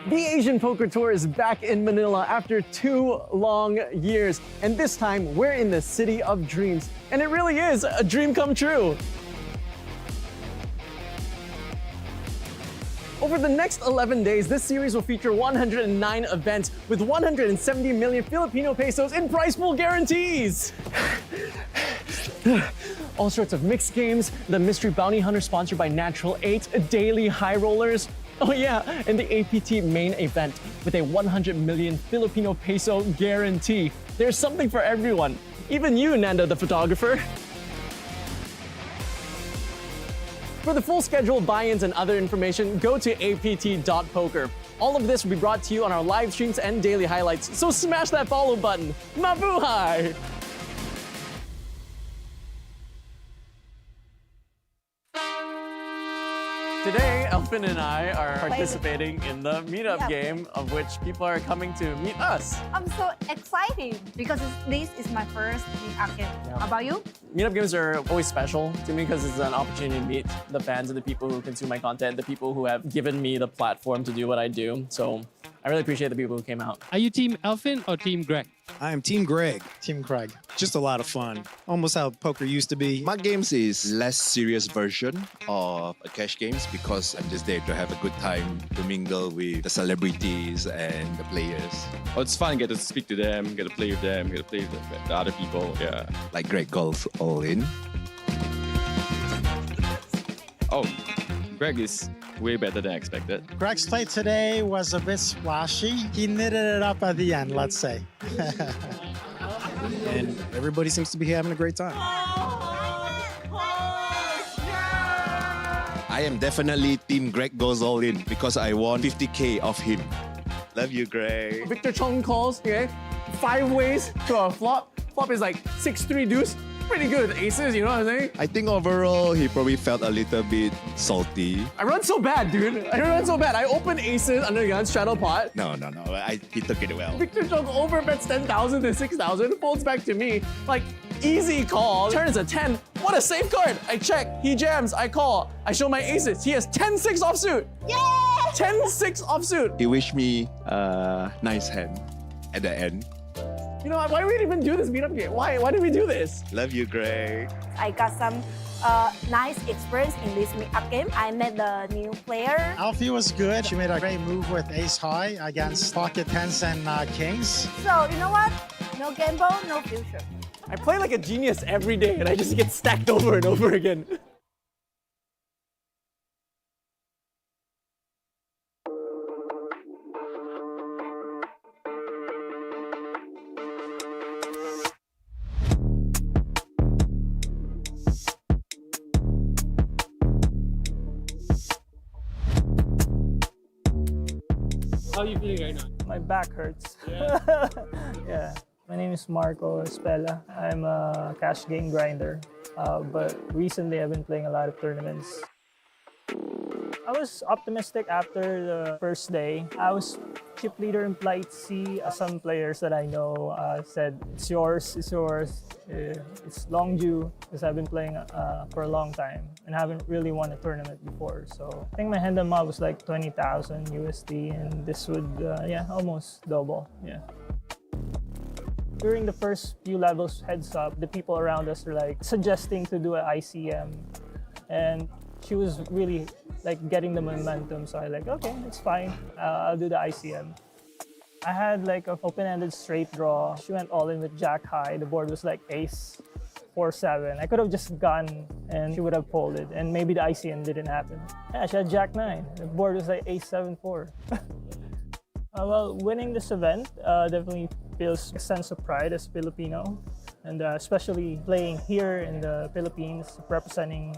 The Asian Poker Tour is back in Manila after 2 long years, and this time we're in the City of Dreams, and it really is a dream come true. Over the next 11 days, this series will feature 109 events with 170 million Filipino pesos in prize pool guarantees. All sorts of mixed games, the Mystery Bounty Hunter sponsored by Natural 8, daily high rollers. Oh yeah, and the APT main event with a 100 million Filipino peso guarantee. There's something for everyone, even you, Nando the photographer. For the full schedule, buy-ins, and other information, go to apt.poker. All of this will be brought to you on our live streams and daily highlights, so smash that follow button. Mabuhay! Today, Elfin and I are participating in the Meetup game, of which people are coming to meet us. I'm so excited because this is my first Meetup game. How about you? Meetup games are always special to me because it's an opportunity to meet the fans and the people who consume my content, the people who have given me the platform to do what I do. So I really appreciate the people who came out. Are you Team Elfin or Team Greg? I am Team Greg. Team Craig. Just a lot of fun. Almost how poker used to be. My games is less serious version of a cash games because I'm just there to have a good time, to mingle with the celebrities and the players. Oh, it's fun. Get to speak to them, get to play with them, get to play with the other people. Yeah. Like Greg Golf All In. Oh, Greg is way better than I expected. Greg's play today was a bit splashy. He knitted it up at the end, let's say. And everybody seems to be having a great time. I am definitely Team Greg Goes All In because I won 50K off him. Love you, Greg. Victor Chong calls, okay? 5 ways to a flop. Flop is like 6-3 deuce. Pretty good aces, you know what I'm saying? I think overall, he probably felt a little bit salty. I run so bad, dude. I run so bad. I open aces under the gun, straddle pot. No. He took it well. Victor Chong overbets 10,000 to 6,000, folds back to me. Like, easy call. Turns a 10. What a safe card. I check. He jams. I call. I show my aces. He has 10-6 offsuit. Yeah! 10-6 offsuit. He wished me a nice hand at the end. You know, why do we even do this Meetup game? Why did we do this? Love you, Greg. I got some nice experience in this Meetup game. I met the new player. Alfie was good. She made a great move with ace high against pocket tens and kings. So, you know what? No gamble, no future. I play like a genius every day and I just get stacked over and over again. How are you feeling right now? My back hurts. Yeah. Yeah. My name is Marco Espela. I'm a cash game grinder, but recently I've been playing a lot of tournaments. I was optimistic after the first day. I was chip leader in Plight C. Some players that I know said, it's yours, it's yours. It's long due because I've been playing for a long time and haven't really won a tournament before. So I think my hand mob was like 20,000 USD and this would, almost double, yeah. During the first few levels heads up, the people around us were like suggesting to do an ICM and she was really like getting the momentum. So I like, okay, it's fine. I'll do the ICM. I had like an open-ended straight draw. She went all in with jack high. The board was like ace 4-7. I could have just gone and she would have folded and maybe the ICM didn't happen. Yeah, she had jack 9. The board was like ace 7-4. Well, winning this event definitely feels a sense of pride as Filipino, and especially playing here in the Philippines, representing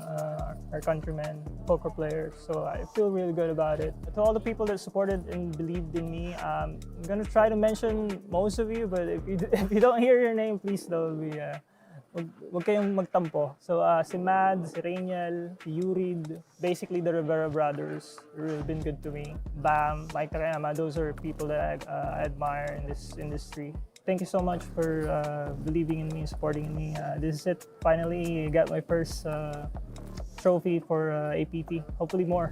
our countrymen, poker players. So I feel really good about it. To all the people that supported and believed in me, I'm gonna try to mention most of you, but if you don't hear your name, please don't be. Huwag kayong magtampo. So si Mad, si Rainiel, si Yurid, basically the Rivera brothers really been good to me. Bam, Mike Takayama, those are people that I admire in this industry. Thank you so much for believing in me, supporting in me. This is it. Finally, got my first trophy for APT. Hopefully more.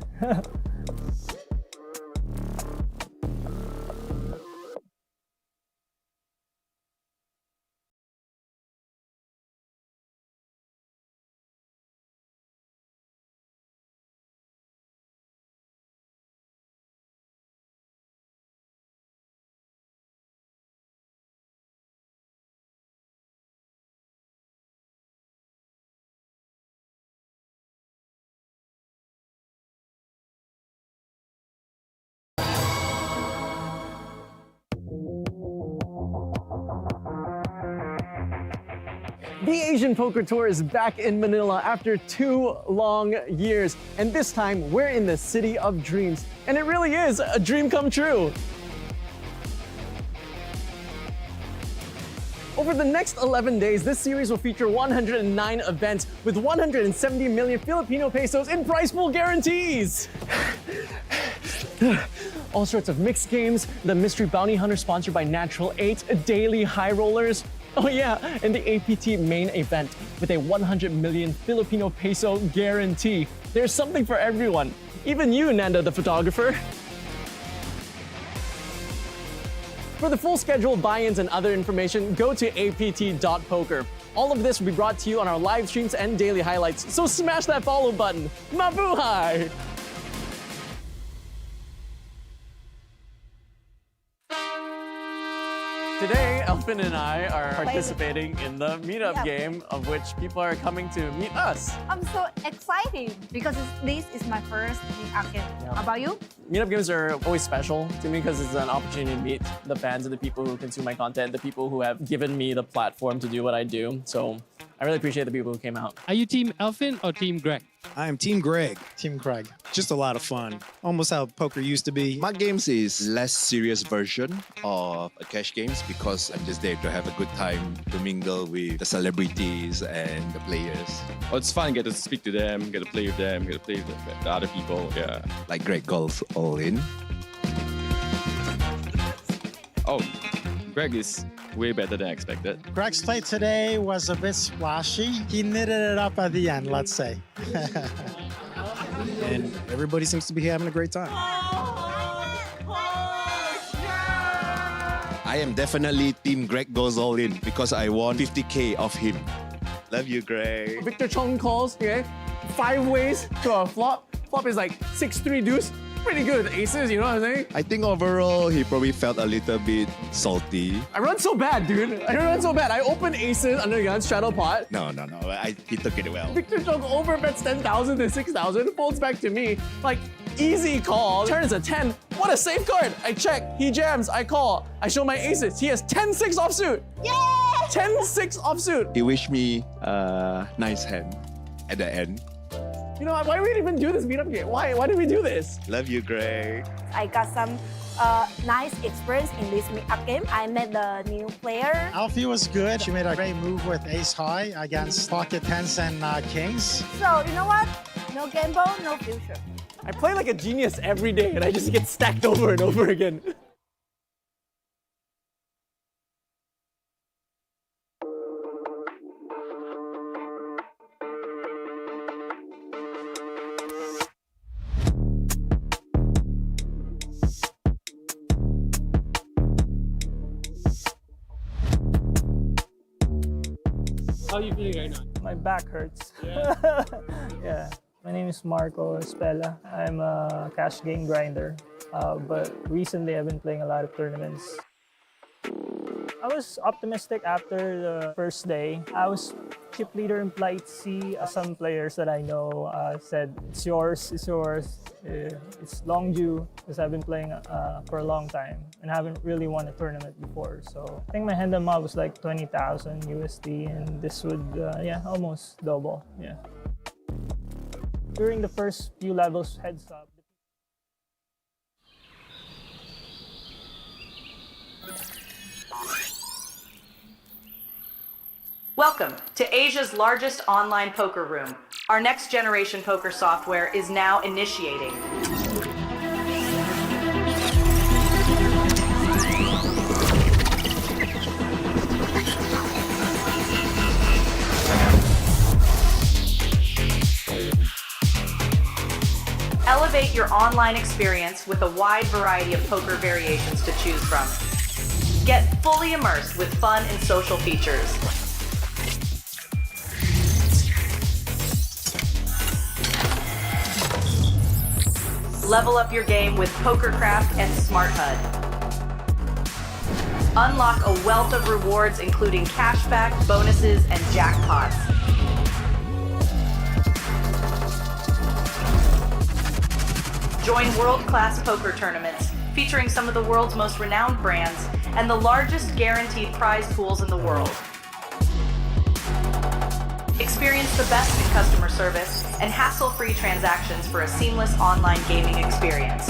The Asian Poker Tour is back in Manila after 2 long years, and this time we're in the City of Dreams, and it really is a dream come true. Over the next 11 days, this series will feature 109 events with 170 million Filipino pesos in prize pool guarantees. All sorts of mixed games, the Mystery Bounty Hunter sponsored by Natural 8, daily high rollers. Oh yeah, and the APT main event with a 100 million Filipino peso guarantee. There's something for everyone, even you, Nanda the photographer. For the full schedule, buy-ins, and other information, go to apt.poker. All of this will be brought to you on our live streams and daily highlights, so smash that follow button. Mabuhay! Today, Elfin and I are participating in the Meetup game, of which people are coming to meet us. I'm so excited because this is my first Meetup game. How about you? Meetup games are always special to me because it's an opportunity to meet the fans and the people who consume my content, the people who have given me the platform to do what I do. So I really appreciate the people who came out. Are you Team Elfin or Team Greg? I am Team Greg. Team Craig. Just a lot of fun. Almost how poker used to be. My games is less serious version of a cash games because I'm just there to have a good time, to mingle with the celebrities and the players. Oh, it's fun. Get to speak to them, get to play with them, get to play with the other people. Yeah. Like Greg Golf All In. Oh, Greg is way better than expected. Greg's play today was a bit splashy. He knitted it up at the end, let's say. And everybody seems to be having a great time. I am definitely Team Greg Goes All In because I won 50K off him. Love you, Greg. Victor Chong calls, okay? 5 ways to a flop. Flop is like 6-3 deuce. Pretty good aces, you know what I'm saying? I think overall, he probably felt a little bit salty. I run so bad, dude. I run so bad. I open aces under gun, straddle pot. No. He took it well. Victor Chong overbets 10,000 to 6,000, folds back to me. Like, easy call. Turns a 10. What a safe card. I check. He jams. I call. I show my aces. He has 10-6 offsuit. Yeah! 10-6 offsuit. He wished me a nice hand at the end. You know, why do we even do this meetup game? Why did we do this? Love you, Greg. I got some nice experience in this Meetup game. I met the new player. Alfie was good. She made a great move with ace high against pocket tens and kings. So, you know what? No gamble, no future. I play like a genius every day and I just get stacked over and over again. How are you feeling right now? My back hurts. Yeah. Yeah. My name is Marco Spella. I'm a cash game grinder, but recently I've been playing a lot of tournaments. I was optimistic after the first day. I was chip leader in Flight C. Some players that I know said, it's yours. It's long due because I've been playing for a long time and haven't really won a tournament before. So I think my hand amount was like 20,000 USD and this would, almost double. Yeah. During the first few levels, heads up. Welcome to Asia's largest online poker room. Our next generation poker software is now initiating. Elevate your online experience with a wide variety of poker variations to choose from. Get fully immersed with fun and social features. Level up your game with PokerCraft and Smart HUD. Unlock a wealth of rewards including cashback, bonuses, and jackpots. Join world-class poker tournaments featuring some of the world's most renowned brands and the largest guaranteed prize pools in the world. Experience the best in customer service and hassle-free transactions for a seamless online gaming experience.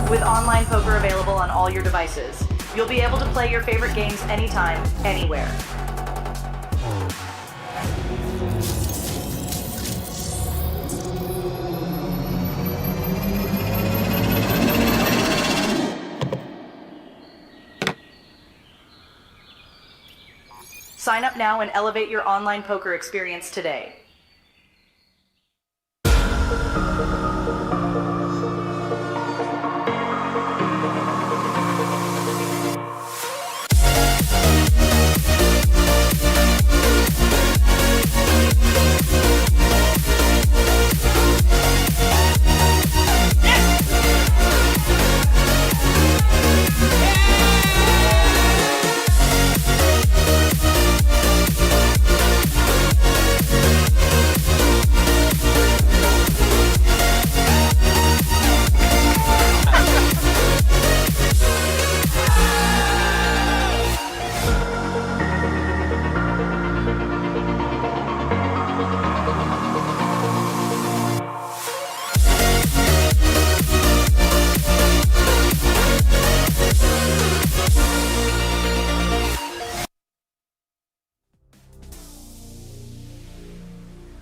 With online poker available on all your devices, you'll be able to play your favorite games anytime, anywhere. Sign up now and elevate your online poker experience today.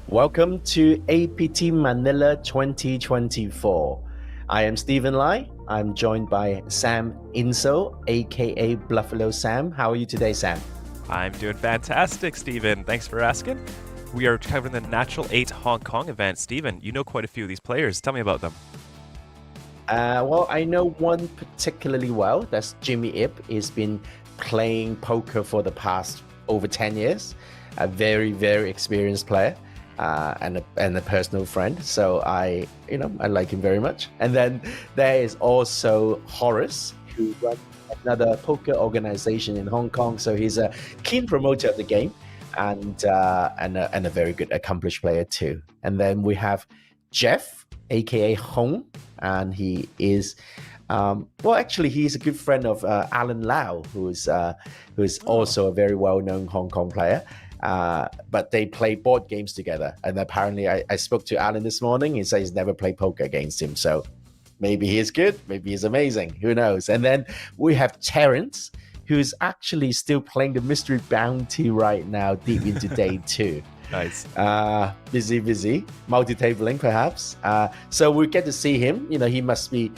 Welcome to APT Manila 2024. I am Stephen Lai. I'm joined by Sam Inso, aka Buffalo Sam. How are you today, Sam? I'm doing fantastic, Stephen. Thanks for asking. We are covering the Natural 8 Hong Kong event. Stephen, you know quite a few of these players. Tell me about them. Well, I know one particularly well. That's Jimmy Ip. He's been playing poker for the past over 10 years. A very, very experienced player. And a personal friend, so I like him very much. And then there is also Horace, who runs another poker organization in Hong Kong. So he's a keen promoter of the game, and a very good accomplished player too. And then we have Jeff, aka Hong, and he is he's a good friend of Alan Lau, who is also a very well-known Hong Kong player. But they play board games together. And apparently I spoke to Alan this morning. He says he's never played poker against him. So maybe he's good. Maybe he's amazing. Who knows? And then we have Terrence, who's actually still playing the Mystery Bounty right now, deep into day 2. Nice. Busy. Multi-tabling, perhaps. So we get to see him. He must be,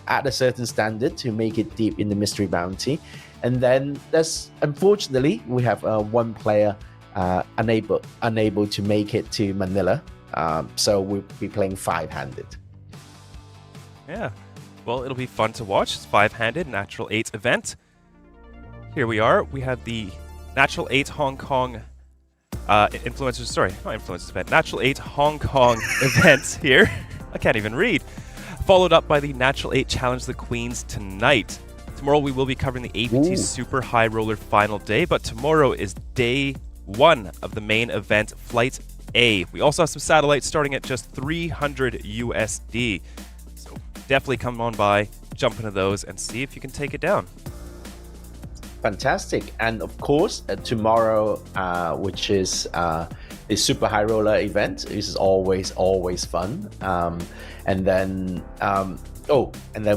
at a certain standard to make it deep in the Mystery Bounty. And then unfortunately, we have one player unable to make it to Manila. So we'll be playing 5-handed. Yeah. Well, it'll be fun to watch. It's 5-handed Natural 8 event. Here we are. We have the Natural 8 Hong Kong Natural 8 Hong Kong event here. I can't even read. Followed up by the Natural 8 Challenge the Queens tonight. Tomorrow we will be covering the APT Super High Roller final day, but tomorrow is day 1 of the main event, Flight A. We also have some satellites starting at just 300 USD. So definitely come on by, jump into those, and see if you can take it down. Fantastic. And of course, tomorrow, which is the Super High Roller event, this is always fun. And then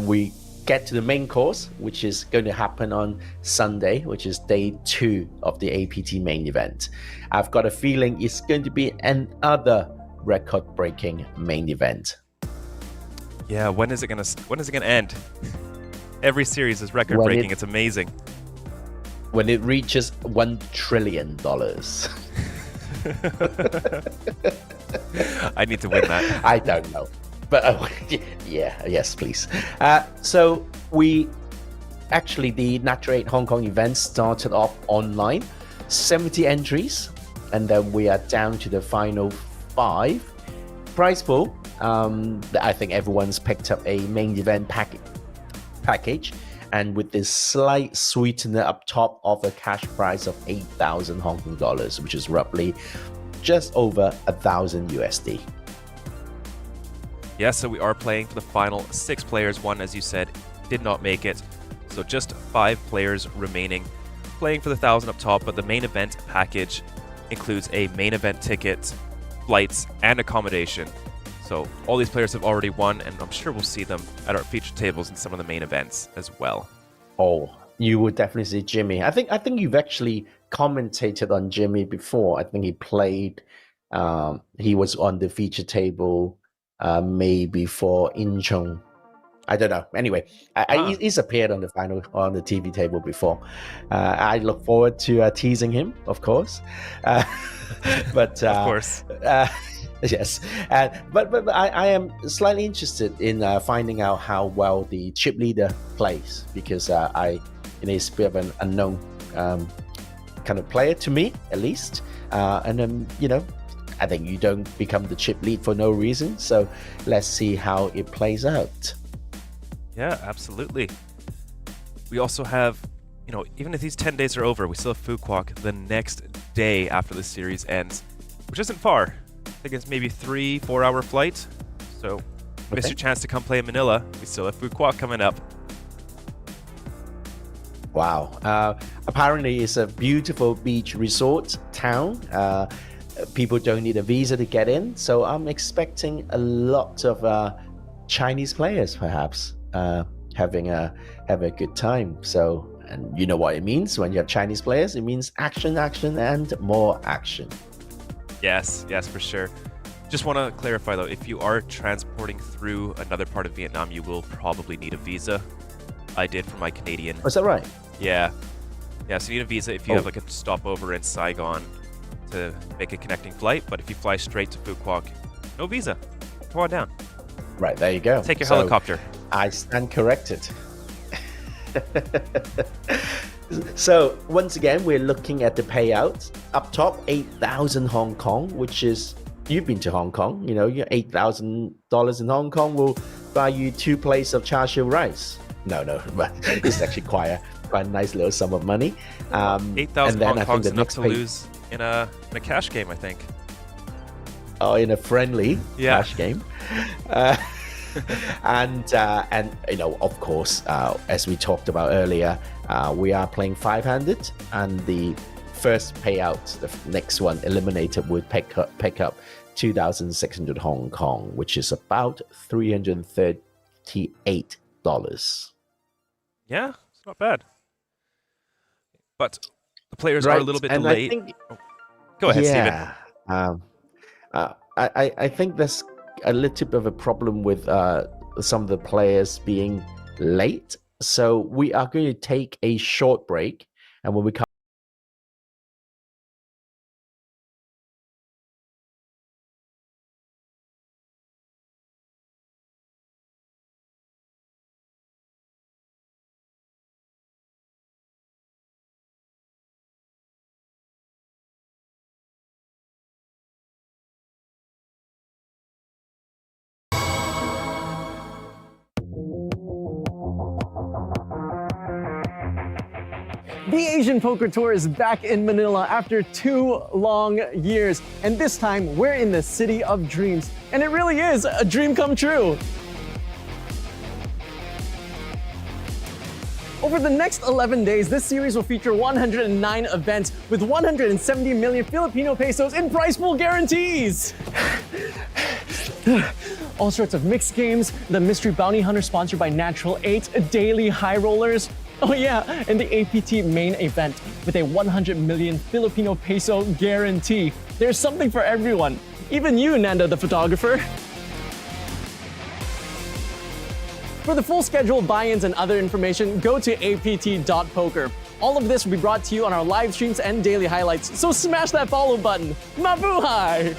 we get to the main course, which is going to happen on Sunday, which is day 2 of the APT main event. I've got a feeling it's going to be another record-breaking main event. Yeah, when is it gonna end? Every series is record-breaking. It's amazing. When it reaches $1 trillion. I need to win that. I don't know. But yes, please. So the Natural 8 Hong Kong event started off online, 70 entries, and then we are down to the final 5. Prize pool, I think everyone's picked up a main event package, and with this slight sweetener up top of a cash prize of 8,000 Hong Kong dollars, which is roughly just over 1,000 USD. Yeah, so we are playing for the final 6 players. One, as you said, did not make it. So just 5 players remaining. playing for the 1,000 up top, but the main event package includes a main event ticket, flights, and accommodation. So all these players have already won, and I'm sure we'll see them at our feature tables in some of the main events as well. Oh, you would definitely see Jimmy. I think you've actually commentated on Jimmy before. I think he played. He was on the feature table, maybe for Incheon. I don't know. Anyway, he's appeared on the TV table before. I look forward to teasing him, of course. But of course. Yes, but I am slightly interested in finding out how well the chip leader plays, because he's a bit of an unknown kind of player to me, at least. And then I think you don't become the chip lead for no reason. So let's see how it plays out. Yeah, absolutely. We also have, even if these 10 days are over, we still have Fukuoka the next day after the series ends, which isn't far. I think it's maybe 3-4 hour flight. So miss your chance to come play in Manila. We still have Fukuoka coming up. Wow. Apparently it's a beautiful beach resort town. People don't need a visa to get in. So I'm expecting a lot of Chinese players perhaps having a good time. So, and you know what it means when you have Chinese players? It means action, and more action. Yes, for sure. Just want to clarify though, if you are transporting through another part of Vietnam, you will probably need a visa. I did for my Canadian. Oh, is that right? Yeah, so you need a visa if you have like a stopover in Saigon to make a connecting flight, but if you fly straight to Fukuoka, no visa. Come on down. Right, there you go. Take your helicopter. I stand corrected. So once again, we're looking at the payouts. Up top, 8,000 Hong Kong, which is, you've been to Hong Kong, your $8,000 in Hong Kong will buy you 2 plates of char siu rice. No, but it's actually quite a nice little sum of money. 8,000 Hong Kong's enough to lose in a cash game, I think. Oh, in a friendly cash game. And of course, as we talked about earlier, we are playing 500, and the first payout, the next one eliminated, would pick up 2,600 Hong Kong, which is about $338. Yeah, it's not bad. But the players are a little bit delayed. Go ahead, Steven. I think there's a little bit of a problem with some of the players being late. So we are going to take a short break, and when we come The Asian Poker Tour is back in Manila after 2 long years, and this time we're in the City of Dreams, and it really is a dream come true. Over the next 11 days, this series will feature 109 events with 170 million Filipino pesos in prize pool guarantees. All sorts of mixed games, the Mystery Bounty Hunter sponsored by Natural 8 daily high rollers. Oh yeah, and the APT main event with a 100 million Filipino peso guarantee. There's something for everyone, even you, Nando the photographer. For the full schedule, buy-ins, and other information, go to apt.poker. All of this will be brought to you on our live streams and daily highlights, so smash that follow button. Mabuhay!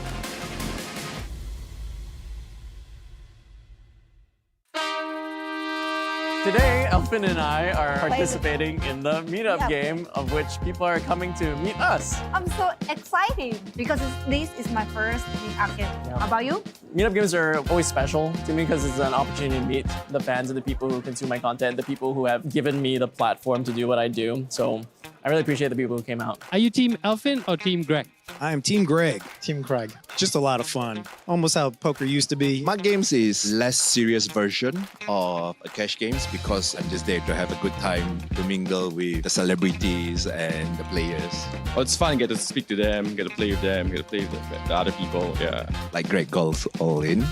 Today, Elfin and I are participating in the Meetup game, of which people are coming to meet us. I'm so excited because this is my first Meetup game. How about you? Meetup games are always special to me because it's an opportunity to meet the fans and the people who consume my content, the people who have given me the platform to do what I do. So I really appreciate the people who came out. Are you Team Elfin or Team Greg? I am Team Greg. Team Craig. Just a lot of fun. Almost how poker used to be. My games is less serious version of a cash games because I'm just there to have a good time, to mingle with the celebrities and the players. Oh, it's fun. Get to speak to them, get to play with them, get to play with the other people. Yeah. Like Greg goes all in.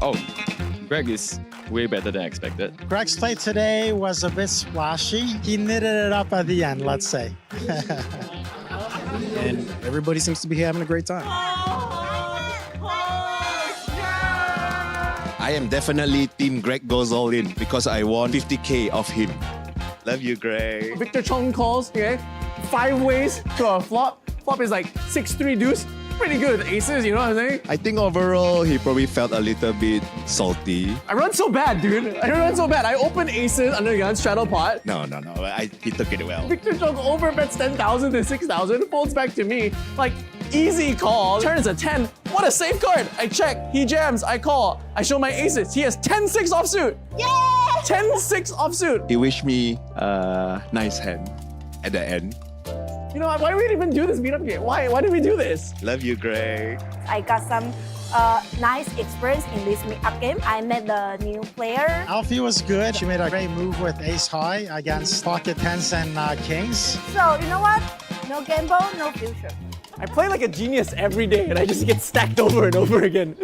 Oh, Greg is way better than expected. Greg's play today was a bit splashy. He knitted it up at the end, let's say. And everybody seems to be having a great time. I am definitely Team Greg goes all in because I won 50K off him. Love you, Greg. Victor Chong calls, okay? 5 ways to a flop. Flop is like 6-3 deuce. Pretty good aces, you know what I'm saying? I think overall he probably felt a little bit salty. I run so bad, dude. I run so bad. I open aces under the gun, straddle pot. No. He took it well. Victor Chong overbets 10,000 to 6,000, folds back to me. Like, easy call. Turn is a 10. What a safe card. I check. He jams. I call. I show my aces. He has 10-6 offsuit. Yeah! 10-6 offsuit. He wished me a nice hand at the end. You know what? Why do we even do this meetup game? Why did we do this? Love you, Greg. I got some nice experience in this meetup game. I met the new player. Alfie was good. She made a great move with ace high against pocket tens and kings. So, you know what? No gamble, no future. I play like a genius every day and I just get stacked over and over again.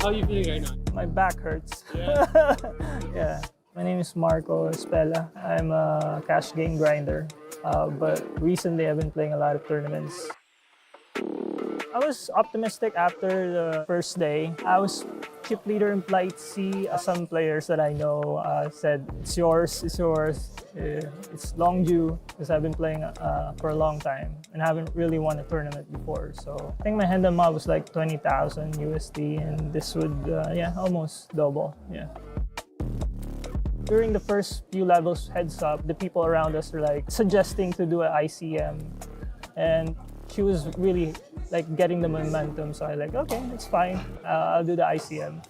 How are you feeling right now? My back hurts. Yeah. Yeah. My name is Marco Spella. I'm a cash game grinder, but recently I've been playing a lot of tournaments. I was optimistic after the first day. I was chip leader in Flight C. Some players that I know said, it's yours. It's long due because I've been playing for a long time and haven't really won a tournament before. So I think my hand mob was like 20,000 USD and this would, almost double. Yeah. During the first few levels heads up, the people around us were like suggesting to do an ICM, and she was really like getting the momentum. So I like, okay, it's fine. I'll do the ICM.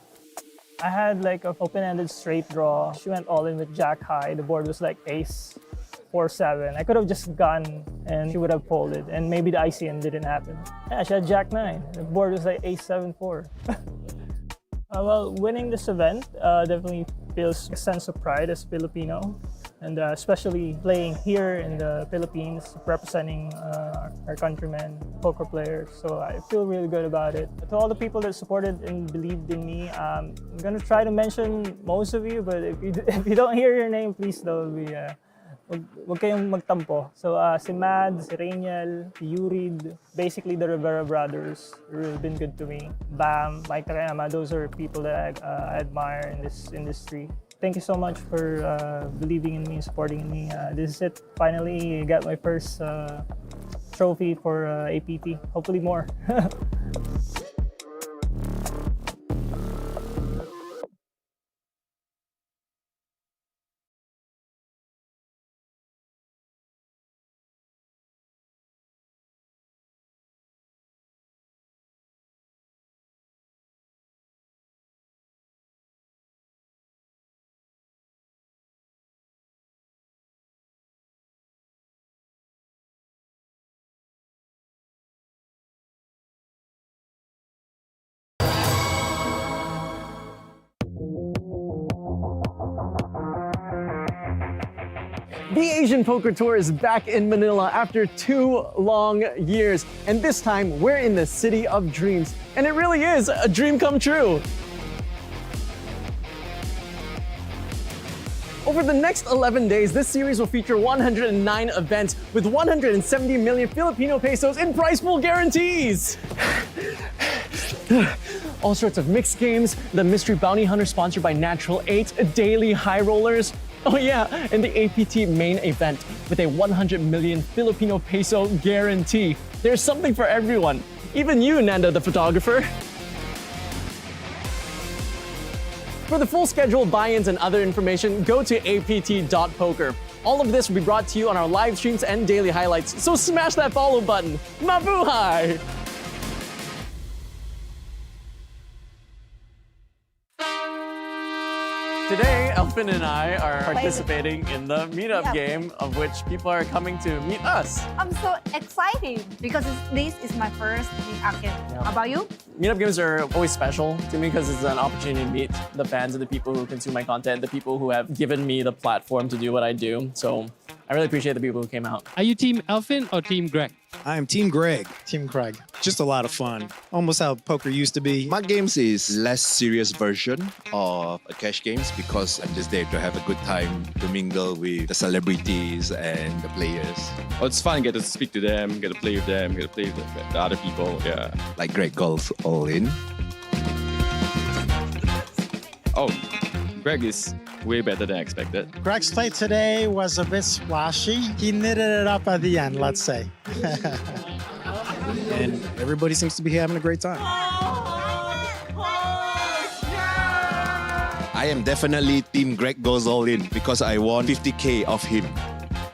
I had like an open-ended straight draw. She went all in with jack high. The board was like ace 4-7. I could have just gone and she would have folded, and maybe the ICM didn't happen. Yeah, she had jack 9. The board was like ace 7-4. Well, winning this event definitely feels a sense of pride as Filipino, and especially playing here in the Philippines, representing our countrymen, poker players. So I feel really good about it. To all the people that supported and believed in me, I'm gonna try to mention most of you, but if you don't hear your name, please don't be. Huwag kayong magtampo. So si Mad, si Rainiel, si Yurid, basically the Rivera brothers have been good to me. Bam, Mike Takayama, those are people that I admire in this industry. Thank you so much for believing in me, supporting me. This is it. Finally, I got my first trophy for APT. Hopefully more. The Asian Poker Tour is back in Manila after 2 long years, and this time we're in the City of Dreams, and it really is a dream come true. Over the next 11 days, this series will feature 109 events with 170 million Filipino pesos in prize pool guarantees. All sorts of mixed games, the Mystery Bounty Hunter sponsored by Natural 8, daily high rollers. Oh yeah, and the APT main event with a 100 million Filipino peso guarantee. There's something for everyone, even you, Nanda the photographer. For the full schedule, buy-ins, and other information, go to apt.poker. All of this will be brought to you on our live streams and daily highlights, so smash that follow button. Mabuhay! Today, Elfin and I are participating in the Meetup game, of which people are coming to meet us. I'm so excited because this is my first Meetup game. How about you? Meetup games are always special to me because it's an opportunity to meet the fans and the people who consume my content, the people who have given me the platform to do what I do. So I really appreciate the people who came out. Are you Team Elfin or Team Greg? I am Team Greg. Team Craig. Just a lot of fun. Almost how poker used to be. My games is less serious version of a cash games because I'm just there to have a good time, to mingle with the celebrities and the players. Oh, it's fun. Get to speak to them, get to play with them, get to play with the other people. Yeah. Like Greg goes all in. Oh, Greg is way better than expected. Greg's play today was a bit splashy. He knitted it up at the end, let's say. And everybody seems to be having a great time. I am definitely Team Greg goes all in because I won 50K off him.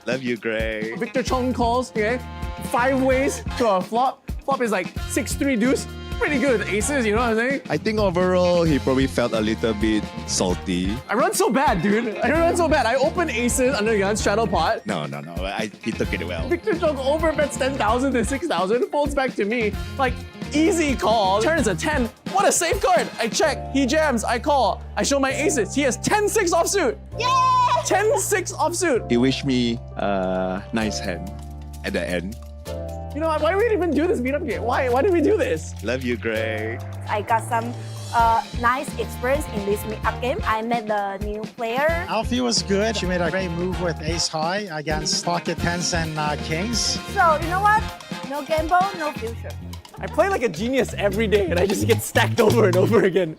Love you, Greg. Victor Chong calls, okay? 5 ways to a flop. Flop is like 6-3 deuce. Pretty good aces, you know what I'm saying? I think overall, he probably felt a little bit salty. I run so bad, dude. I run so bad. I open aces under the gun, straddle pot. No. He took it well. Victor Chong overbets 10,000 to 6,000, folds back to me. Like, easy call. Turn is a 10. What a safe card. I check. He jams. I call. I show my aces. He has 10-6 offsuit. Yeah! 10-6 offsuit. He wished me a nice hand at the end. You know what? Why do we even do this meetup game? Why did we do this? Love you, Greg. I got some nice experience in this Meetup game. I met the new player. Alfie was good. She made a great move with ace high against pocket tens and kings. So, you know what? No gamble, no future. I play like a genius every day and I just get stacked over and over again.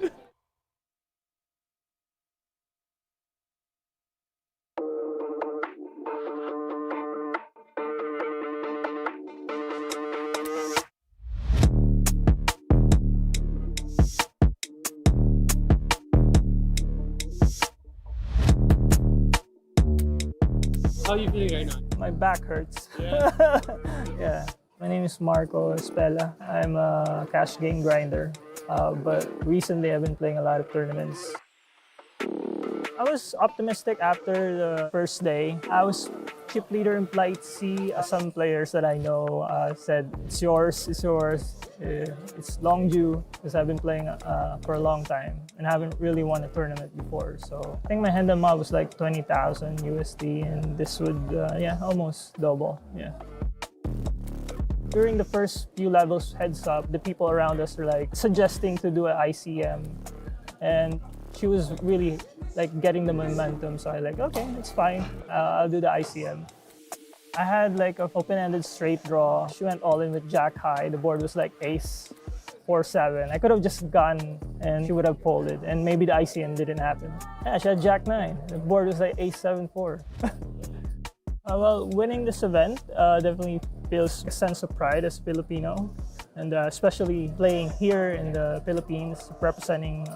How are you feeling right now? My back hurts. Yeah. Yeah. My name is Marco Espella. I'm a cash game grinder, but recently I've been playing a lot of tournaments. I was optimistic after the first day. I was chip leader in Flight C. Some players that I know said, it's yours, it's yours. It's long due because I've been playing for a long time and haven't really won a tournament before. So I think my hand amount was like 20,000 USD and this would, almost double, yeah. During the first few levels heads up, the people around us were like suggesting to do an ICM and she was really like getting the momentum. So I like, okay, it's fine. I'll do the ICM. I had like an open-ended straight draw. She went all in with jack high. The board was like ace 4-7. I could have just gone and she would have folded and maybe the ICM didn't happen. Yeah, she had jack 9. The board was like ace 7-4. Well, winning this event definitely feels a sense of pride as Filipino, and especially playing here in the Philippines, representing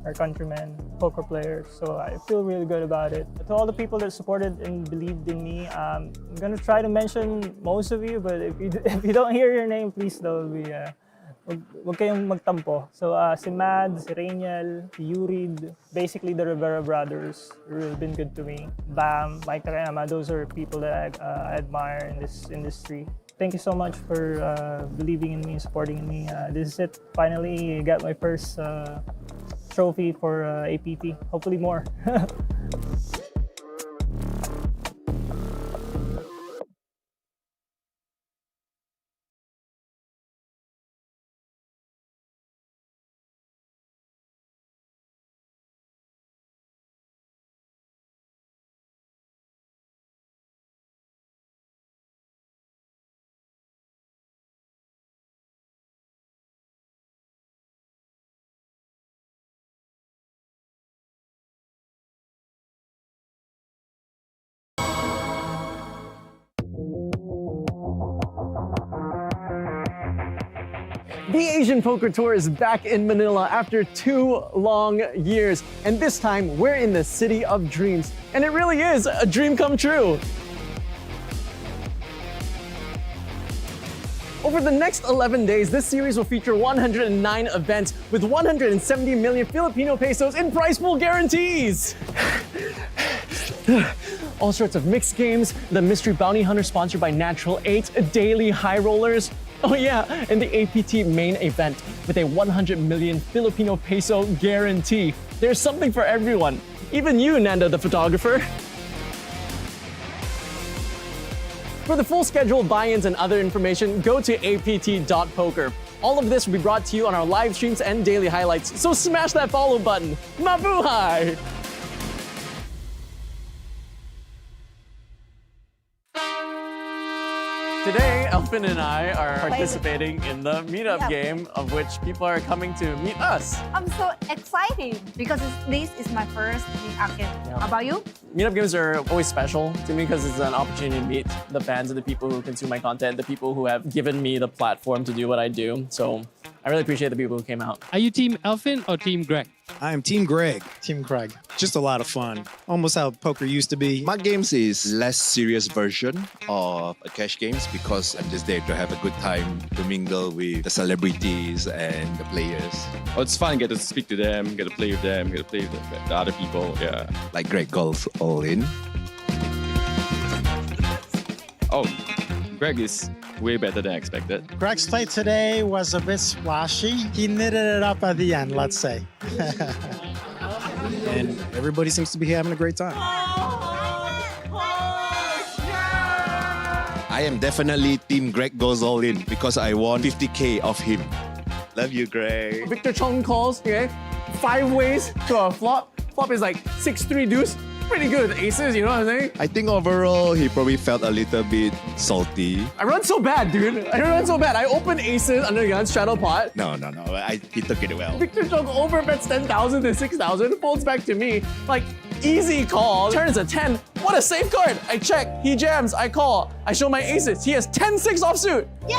our countrymen, poker players. So I feel really good about it. To all the people that supported and believed in me, I'm gonna try to mention most of you, but if you don't hear your name, please don't be. Huwag kayong magtampo. So si Mad, si Rainiel, si Yurid, basically the Rivera brothers really been good to me. Bam, Mike Takayama, those are people that I admire in this industry. Thank you so much for believing in me, supporting in me. This is it. Finally, got my first trophy for APT. Hopefully more. The Asian Poker Tour is back in Manila after 2 long years, and this time we're in the City of Dreams, and it really is a dream come true. Over the next 11 days, this series will feature 109 events with 170 million Filipino pesos in prize pool guarantees. All sorts of mixed games, the Mystery Bounty Hunter sponsored by Natural 8, daily high rollers. Oh yeah, and the APT main event with a 100 million Filipino peso guarantee. There's something for everyone, even you, Nando the photographer. For the full schedule, buy-ins, and other information, go to apt.poker. All of this will be brought to you on our live streams and daily highlights, so smash that follow button. Mabuhay! Today, Elfin and I are participating in the Meetup game, of which people are coming to meet us. I'm so excited because this is my first Meetup game. How about you? Meetup games are always special to me because it's an opportunity to meet the fans and the people who consume my content, the people who have given me the platform to do what I do. So I really appreciate the people who came out. Are you Team Elfin or Team Greg? I am Team Greg. Team Craig. Just a lot of fun. Almost how poker used to be. Mug games is less serious version of a cash games because I'm just there to have a good time, to mingle with the celebrities and the players. Oh, it's fun. Get to speak to them, get to play with them, get to play with the other people. Yeah. Like Greg Golf All In. Oh, Greg is way better than expected. Greg's play today was a bit splashy. He knitted it up at the end, let's say. And everybody seems to be having a great time. I am definitely Team Greg Goes All In because I won 50K off him. Love you, Greg. Victor Chong calls, okay? 5 ways to a flop. Flop is like 6-3 deuce. Pretty good aces, you know what I'm saying? I think overall, he probably felt a little bit salty. I run so bad, dude. I run so bad. I open aces under the gun, straddle pot. No. He took it well. Victor Chong overbets 10,000 to 6,000, folds back to me. Like, easy call. Turns a 10. What a safe card. I check. He jams. I call. I show my aces. He has 10-6 offsuit. Yeah!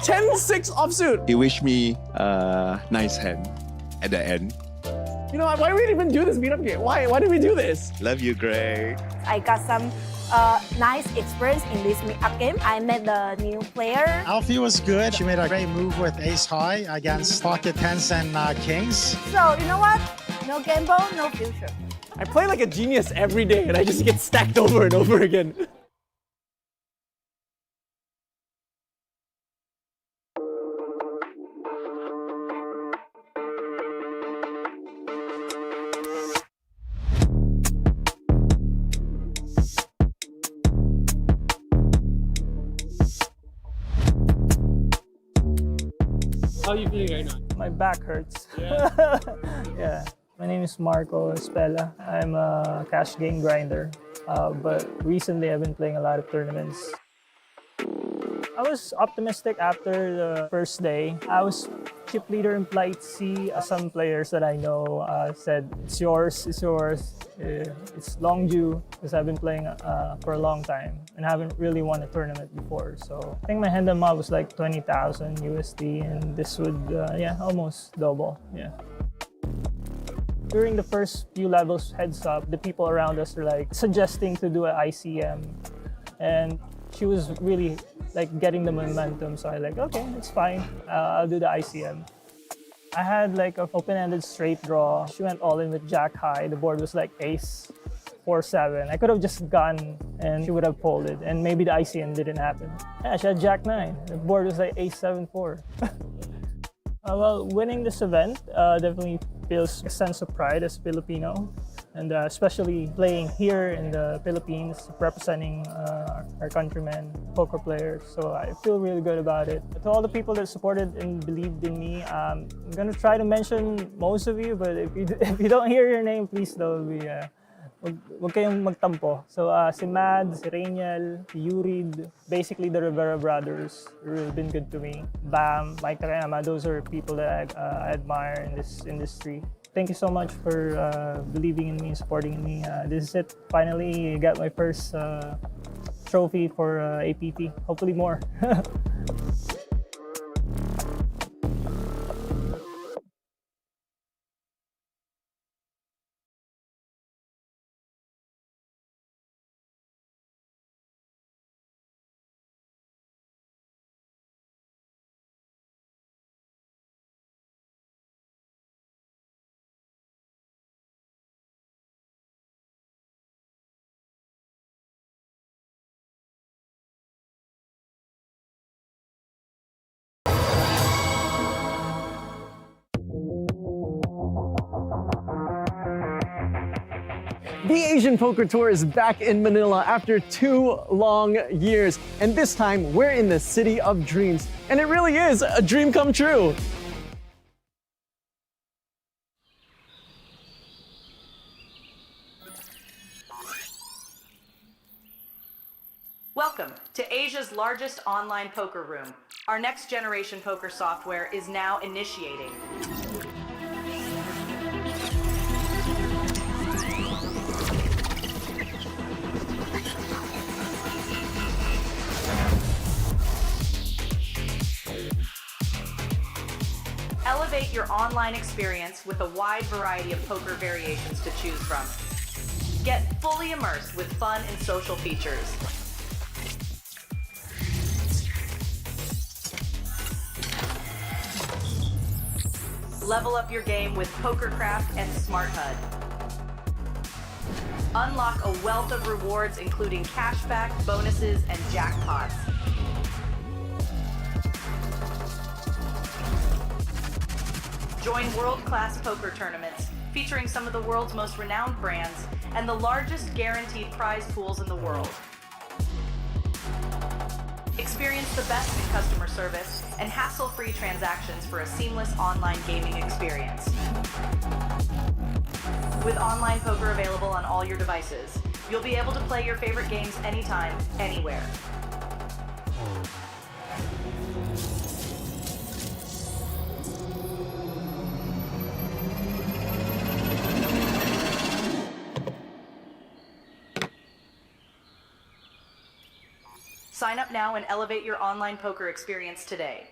10-6 offsuit. He wished me a nice hand at the end. You know, why do we even do this Meetup game? Why did we do this? Love you, Greg. I got some nice experience in this Meetup game. I met the new player. Alfie was good. She made a great move with ace high against pocket tens and kings. So, you know what? No gamble, no future. I play like a genius every day and I just get stacked over and over again. How are you feeling right now? My back hurts. Yeah. Yeah. My name is Marco Spella. I'm a cash game grinder, but recently I've been playing a lot of tournaments. I was optimistic after the first day. I was chip leader in Flight C. Some players that I know said, it's yours, it's yours. It's long due because I've been playing for a long time and haven't really won a tournament before. So I think my hand mob was like 20,000 USD and this would, almost double, yeah. During the first few levels heads up, the people around us were like suggesting to do an ICM and she was really like getting the momentum. So I like, okay, it's fine. I'll do the ICM. I had like an open-ended straight draw. She went all in with jack high. The board was like ace 4-7. I could have just gone and she would have folded and maybe the ICM didn't happen. Yeah, she had jack 9. The board was like ace 7-4. Well, winning this event definitely feels a sense of pride as a Filipino, and especially playing here in the Philippines, representing our countrymen, poker players. So I feel really good about it. To all the people that supported and believed in me, I'm gonna try to mention most of you, but if you don't hear your name, please don't be. Huwag kayong magtampo. So si Mad, si Rainiel, si Yurid, basically the Rivera brothers, really been good to me. Bam, Mike Takayama, those are people that I admire in this industry. Thank you so much for believing in me and supporting in me. This is it. Finally, I got my first trophy for APT. Hopefully more. The Asian Poker Tour is back in Manila after 2 long years, and this time we're in the city of dreams, and it really is a dream come true. Welcome to Asia's largest online poker room. Our next generation poker software is now initiating. Elevate your online experience with a wide variety of poker variations to choose from. Get fully immersed with fun and social features. Level up your game with PokerCraft and Smart HUD. Unlock a wealth of rewards including cashback, bonuses, and jackpots. Join world-class poker tournaments featuring some of the world's most renowned brands and the largest guaranteed prize pools in the world. Experience the best in customer service and hassle-free transactions for a seamless online gaming experience. With online poker available on all your devices, you'll be able to play your favorite games anytime, anywhere. Sign up now and elevate your online poker experience today.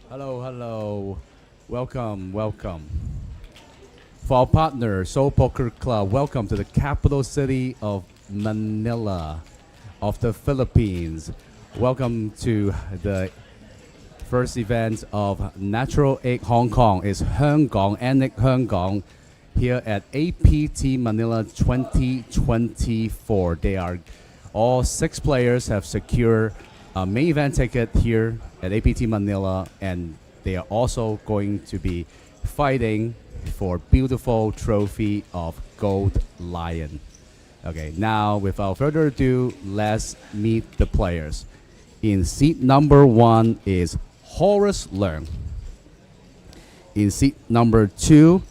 Hello. Welcome. For our partner, Seoul Poker Club, welcome to the capital city of Manila, of the Philippines. Welcome to the first event of Natural 8 Hong Kong. It's N8HK Hong Kong here at APT Manila 2024. All 6 players have secured a main event ticket here at APT Manila, and they are also going to be fighting for beautiful trophy of Gold Lion. Okay, now without further ado, let's meet the players. In seat number 1 is Horace Leung. In seat number 2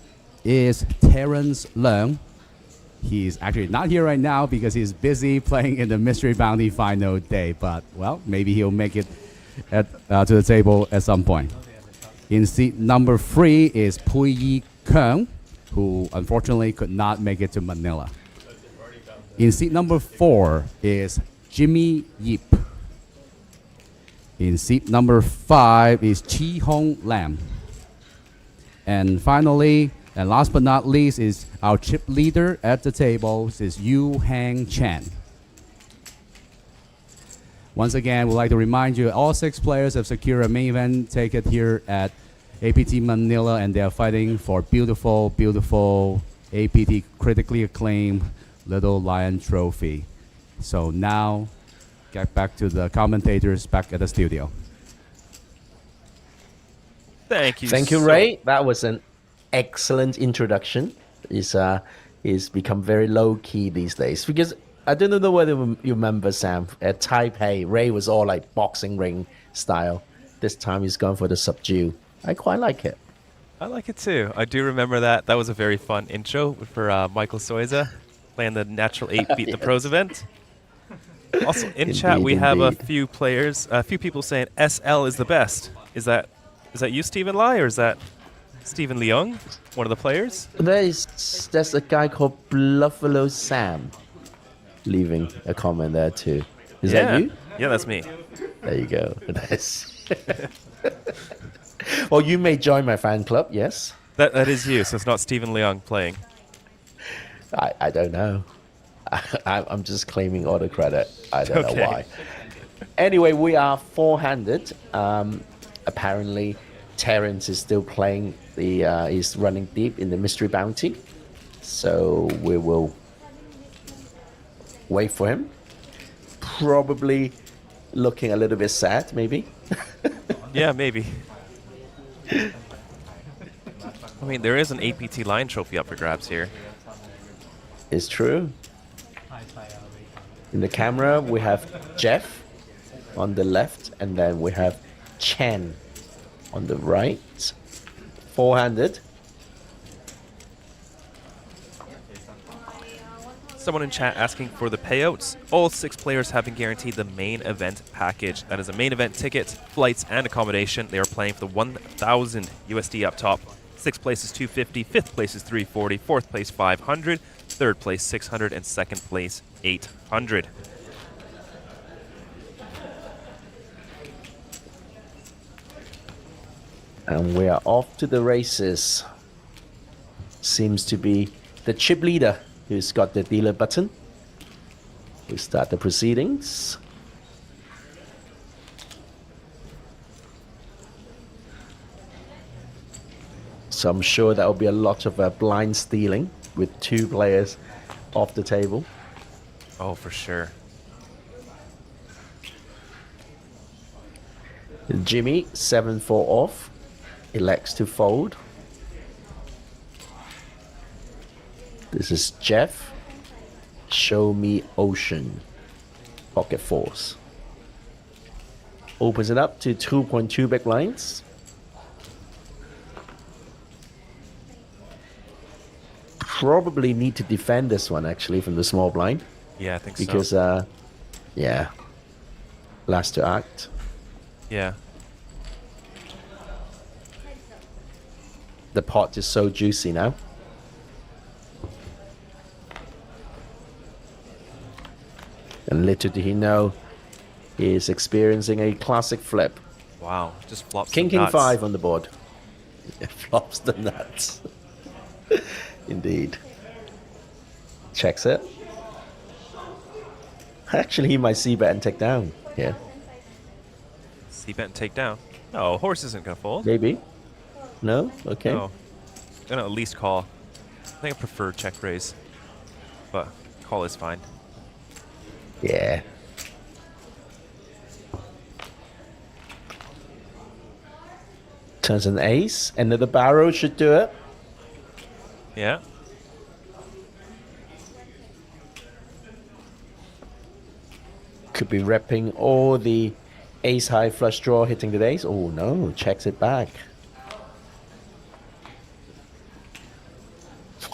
is Terrence Leung. He's actually not here right now because he's busy playing in the Mystery Bounty final day, but well, maybe he'll make it to the table at some point. In seat number 3 is Pui Yi Kung. who unfortunately could not make it to Manila. In seat number 4 is Jimmy Yip. In seat number 5 is Chi Hong Lam. And finally, and last but not least, is our chip leader at the table, is Yu Hang Chan. Once again, we'd like to remind you all 6 players have secured a main event ticket here at APT Manila, and they are fighting for beautiful, beautiful APT critically acclaimed Little Lion Trophy. So now, get back to the commentators back at the studio. Thank you. Thank you, Ray. That was an excellent introduction. He's become very low key these days, because I don't know whether you remember, Sam, at Taipei, Ray was all like boxing ring style. This time he's gone for the subdue. I quite like it. I like it too. I do remember that. That was a very fun intro for Michael Soiza playing the Natural 8 Beat the Pros event. Also in chat we have a few players, a few people saying SL is the best. Is that you, Stephen Lai, or is that Stephen Leung, one of the players? There's a guy called Buffalo Sam leaving a comment there too. Is that you? Yeah, that's me. There you go. Nice. Well, you may join my fan club, yes? That is you, so it's not Stephen Leung playing. I don't know. I'm just claiming all the credit. I don't know why. Anyway, we are four-handed. Apparently, Terrence is still playing he's running deep in the Mystery Bounty. So we will wait for him. Probably looking a little bit sad, maybe. Yeah, maybe. I mean, there is an APT Lion Trophy up for grabs here. It's true. In the camera, we have Jeff on the left, and then we have Chen on the right. Four-handed. Someone in chat asking for the payouts. All 6 players have been guaranteed the main event package. That is a main event ticket, flights, and accommodation. They are playing for the 1,000 USD up top. 6th place is 250, 5th place is 340, 4th place 500, 3rd place 600, and 2nd place 800. And we are off to the races. Seems to be the chip leader who's got the dealer button. We start the proceedings. So I'm sure there will be a lot of blind stealing with 2 players off the table. Oh, for sure. Jimmy, 7-4 off, elects to fold. This is Jeff. Show me ocean. Pocket fours. Opens it up to 2.2 big blinds. Probably need to defend this one actually from the small blind. Yeah, I think because, so. yeah, last to act. Yeah. The pot is so juicy now. And little did he know, he is experiencing a classic flip. Wow, just flops King, the nuts. 5 on the board. It flops the nuts. Indeed. Checks it. Actually, he might c-bet and take down here. C-bet and take down. No, horse isn't going to fold. Maybe. No? Okay. No. Going to at least call. I think I prefer check raise. But call is fine. Yeah. Turns an ace, and then the barrel should do it. Yeah. Could be repping all the ace high flush draw hitting the ace. Oh no, checks it back.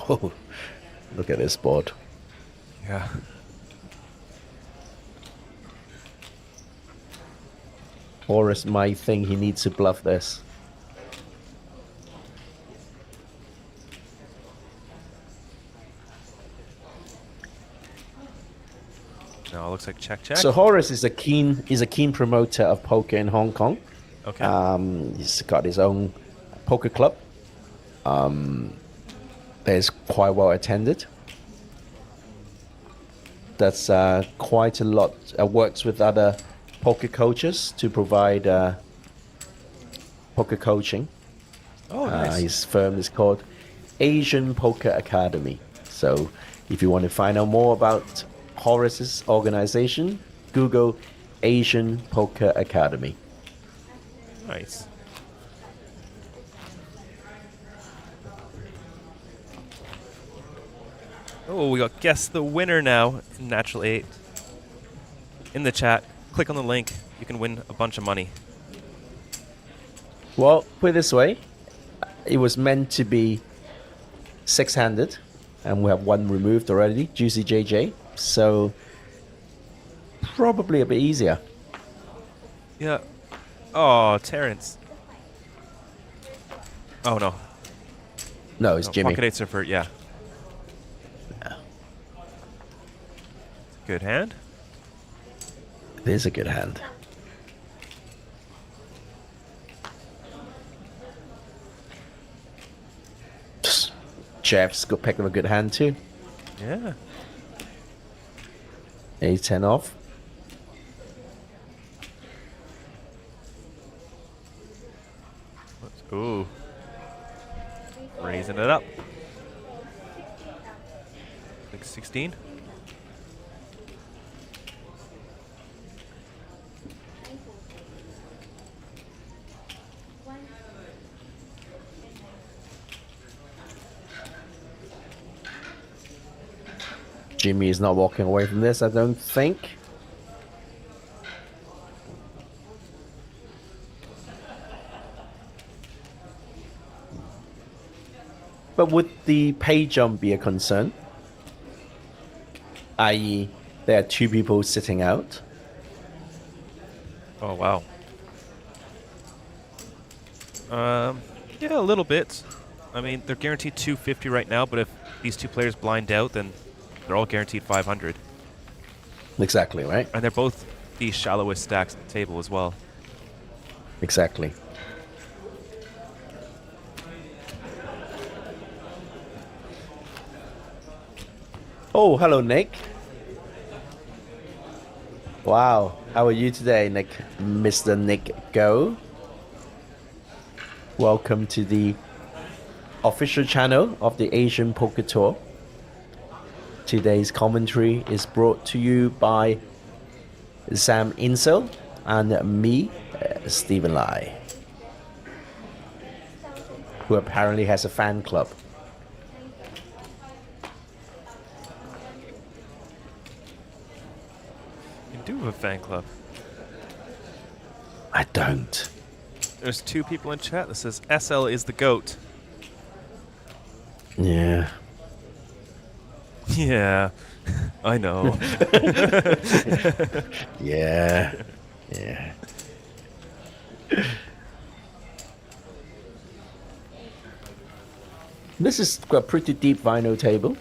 Oh, look at this board. Yeah. Horace might think he needs to bluff this. looks like check. So Horace is a keen promoter of poker in Hong Kong. Okay. He's got his own poker club. That's quite well attended. That's quite a lot. Works with other poker coaches to provide poker coaching. Oh, nice. His firm is called Asian Poker Academy. So if you want to find out more about Horace's organization, Google Asian Poker Academy. Nice. Oh, we got guess the winner now in Natural 8. In the chat, click on the link. You can win a bunch of money. Well, put it this way. It was meant to be 6-handed, and we have one removed already, Juicy JJ. So probably a bit easier. Yeah. Oh, Terrence. Oh, no. No, it's Jimmy. Pocket 8 surfer, yeah. Good hand. It is a good hand. Jeff's got picked up a good hand too. Yeah. A10 off. Ooh. Raising it up. Like 16. Jimmy is not walking away from this, I don't think. But would the pay jump be a concern? I.e., there are two people sitting out. Oh, wow. Yeah, a little bit. I mean, they're guaranteed 250 right now, but if these two players blind out, then they're all guaranteed 500. Exactly, right? And they're both the shallowest stacks at the table as well. Exactly. Oh, hello, Nick. Wow, how are you today, Nick? Mr. Nick Go. Welcome to the official channel of the Asian Poker Tour. Today's commentary is brought to you by Sam Insel and me, Stephen Lai, who apparently has a fan club. You do have a fan club. I don't. There's two people in chat that says SL is the GOAT. Yeah. Yeah, I know. Yeah. Yeah. This is a pretty deep vinyl table.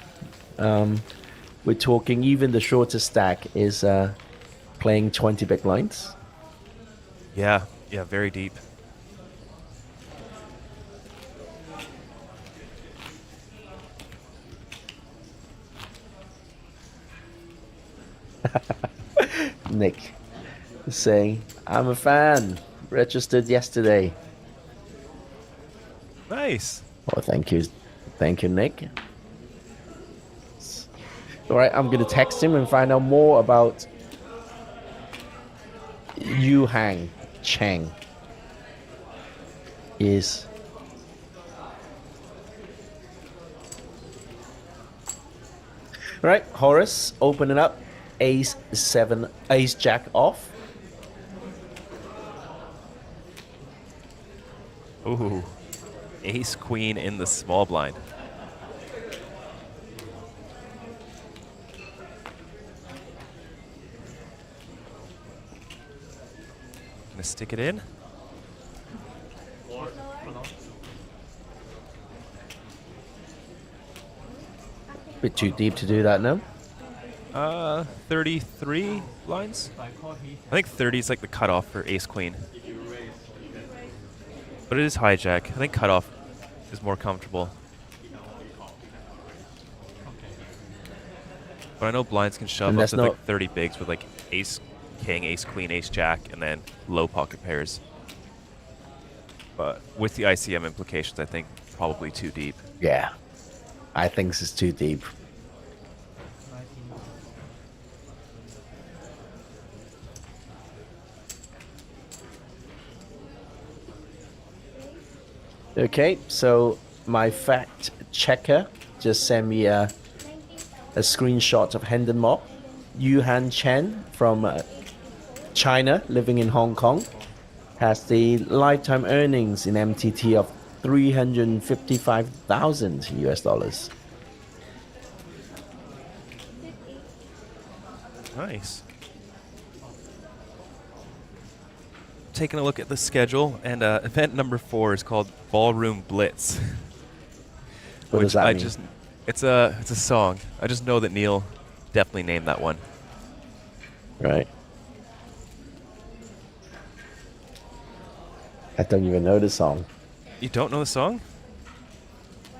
We're talking even the shortest stack is playing 20 big blinds. Yeah, very deep. Nick is saying, I'm a fan. Registered yesterday. Nice. Oh, thank you. Thank you, Nick. All right, I'm going to text him and find out more about Yu Hang Cheng. Is right, Horace, open it up. Ace 7, Ace Jack off. Ooh, Ace Queen in the small blind. Gonna stick it in. Bit too deep to do that now. 33 blinds. I think 30 is like the cutoff for ace queen. But it is hijack. I think cutoff is more comfortable. But I know blinds can shove up to like 30 bigs with like ace king, ace queen, ace jack, and then low pocket pairs. But with the ICM implications, I think probably too deep. Yeah, I think this is too deep. Okay, so my fact checker just sent me a screenshot of Hendon Mock. Yuhan Chen from China, living in Hong Kong, has the lifetime earnings in MTT of 355,000 US dollars. Nice. Taking a look at the schedule, and event number 4 is called Ballroom Blitz. What does that mean? It's a song. I just know that Neil definitely named that one. Right. I don't even know the song. You don't know the song?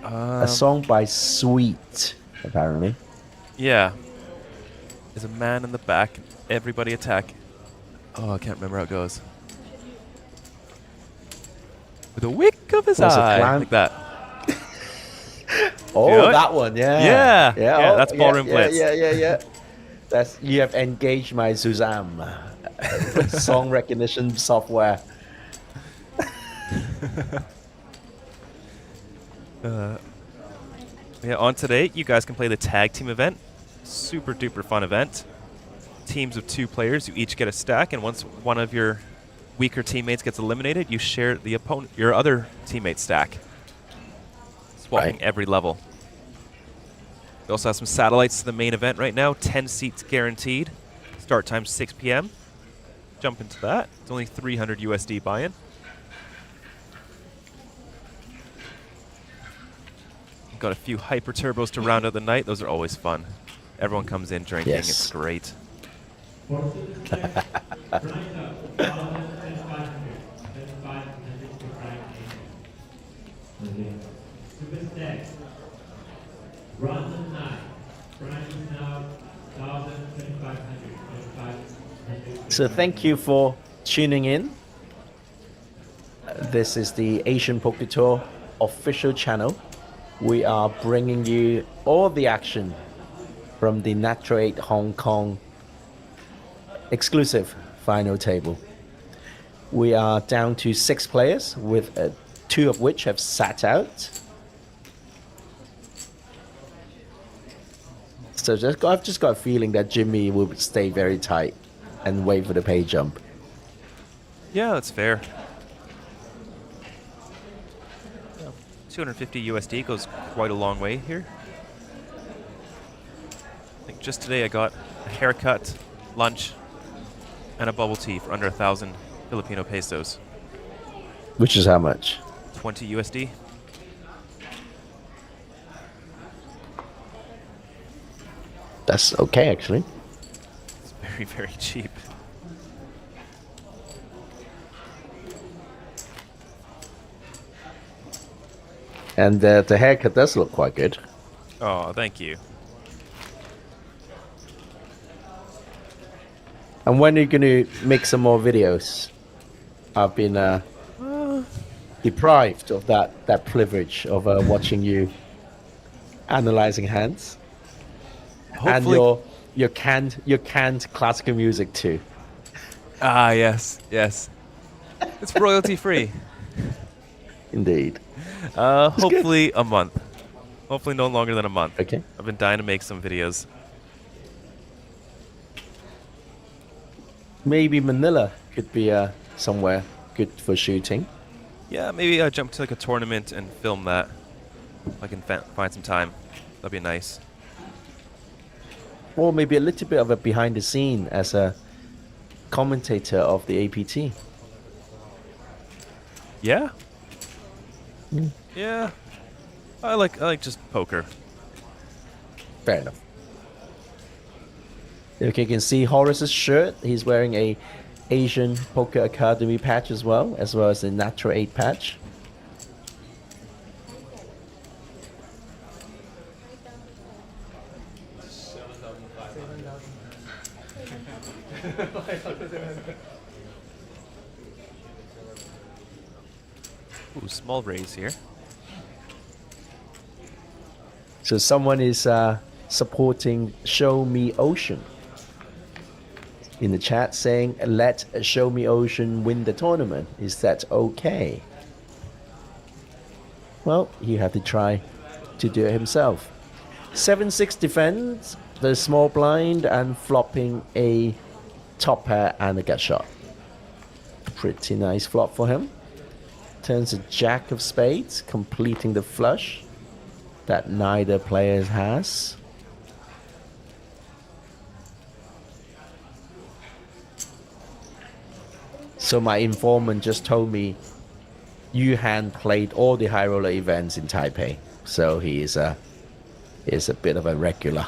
A song by Sweet, apparently. Yeah. There's a man in the back. Everybody attack. Oh, I can't remember how it goes. With a wick of his eye, like that. Oh, you know that one, yeah. Yeah, yeah, that's Ballroom Blitz. Yeah. That's, you have engaged my Suzanne with song recognition software. Yeah, on today, you guys can play the tag team event. Super duper fun event. Teams of 2 players, you each get a stack, and once one of your weaker teammates gets eliminated, you share the your other teammate's stack, swapping every level. We also have some satellites to the main event right now. 10 seats guaranteed. Start time 6 p.m. Jump into that. It's only 300 USD buy-in. Got a few hyper turbos to round out the night. Those are always fun. Everyone comes in drinking. Yes. It's great. So thank you for tuning in. This is the Asian Poker Tour official channel. We are bringing you all the action from the Natural 8 Hong Kong exclusive final table. We are down to 6 players, with 2 of which have sat out. So I've just got a feeling that Jimmy will stay very tight and wait for the pay jump. Yeah, that's fair. 250 USD goes quite a long way here. I think just today I got a haircut, lunch, and a bubble tea for under 1,000 Filipino pesos. Which is how much? 20 USD. That's okay, actually. It's very, very cheap. And the haircut does look quite good. Oh, thank you. And when are you going to make some more videos? I've been deprived of that privilege of watching you analyzing hands. Hopefully. And your canned classical music too. Ah, yes. It's royalty free. Indeed. Hopefully a month. Hopefully no longer than a month. Okay. I've been dying to make some videos. Maybe Manila could be somewhere good for shooting. Yeah, maybe jump to like a tournament and film that. If I can find some time. That'd be nice. Or maybe a little bit of a behind the scene as a commentator of the APT. Yeah? Yeah. I like just poker. Fair enough. Okay, you can see Horace's shirt. He's wearing a Asian Poker Academy patch as well as the Natural 8 patch. Ooh, small raise here. So someone is supporting Show Me Ocean in the chat saying, let Show Me Ocean win the tournament. Is that okay? Well, you have to try to do it himself. 7-6 defense, the small blind, and flopping a top pair and a gut shot. Pretty nice flop for him. Turns a jack of spades, completing the flush that neither player has. So my informant just told me you hand played all the high roller events in Taipei, so he is a bit of a regular.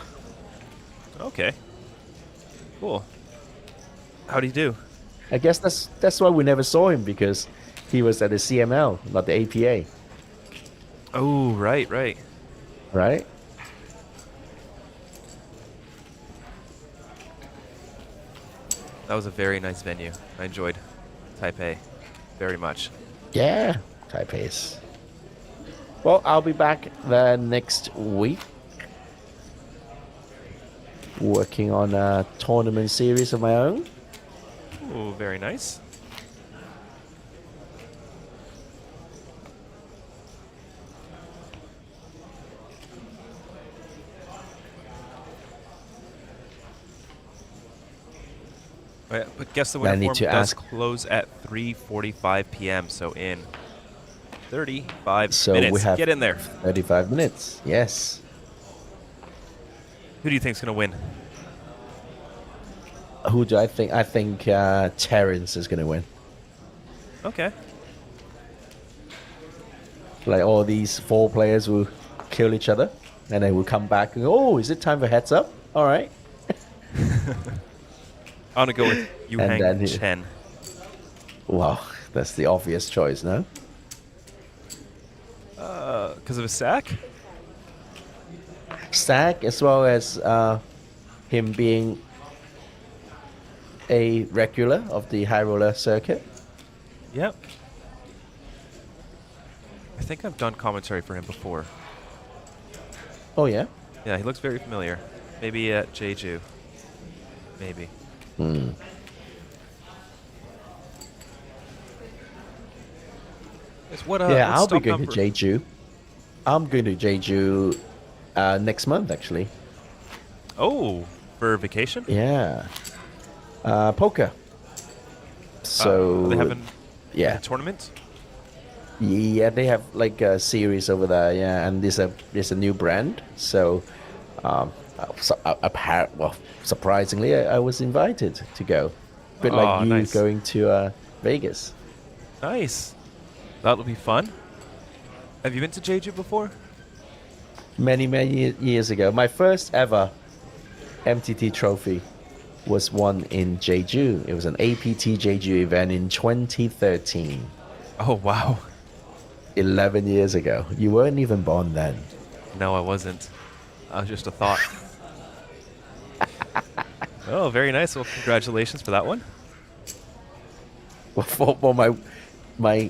Okay. Cool. How'd he do? I guess that's why we never saw him, because he was at the CML, not the APA. Oh, right. Right? That was a very nice venue. I enjoyed Taipei very much. Yeah, Taipei's. Well, I'll be back there next week, working on a tournament series of my own. Ooh, very nice. But guess the winner form does close at 3:45 p.m. So in 35 minutes. We have get in there. 35 minutes. Yes. Who do you think's gonna win? Who do I think? I think Terrence is gonna win. Okay. Like all these 4 players will kill each other, and they will come back and go, oh, is it time for heads up? All right. I'm gonna go with Yu Hang Chen. Wow, that's the obvious choice, no? Because of a sack? Stack, as well as him being a regular of the high roller circuit. Yep. I think I've done commentary for him before. Oh, yeah? Yeah, he looks very familiar. Maybe at Jeju. Maybe. Yeah, I'll be going to Jeju. I'm going to Jeju next month, actually. Oh, for vacation? Yeah. Poker. So they have a yeah, tournament? Yeah, they have like a series over there. Yeah, and there's a new brand. So, surprisingly, I was invited to go. A bit like you nice. going to Vegas. Nice. That'll be fun. Have you been to Jeju before? Many years ago. My first ever MTT trophy was won in Jeju. It was an APT Jeju event in 2013. Oh, wow. 11 years ago. You weren't even born then. No, I wasn't. I was just a thought. Oh, very nice. Well, congratulations for that one. For my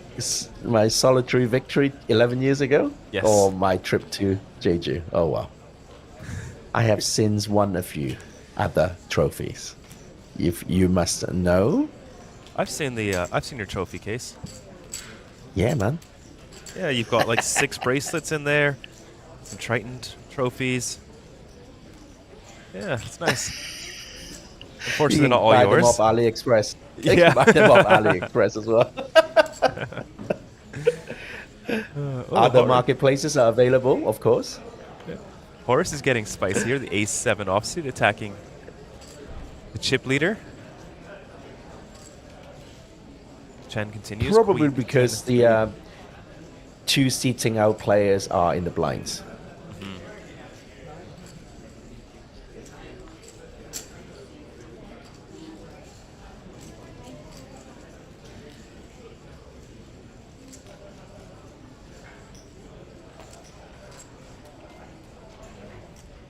solitary victory 11 years ago? Yes. Or my trip to Jeju? Oh, wow. I have since won a few other trophies. If you must know. I've seen your trophy case. Yeah, man. Yeah, you've got like 6 bracelets in there, some Triton trophies. Yeah, it's nice. Unfortunately, not all yours. You can buy them off AliExpress. You Yeah. can buy them off AliExpress as well. Other marketplaces are available, of course. Yeah. Horace is getting spicy here. The Ace-7 offsuit attacking the chip leader. Chen continues. Probably Queen, because the 2 seating out players are in the blinds.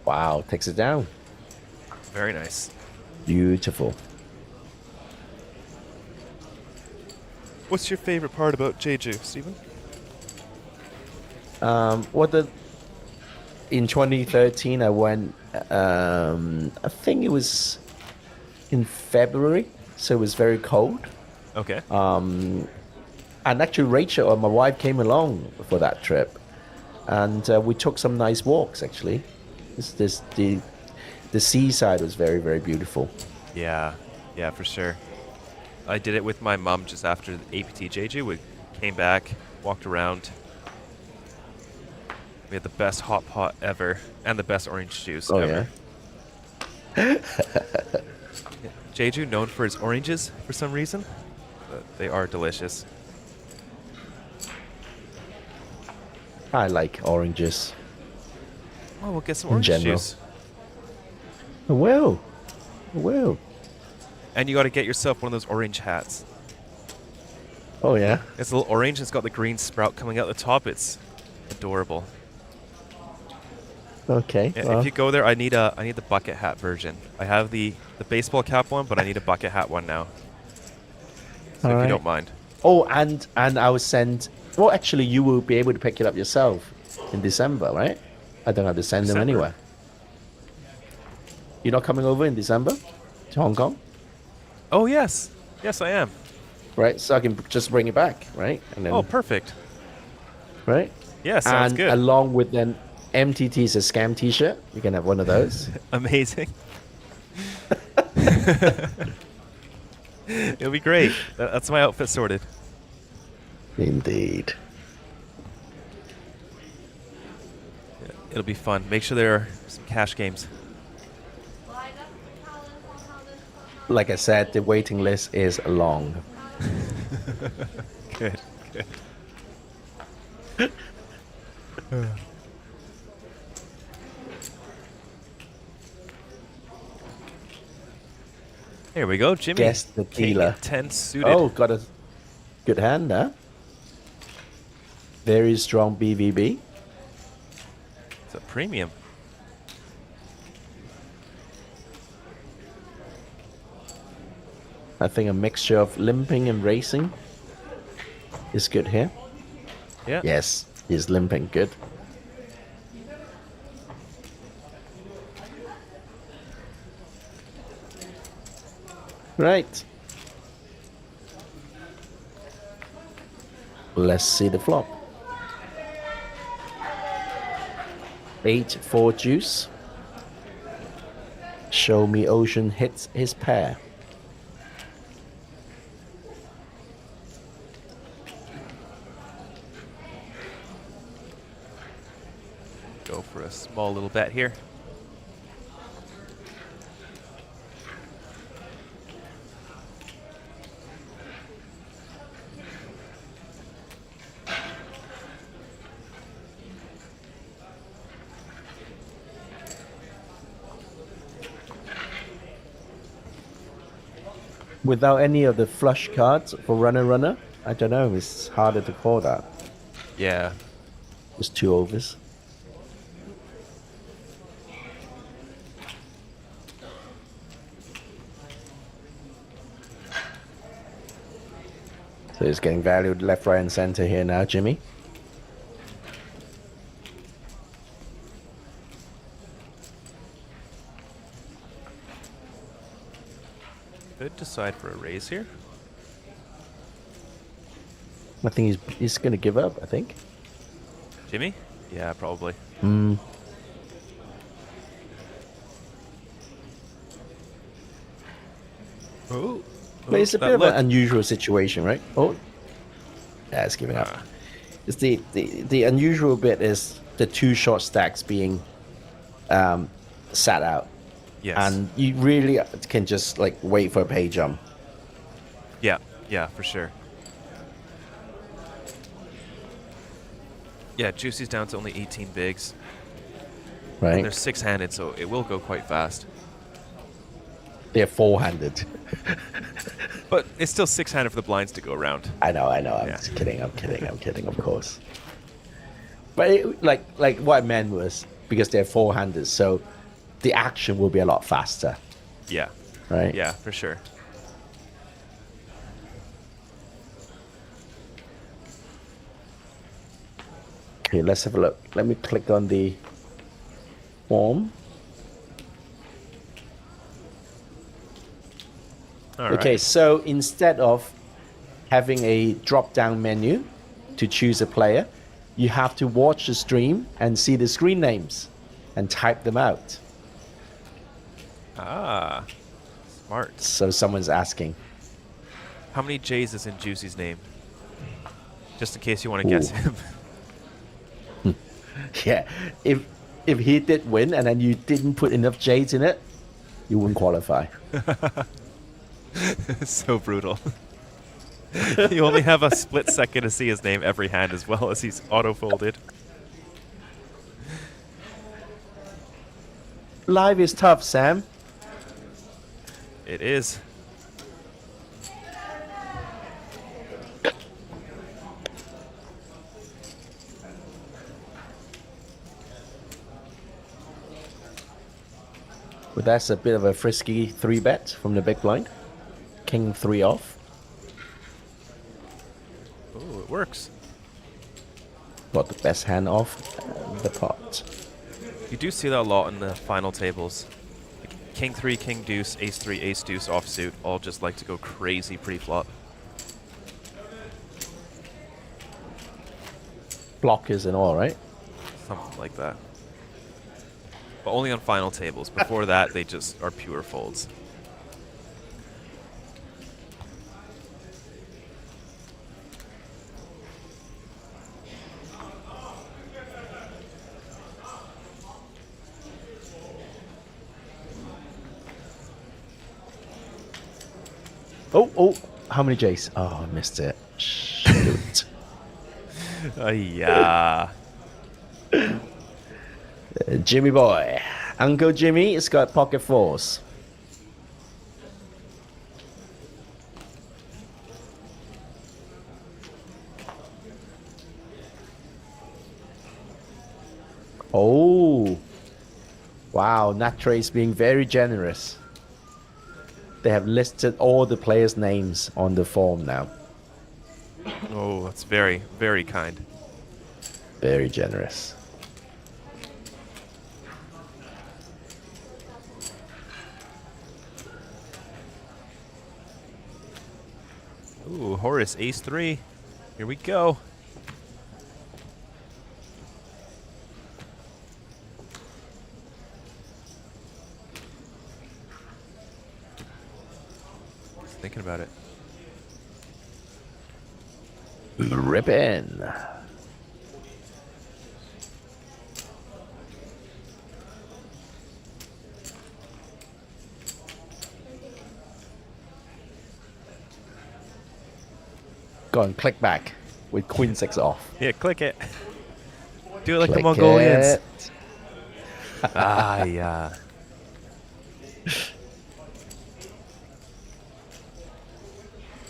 Wow, takes it down. Very nice. Beautiful. What's your favorite part about Jeju, Stephen? In 2013, I went. I think it was in February, so it was very cold. Okay. And actually, Rachel, my wife, came along for that trip, and we took some nice walks. Actually, the seaside was very, very beautiful. Yeah, for sure. I did it with my mum just after the APT Jeju. We came back, walked around. We had the best hot pot ever and the best orange juice ever. Yeah. Jeju, known for its oranges for some reason, but they are delicious. I like oranges. Oh, we'll get some In orange general. juice. I will. And you got to get yourself one of those orange hats. Oh yeah. It's a little orange. It's got the green sprout coming out the top. It's adorable. Okay. Yeah, well, if you go there, I need the bucket hat version. I have the baseball cap one, but I need a bucket hat one now. So if you don't mind. Oh, and I will send. Well, actually, you will be able to pick it up yourself in December, right? I don't have to send them anywhere. You're not coming over in December to Hong Kong? Oh yes, yes I am. Right, so I can just bring it back, right? And then, Oh, perfect. right? Yeah, sounds and good. along with an MTT's a scam T-shirt, you can have one of those. Amazing. It'll be great. That's my outfit sorted. Indeed. Yeah, it'll be fun. Make sure there are some cash games. Like I said, the waiting list is long. Good. Here we go, Jimmy. Guess the King dealer. 10 suited. Oh, got a good hand, huh? Very strong BVB. It's a premium. I think a mixture of limping and racing is good here. Yeah. Yes, he's limping. Good. Right. Let's see the flop. 8-4 juice. Show me Ocean hits his pair. Go for a small little bet here. Without any of the flush cards for runner, I don't know. It's harder to call that. Yeah. It's 2 overs. So he's getting valued left, right, and center here now, Jimmy. Could decide for a raise here. I think he's going to give up, I think. Jimmy? Yeah, probably. Hmm. Oh. But it's a bit of an unusual situation, right? Oh. Yeah, it's giving up. It's the unusual bit is the 2 short stacks being sat out. Yes. And you really can just like wait for a pay jump. Yeah, for sure. Yeah, Juicy's down to only 18 bigs. Right. And they're 6-handed, so it will go quite fast. They're 4-handed. But it's still 6-handed for the blinds to go around. I know. I'm just kidding. I'm kidding, of course. But like what I meant was because they're four-handers. So the action will be a lot faster. Yeah. Right? Yeah, for sure. Okay, let's have a look. Let me click on the form. Okay, so instead of having a drop-down menu to choose a player, you have to watch the stream and see the screen names and type them out. Ah, smart. So someone's asking. How many J's is in Juicy's name? Just in case you want to guess him. Yeah, if he did win and then you didn't put enough J's in it, you wouldn't qualify. So brutal. You only have a split second to see his name every hand as well as he's auto-folded. Live is tough, Sam. It is. Well, that's a bit of a frisky 3-bet from the big blind. King 3 off. Oh, it works. Got the best hand off the pot. You do see that a lot in the final tables. Like King 3, King Deuce, Ace 3, Ace Deuce offsuit all just like to go crazy pre-flop. Blockers and all, right? Something like that. But only on final tables. Before that, they just are pure folds. Oh, how many J's? Oh, I missed it. Shoot. Yeah. Jimmy boy. Uncle Jimmy has got pocket fours. Oh. Wow, Nat Trace being very generous. They have listed all the players' names on the form now. Oh, that's very, very kind. Very generous. Ooh, Horace, Ace 3. Here we go. Just thinking about it. Rippin'. Go on, click back with Queen 6 off. Yeah, click it. Do it like Click the Mongolians. it. Ah, yeah.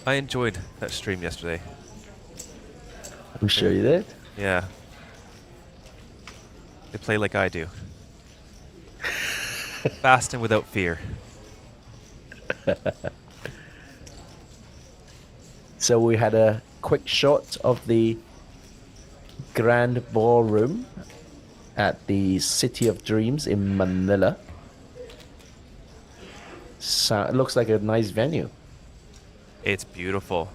I enjoyed that stream yesterday. I'm sure you did. Yeah. They play like I do. Fast and without fear. So we had a quick shot of the Grand Ballroom at the City of Dreams in Manila. So it looks like a nice venue. It's beautiful.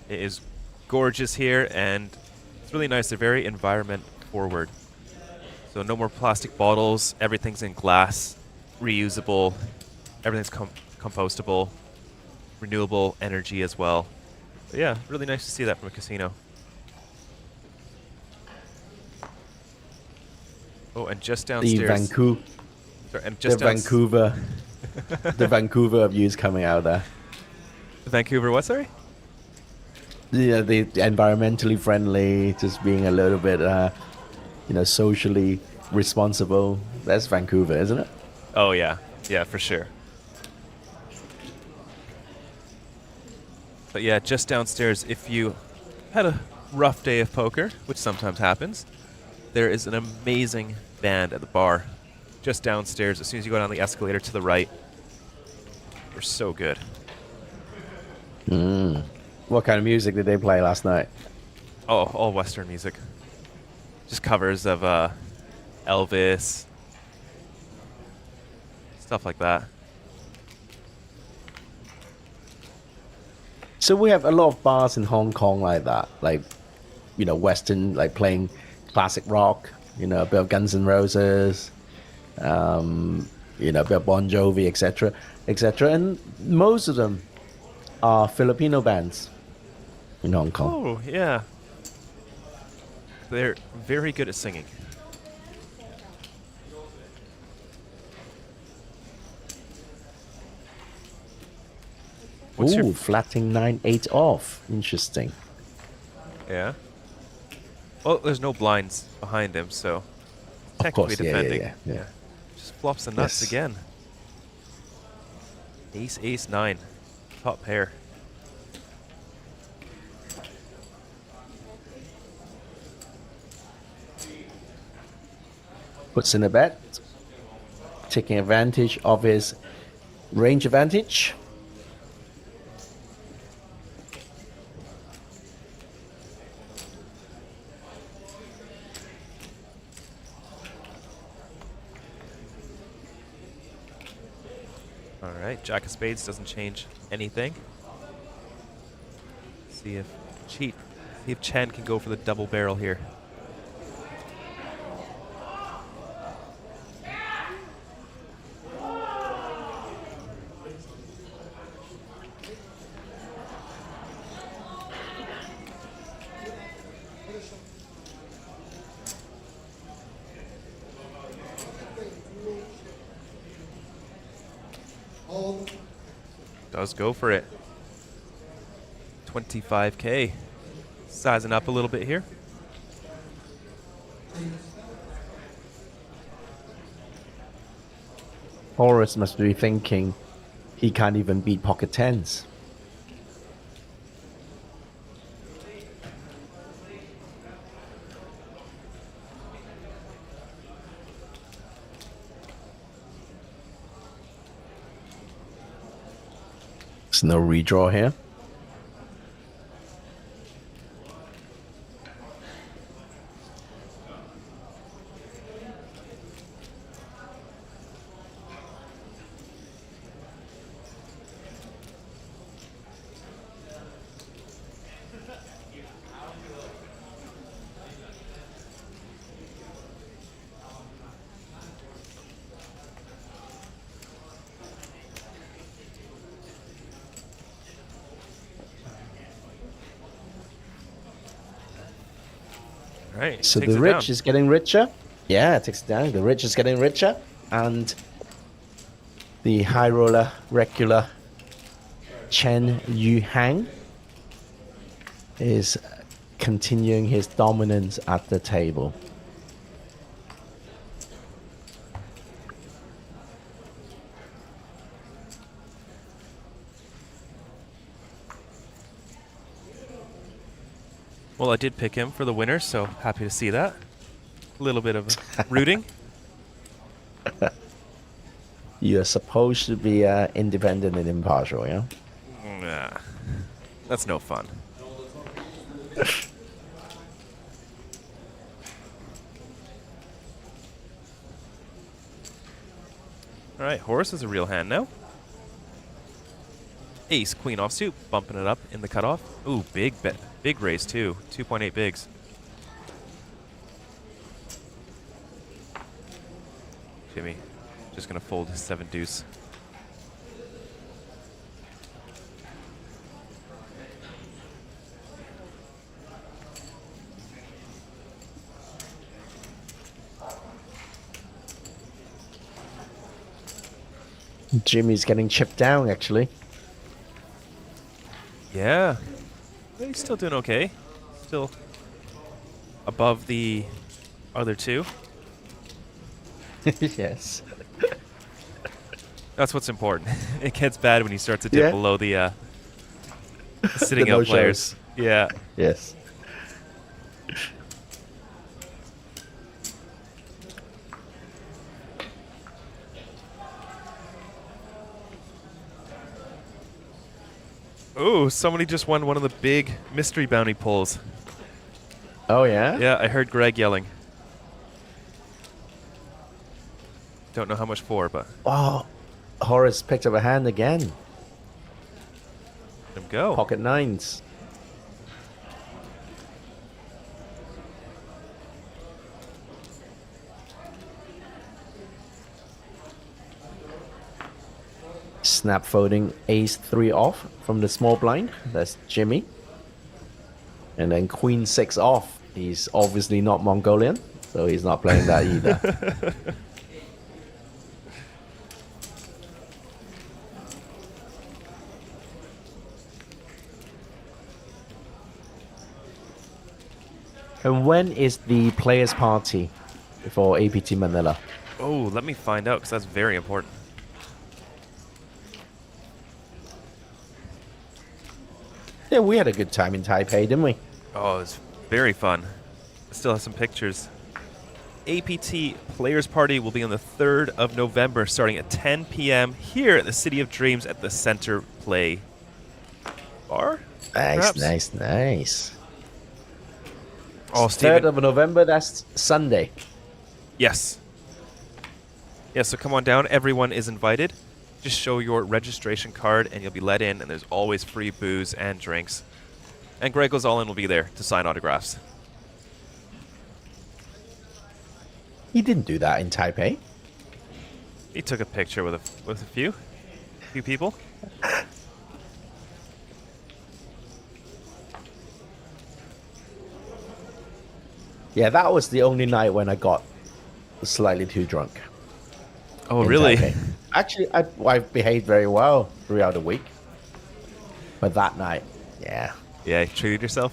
It is gorgeous here, and it's really nice. They're very environment forward. So no more plastic bottles. Everything's in glass, reusable. Everything's compostable, renewable energy as well. But yeah, really nice to see that from a casino. Oh, and just downstairs. The Vancouver. Sorry, and just the Vancouver. The Vancouver views coming out there. Vancouver, what, sorry? Yeah, the environmentally friendly, just being a little bit, socially responsible. That's Vancouver, isn't it? Oh, yeah. Yeah, for sure. But yeah, just downstairs, if you had a rough day of poker, which sometimes happens, there is an amazing band at the bar just downstairs as soon as you go down the escalator to the right. They're so good. What kind of music did they play last night? Oh, all Western music. Just covers of Elvis, stuff like that. So we have a lot of bars in Hong Kong like that, like, you know, Western, like playing classic rock, you know, a bit of Guns N' Roses, you know, a bit of Bon Jovi, etc., etc. And most of them are Filipino bands in Hong Kong. Oh, yeah. They're very good at singing. Ooh, flatting 9-8 off. Interesting. Yeah. Well, there's no blinds behind him, so Of technically course, yeah, defending. yeah. Just flops the nuts Yes. again. Ace, ace, 9. Top pair. Puts in a bet, taking advantage of his range advantage. All right, Jack of Spades doesn't change anything. See if Chen can go for the double barrel here. Does go for it. 25K. Sizing up a little bit here. Horace must be thinking he can't even beat pocket tens. There's no redraw here. All right. So takes the it rich down. is getting richer. Yeah, it takes it down. The rich is getting richer. And the high roller regular Chen Yu Hang is continuing his dominance at the table. Well, I did pick him for the winner, so happy to see that. A little bit of rooting. You're supposed to be independent and impartial, yeah? Nah, that's no fun. All right, Horace is a real hand now. Ace, queen offsuit, bumping it up in the cutoff. Ooh, big bet, big raise too, 2.8 bigs. Jimmy, just gonna fold his 7 deuce. Jimmy's getting chipped down, actually. Yeah, but he's still doing okay. Still above the other two. Yes. That's what's important. It gets bad when you start to dip below the sitting The out no-shows. players. Yeah. Yes. Oh, somebody just won one of the big mystery bounty pulls. Oh, yeah? Yeah, I heard Greg yelling. Don't know how much for, but... Oh, Horace picked up a hand again. Let him go. Pocket nines. Snap folding ace 3 off from the small blind. That's Jimmy. And then queen 6 off. He's obviously not Mongolian, so he's not playing that either. And when is the players' party for APT Manila? Oh, let me find out, because that's very important. Yeah, we had a good time in Taipei, didn't we? Oh, it was very fun. I still have some pictures. APT Players Party will be on the 3rd of November, starting at 10 p.m. here at the City of Dreams at the Center Play Bar? Nice, perhaps? nice. Oh, 3rd Stephen. of November, that's Sunday. Yes. Yeah, so come on down. Everyone is invited. Just show your registration card and you'll be let in, and there's always free booze and drinks. And Greg Goes All In will be there to sign autographs. He didn't do that in Taipei. He took a picture with a few people. Yeah, that was the only night when I got slightly too drunk. Oh, in really? Taipei. Actually, I behaved very well throughout the week. But that night, yeah. Yeah, you treated yourself?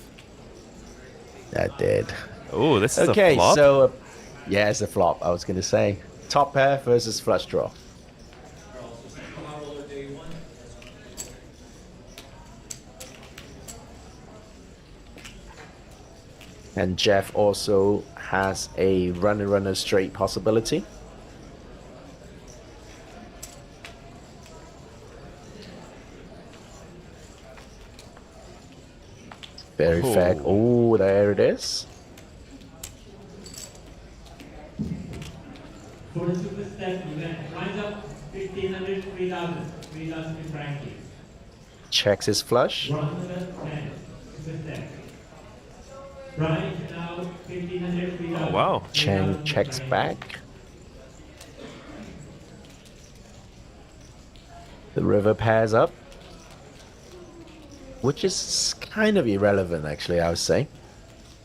I did. Oh, this is okay, a flop? so, yeah, it's a flop, I was going to say. Top pair versus flush draw. And Jeff also has a runner straight possibility. Very fair. Oh, there it is. For the super step event, lines up 1500, 3000, 3000 in ranking. Checks his flush. 110, super step. Right now, 1500, 3000. Oh, wow. Cheng checks back. The river pairs up. Which is kind of irrelevant, actually, I would say.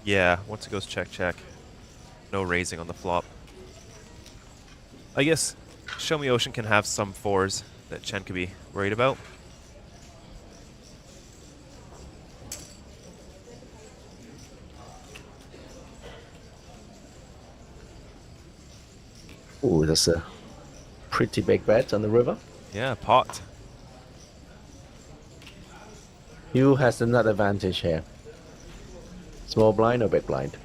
Yeah, once it goes check, check. No raising on the flop. I guess Show Me Ocean can have some fours that Chen could be worried about. Ooh, that's a pretty big bet on the river. Yeah, pot. Who has the nut advantage here? Small blind or big blind?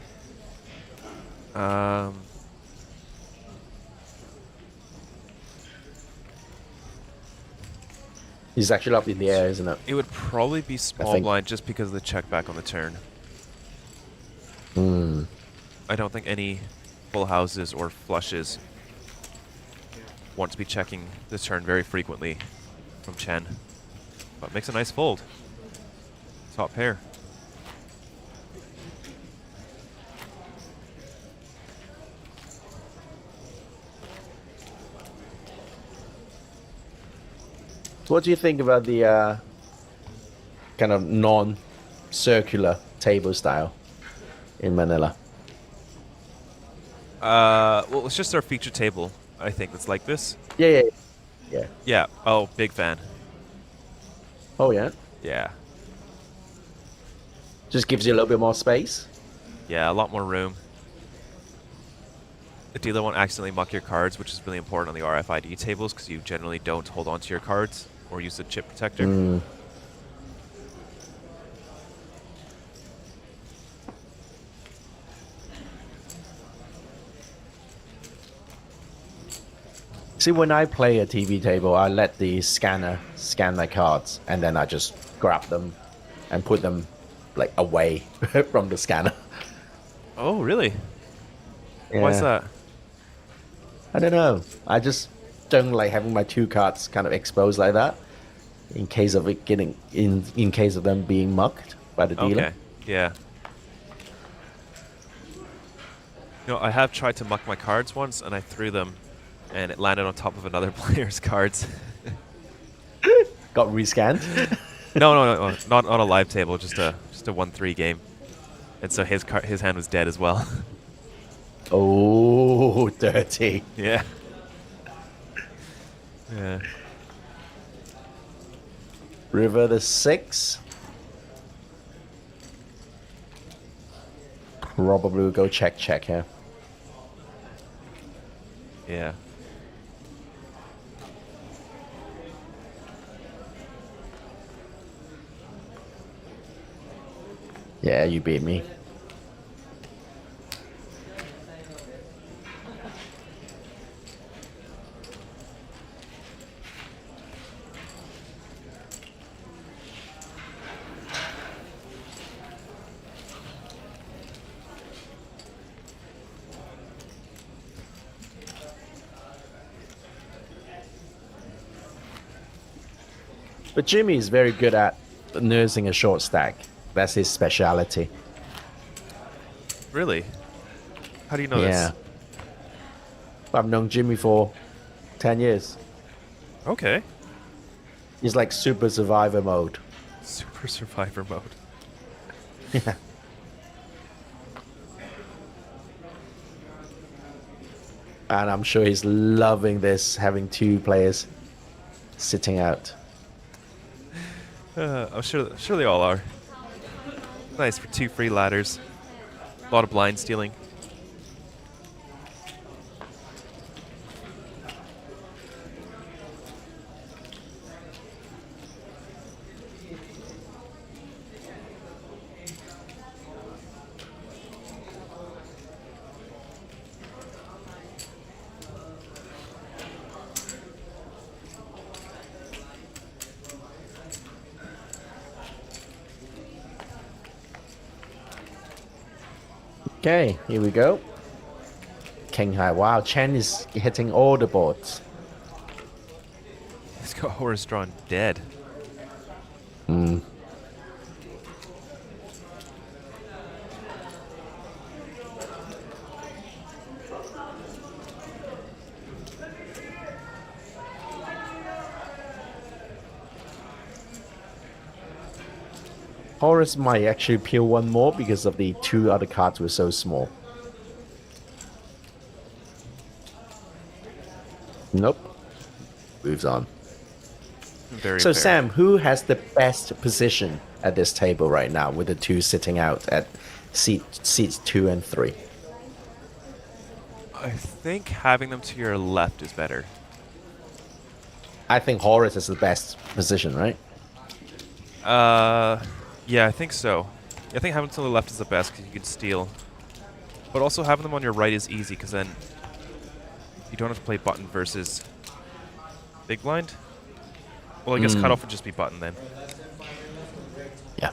He's actually up in the air, isn't it? It would probably be small blind just because of the check back on the turn. I don't think any full houses or flushes want to be checking the turn very frequently from Chen. But makes a nice fold. Top pair. What do you think about the kind of non-circular table style in Manila? Well, it's just our feature table, I think, that's like this. Yeah. Yeah. Oh, big fan. Oh, yeah? Yeah. Just gives you a little bit more space? Yeah, a lot more room. The dealer won't accidentally muck your cards, which is really important on the RFID tables because you generally don't hold on to your cards or use the chip protector. See, when I play a TV table, I let the scanner scan my cards, and then I just grab them and put them like away from the scanner. Oh, really? Why's that? I don't know. I just don't like having my 2 cards kind of exposed like that, in case of it getting in case of them being mucked by the dealer. Okay. Yeah. You know, I have tried to muck my cards once, and I threw them, and it landed on top of another player's cards. Got rescanned? No, not on a live table. Just a 1-3 game, and so his hand was dead as well. Oh, dirty. Yeah. Yeah. River the 6. Probably will go check here. Yeah. Yeah, you beat me. But Jimmy is very good at nursing a short stack. That's his speciality. Really? How do you know this? I've known Jimmy for 10 years. Okay. He's like super survivor mode. Super survivor mode. Yeah. And I'm sure he's loving this, having 2 players sitting out. I'm sure they all are. Nice for 2 free ladders. A lot of blind stealing. Okay, here we go. King High. Wow, Chen is hitting all the boards. He's got Horus drawn dead. Horus might actually peel 1 more because of the 2 other cards were so small. Nope. Moves on. Very So fair. Sam, who has the best position at this table right now with the 2 sitting out at seats 2 and 3? I think having them to your left is better. I think Horus is the best position, right? Yeah, I think so. I think having them to the left is the best because you can steal. But also having them on your right is easy because then you don't have to play button versus big blind. Well, I guess cutoff would just be button then. Yeah.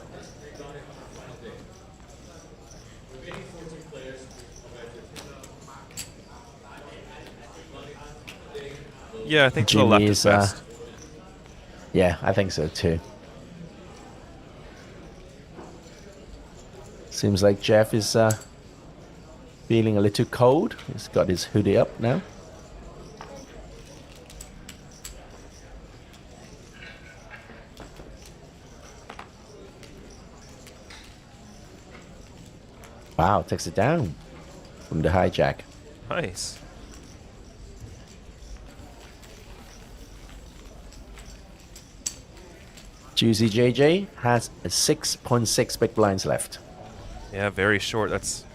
Yeah, I think to the left is best. Yeah, I think so too. Seems like Jeff is feeling a little cold. He's got his hoodie up now. Wow, takes it down from the hijack. Nice. Juicy JJ has 6.6 big blinds left. Yeah, very short. That's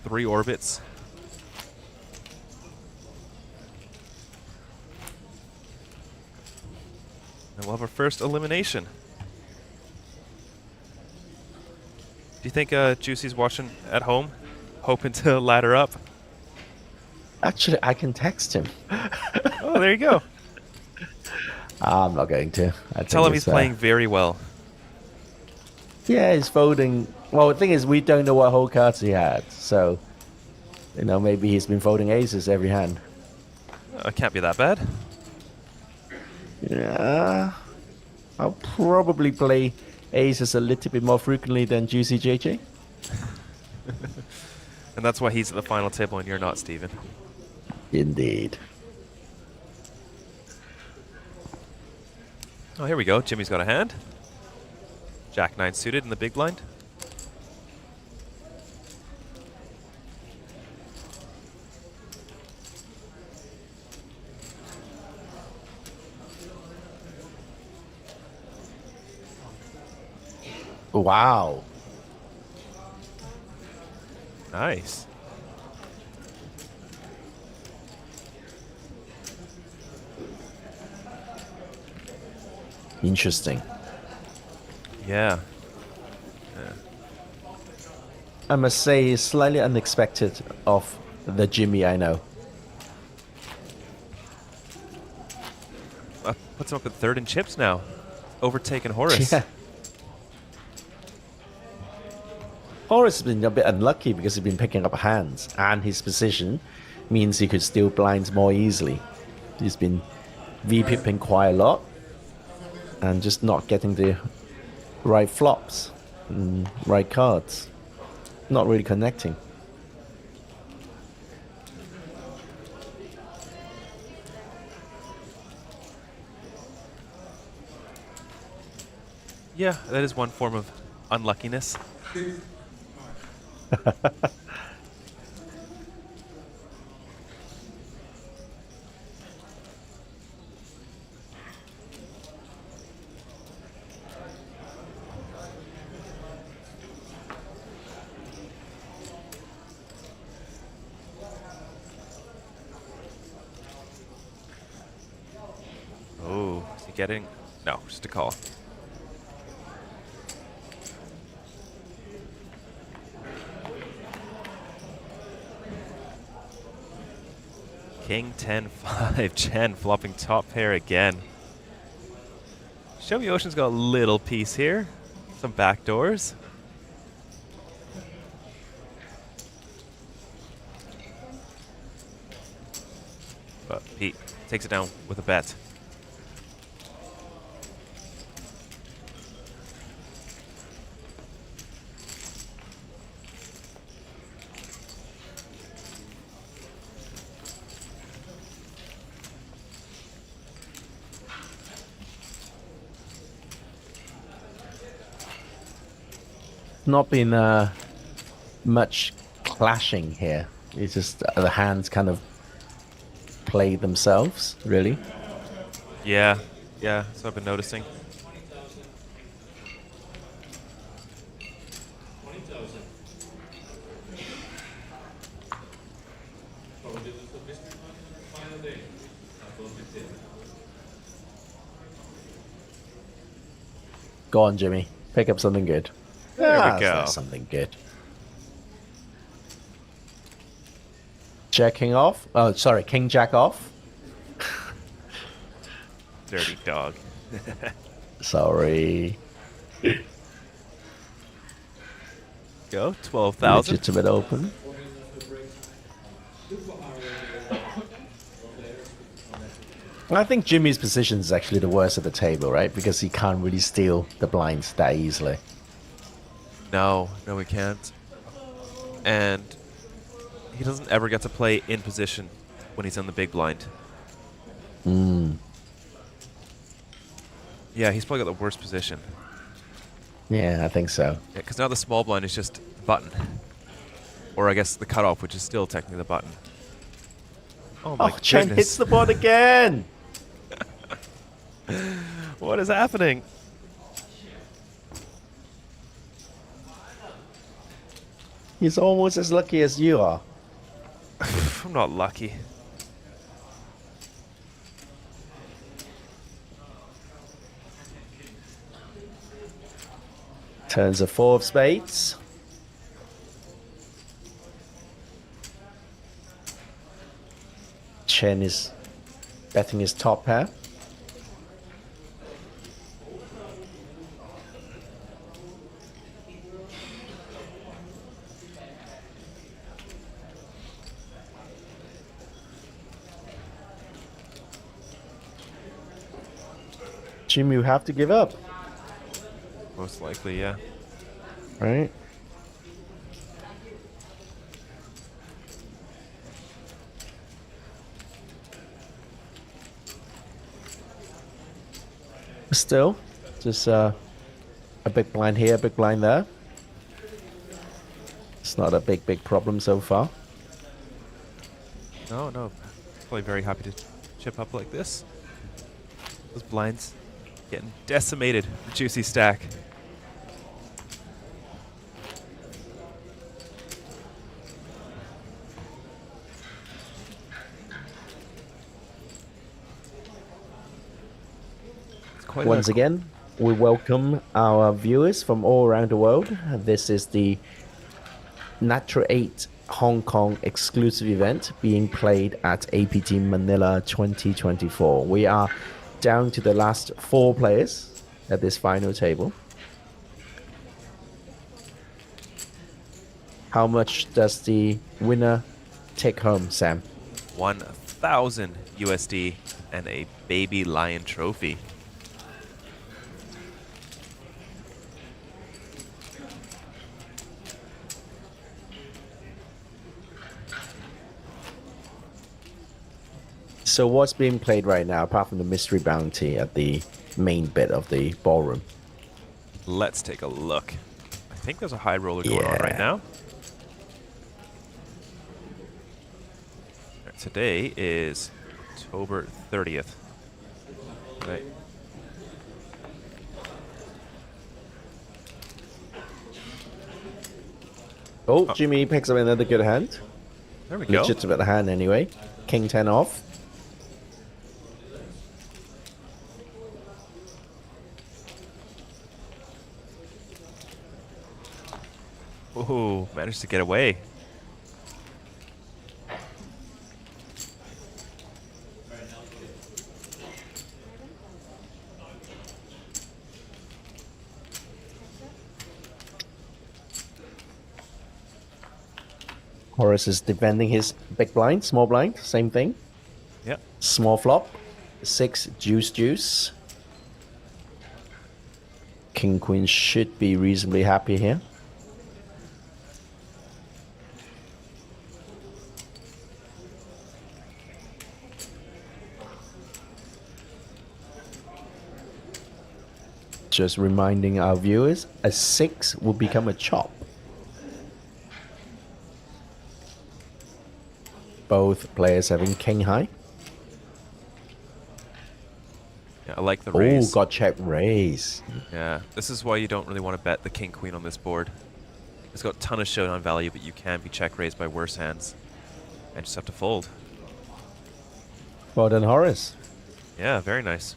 3 orbits. And we'll have our first elimination. Do you think Juicy's watching at home, hoping to ladder up? Actually, I can text him. Oh, there you go. I'm not going to. I Tell think him he's it's, playing very well. Yeah, he's folding. Well, the thing is, we don't know what whole cards he had. So, you know, maybe he's been folding aces every hand. It can't be that bad. Yeah. I'll probably play aces a little bit more frequently than Juicy JJ. And that's why he's at the final table and you're not, Steven. Indeed. Oh, here we go. Jimmy's got a hand. Jack 9 suited in the big blind. Wow. Nice. Interesting. Yeah. I must say, it's slightly unexpected of the Jimmy I know. Puts him up at third in chips now. Overtaken Horace. Yeah. Horace has been a bit unlucky because he's been picking up hands, and his position means he could steal blinds more easily. He's been V-pipping quite a lot and just not getting the right flops and right cards. Not really connecting. Yeah, that is one form of unluckiness. Oh, is he getting? No, just a call. King 10-5, Chen flopping top pair again. Showy Ocean's got a little piece here. Some back doors. But Pete takes it down with a bet. Not been much clashing here. It's just the hands kind of play themselves, really. Yeah, yeah, so I've been noticing. Go on, Jimmy. Pick up something good. There we go. That's something good. Checking off. Oh, sorry, King Jack off. Dirty dog. Sorry. Go, 12,000. Legitimate open. I think Jimmy's position is actually the worst at the table, right? Because he can't really steal the blinds that easily. No, we can't. And he doesn't ever get to play in position when he's on the big blind. Yeah, he's probably got the worst position. Yeah, I think so. Yeah, because now the small blind is just the button. Or I guess the cutoff, which is still technically the button. Oh my goodness. Chen hits the board again! What is happening? He's almost as lucky as you are. I'm not lucky. Turns a 4 of spades. Chen is betting his top pair. Jimmy will have to give up, Most likely, yeah. right? Still, just a big blind here, a big blind there. It's not a big problem so far. No, no. Probably very happy to chip up like this. Those blinds getting decimated. The juicy stack. Once again, we welcome our viewers from all around the world. This is the Natural 8 Hong Kong exclusive event being played at APT Manila 2024. We are down to the last 4 players at this final table. How much does the winner take home, Sam? 1,000 USD and a baby lion trophy. So what's being played right now, apart from the mystery bounty at the main bit of the ballroom? Let's take a look. I think there's a high roller going on right now. Today is October 30th. Right. Oh, Jimmy picks up another good hand. There we go. Legitimate hand anyway. King 10 off. Ooh, managed to get away. Horace is defending his big blind, small blind, same thing. Yep. Small flop, 6 juice. King Queen should be reasonably happy here. Just reminding our viewers, a 6 will become a chop. Both players having king high. Yeah, I like the raise. Oh, got check raise. Yeah, this is why you don't really want to bet the king queen on this board. It's got a ton of showdown value, but you can be check raised by worse hands. And just have to fold. Well done, Horace. Yeah, very nice.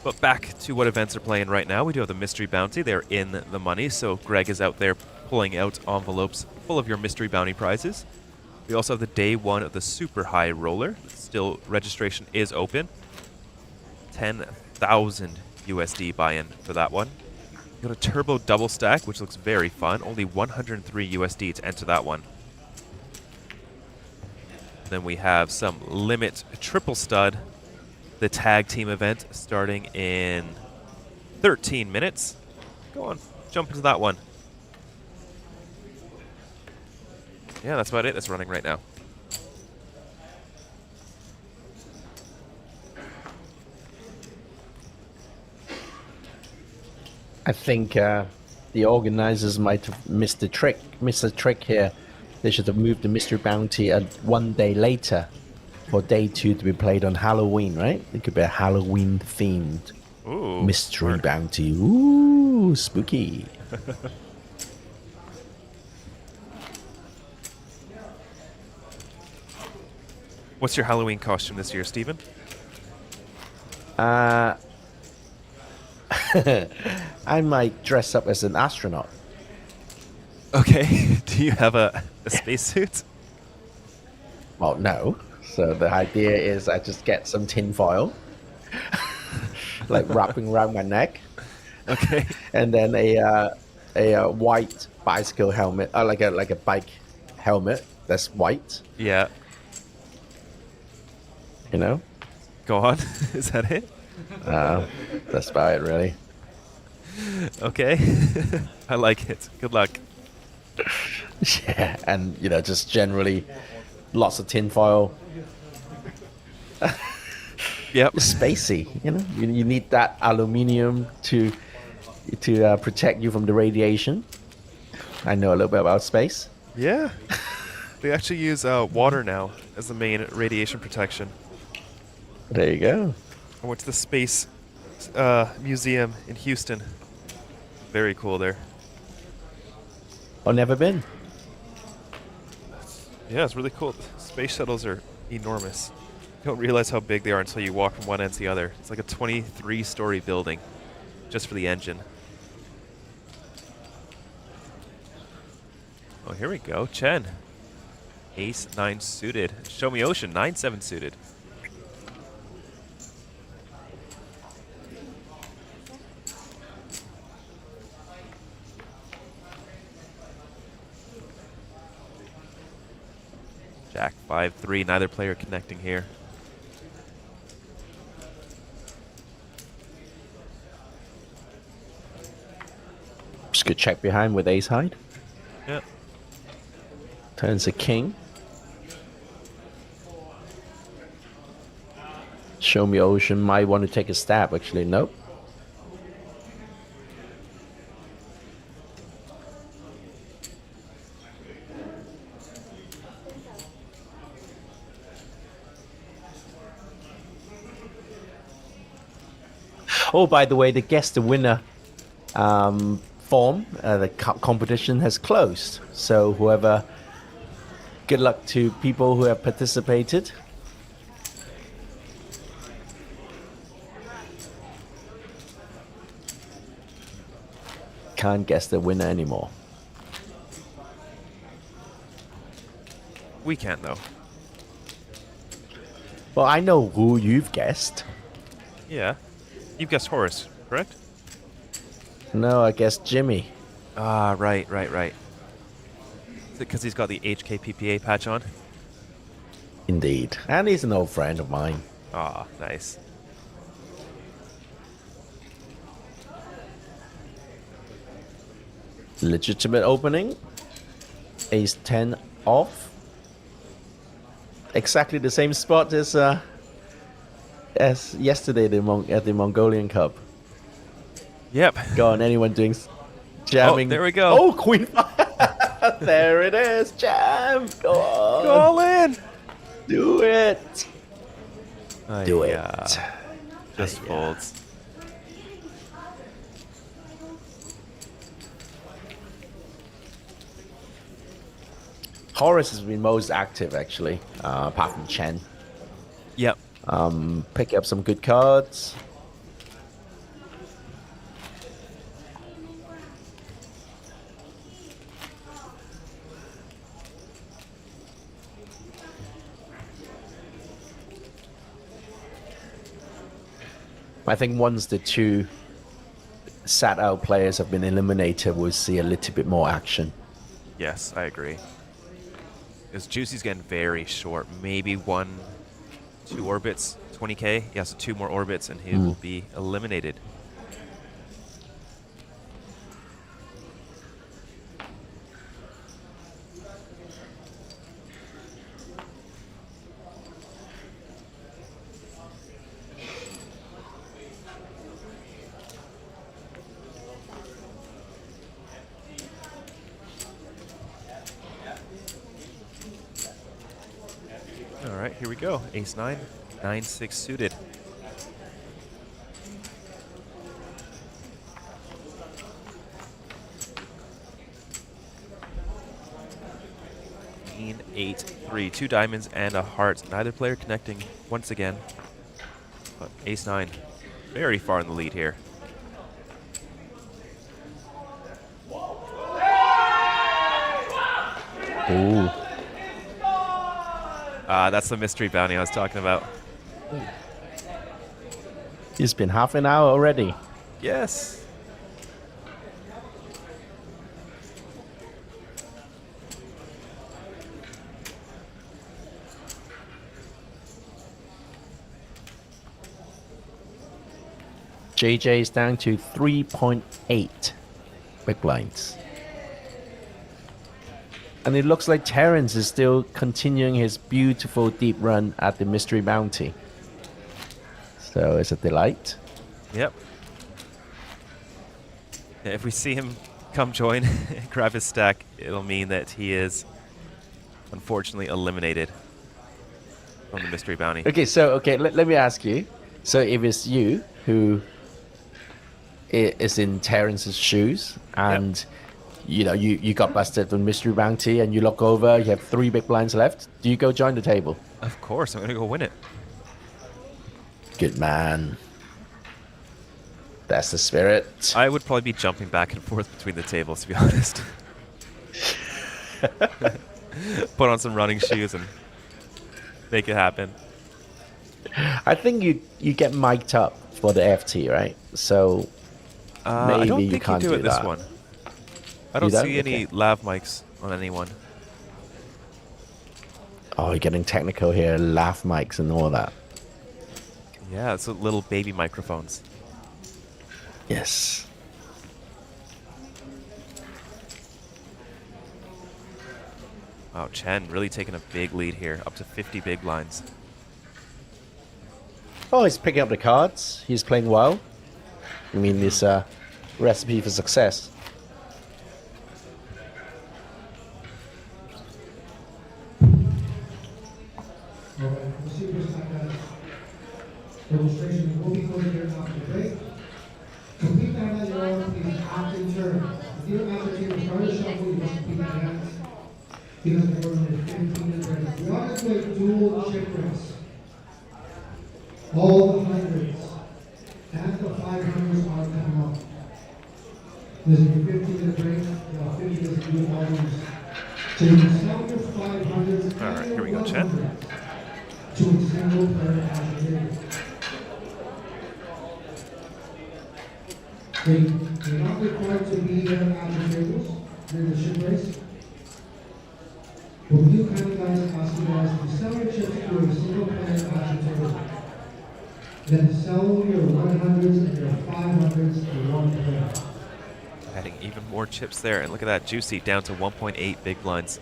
But back to what events are playing right now. We do have the mystery bounty. They're in the money, so Greg is out there pulling out envelopes full of your mystery bounty prizes. We also have the day 1 of the super high roller. Still, registration is open. 10,000 USD buy-in for that one. Got a turbo double stack, which looks very fun. Only 103 USD to enter that one. Then we have some limit triple stud, the tag team event starting in 13 minutes. Go on, jump into that one. Yeah, that's about it. That's running right now. I think the organizers might have missed the trick here. They should have moved the mystery bounty 1 day later for day 2 to be played on Halloween, right? It could be a Halloween themed mystery bounty. Ooh, spooky. What's your Halloween costume this year, Stephen? I might dress up as an astronaut. Okay. Do you have a spacesuit? Well, no. So the idea is I just get some tin foil, like wrapping around my neck. Okay. And then a white bicycle helmet, like a bike helmet that's white. Yeah. You know? Go on. Is that it? That's about it, really. Okay. I like it. Good luck. Yeah, and just generally lots of tinfoil. Yep. Spacey, you need that aluminium to protect you from the radiation. I know a little bit about space. Yeah. They actually use water now as the main radiation protection. There you go. I went to the Space Museum in Houston. Very cool there. I've never been. Yeah, it's really cool. Space shuttles are enormous. You don't realize how big they are until you walk from one end to the other. It's like a 23-story building just for the engine. Oh, here we go. Chen. Ace 9 suited. Show me Ocean 9-7 suited. Jack 5-3. Neither player connecting here. Just good check behind with ace hide. Yeah. Turns a king. Show me Ocean might want to take a stab. Actually, nope. Oh, by the way, the guess the winner form, the competition has closed. So whoever, good luck to people who have participated. Can't guess the winner anymore. We can't, though. Well, I know who you've guessed. Yeah. You've guessed Horace, correct? No, I guess Jimmy. Ah, right. Is it because he's got the HK PPA patch on? Indeed. And he's an old friend of mine. Ah, nice. Legitimate opening. Ace 10 off. Exactly the same spot as yesterday at the Mongolian Cup. Yep. Go on, anyone doing jamming? Oh, there we go. Oh, Queen 5. There it is. Jam. Go on. Go all in. Do it. Do it. Just folds. Horace has been most active, actually, apart from Chen. Yep. Pick up some good cards. I think once the two sat out players have been eliminated, we'll see a little bit more action. Yes, I agree. Because Juicy's getting very short. Maybe 1-2 orbits, 20k. Yeah, so 2 more orbits and he will be eliminated. All right, here we go. Ace 9, 9-6 suited. Queen 8-3, 2 diamonds and a heart. Neither player connecting once again. But Ace 9, very far in the lead here. Ooh. That's the mystery bounty I was talking about. It's been half an hour already. Yes. JJ is down to 3.8 big blinds. And it looks like Terrence is still continuing his beautiful deep run at the Mystery Bounty. So it's a delight. Yep. Yeah, if we see him come join and grab his stack, it'll mean that he is unfortunately eliminated from the Mystery Bounty. Okay, so let me ask you. So if it's you who is in Terrence's shoes and you know you got busted on Mystery Bounty and you look over, you have 3 big blinds left, do you go join the table? Of course, I'm gonna go win it. Good man. That's the spirit. I would probably be jumping back and forth between the tables, to be honest. Put on some running shoes and make it happen. I think you get mic'd up for the FT, right? So maybe I don't you think can't you do it this that. one. I don't You see any Okay. lav mics on anyone. Oh, you're getting technical here, laugh mics and all that. Yeah, it's little baby microphones. Yes. Wow, Chen really taking a big lead here, up to 50 big blinds. Oh, he's picking up the cards. He's playing well. I mean, this recipe for success. Demonstration will be closing here after the break. Complete that on your own, please after the turn. If you're after the table, start a shuffle, you must complete that hands. Because we're in 15 minutes. We always play dual chip race. All the hundreds and the 500s are coming up. This is your 15-minute break. You have 50 minutes to do all these. So you can sell your 500s. All right, here we go, Chen. To a single player at the table. You're not required to be there at the tables during the ship race. But we do kind of guys ask you guys to sell your chips to a single player at the table. Then sell your 100s and your 500s to one player. Adding even more chips there, and look at that, Juicy down to 1.8 big blinds.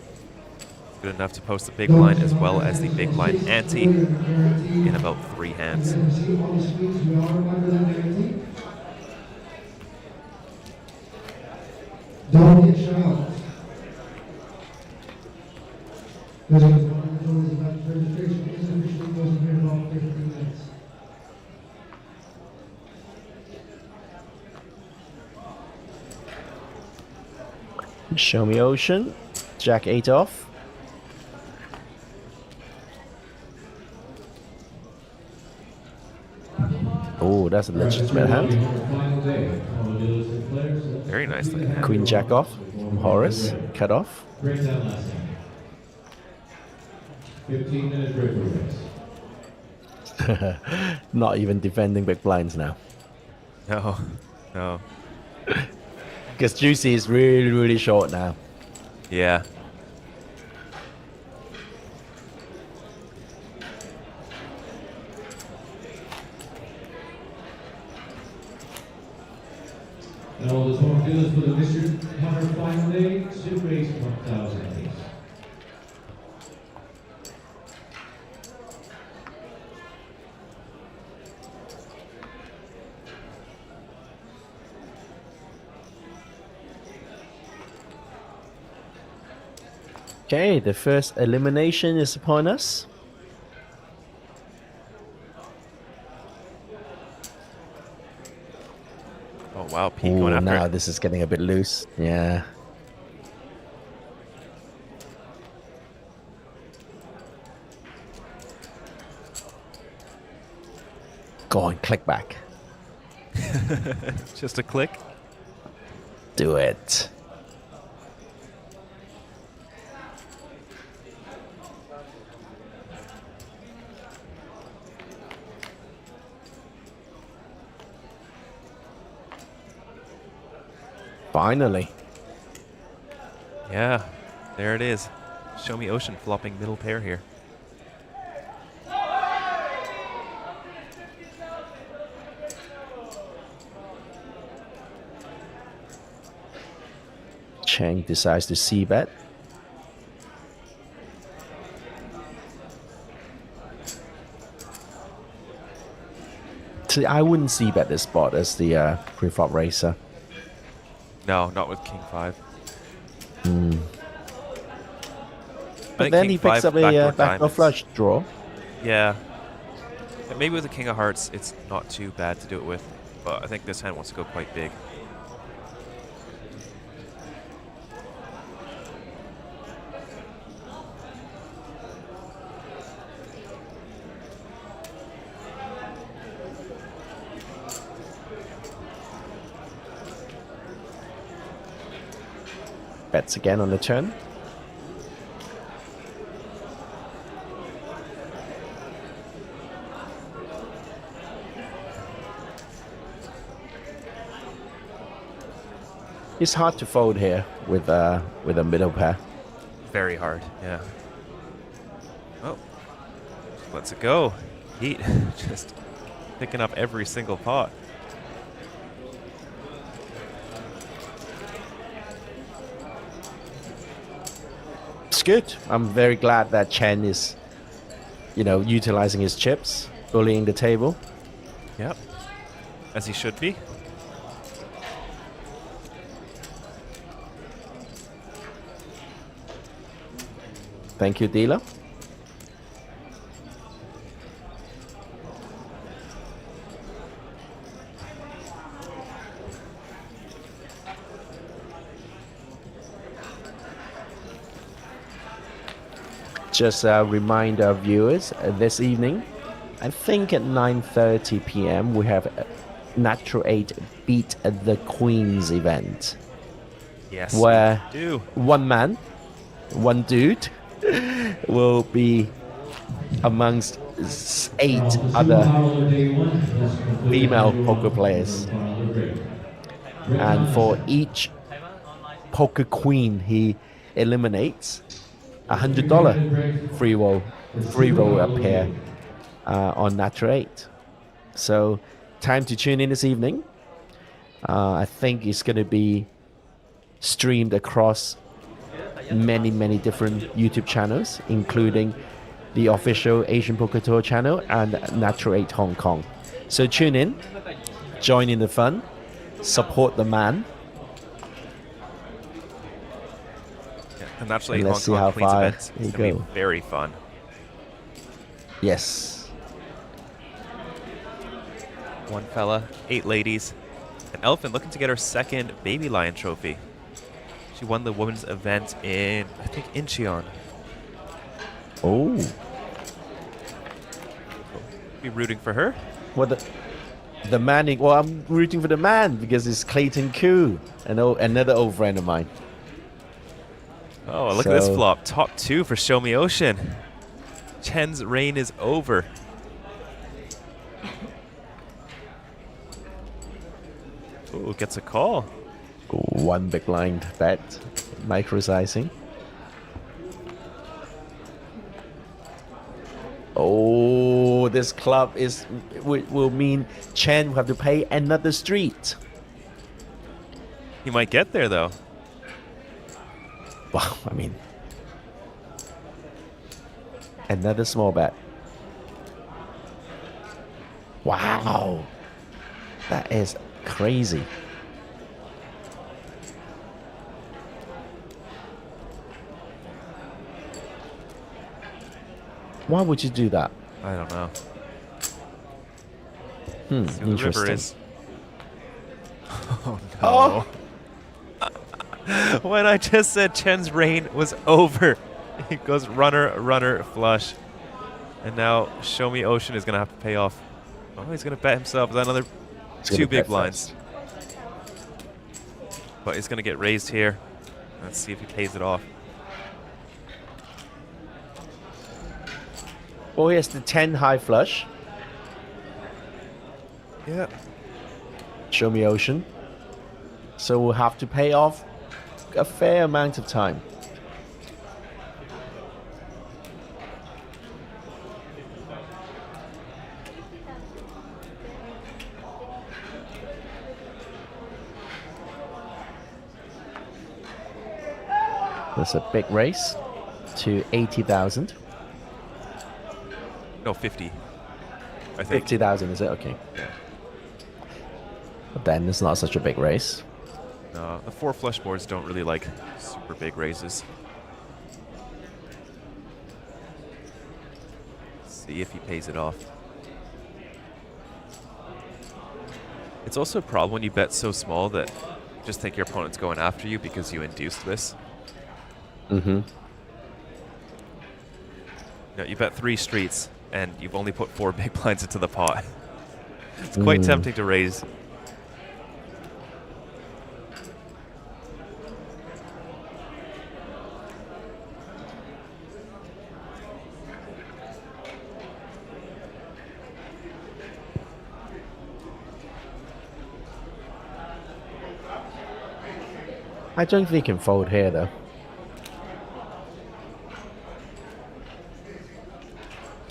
Good enough to post the big blind as well as the big blind ante in about 3 hands. And then see on the screens, we are under the guarantee. Don't get shut out. Registration is officially closing here in about 15 minutes. Show me Ocean. Jack 8 off. Oh, that's a legitimate hand. Very nice looking hand. Queen Jack off from Horace. Cut off. 15-minute break race. Not even defending big blinds now. No, no. Because Juicy is really, really short now. Yeah. And all the top dealers for the Mr. Hunter final day, Super Ace 1000 apiece. Okay, the first elimination is upon us. Oh wow, Pete going after now it. this is getting a bit loose. Yeah. Go on, click back. Just a click. Do it. Finally. Yeah, there it is. Show me Ocean flopping middle pair here. Cheng decides to c-bet. See, I wouldn't c-bet this spot as the pre-flop racer. No, not with King 5. But then he picks up a backdoor flush draw. Yeah. Maybe with the King of Hearts, it's not too bad to do it with. But I think this hand wants to go quite big. Bets again on the turn. It's hard to fold here with a middle pair. Very hard, yeah. Oh, lets it go. Heat just picking up every single pot. It's good. I'm very glad that Chen is, utilizing his chips, bullying the table. Yep, as he should be. Thank you, dealer. Just a reminder of viewers, this evening, I think at 9:30 p.m. we have Natural 8 Beat the Queens event. Yes, where we do. One man, one dude will be amongst 8 other female poker players. And for each poker queen he eliminates, $100 free roll up here on Natural 8. So time to tune in this evening. I think it's going to be streamed across many different YouTube channels, including the official Asian Poker Tour channel and Natural 8 Hong Kong. So tune in, join in the fun, support the man. And Natural 8 And Hong let's see Kong how Queens far event he is going to go. be very fun. Yes. One fella, 8 ladies. And Elfin looking to get her second Baby Lion trophy. She won the women's event in, I think, Incheon. Oh. Be rooting for her. Well, the man, well, I'm rooting for the man because it's Clayton Koo, another old friend of mine. Oh, look at this flop. Top 2 for Show Me Ocean. Chen's reign is over. Ooh, gets a call. One big blind bet, micro-sizing. Oh, this club will mean Chen will have to pay another street. He might get there, though. Wow, I mean, another small bet. Wow, that is crazy. Why would you do that? I don't know. See what the river interesting. is. Oh, no. When I just said Chen's reign was over, he goes runner, flush. And now Show Me Ocean is going to have to pay off. Oh, he's going to bet himself with another He's 2 gonna big bet blinds. But he's going to get raised here. Let's see if he pays it off. Oh, he has the 10 high flush. Yeah. Show Me Ocean. So we'll have to pay off a fair amount of time. There's a big race to 80,000. No, 50. I think. 50,000, is it? Okay. Yeah. But then it's not such a big race. No, the 4 flush boards don't really like super big races. Let's see if he pays it off. It's also a problem when you bet so small that you just think your opponent's going after you because you induced this. Mm-hmm. You know, you bet 3 streets and you've only put 4 big blinds into the pot. It's quite tempting to raise. I don't think he can fold here, though.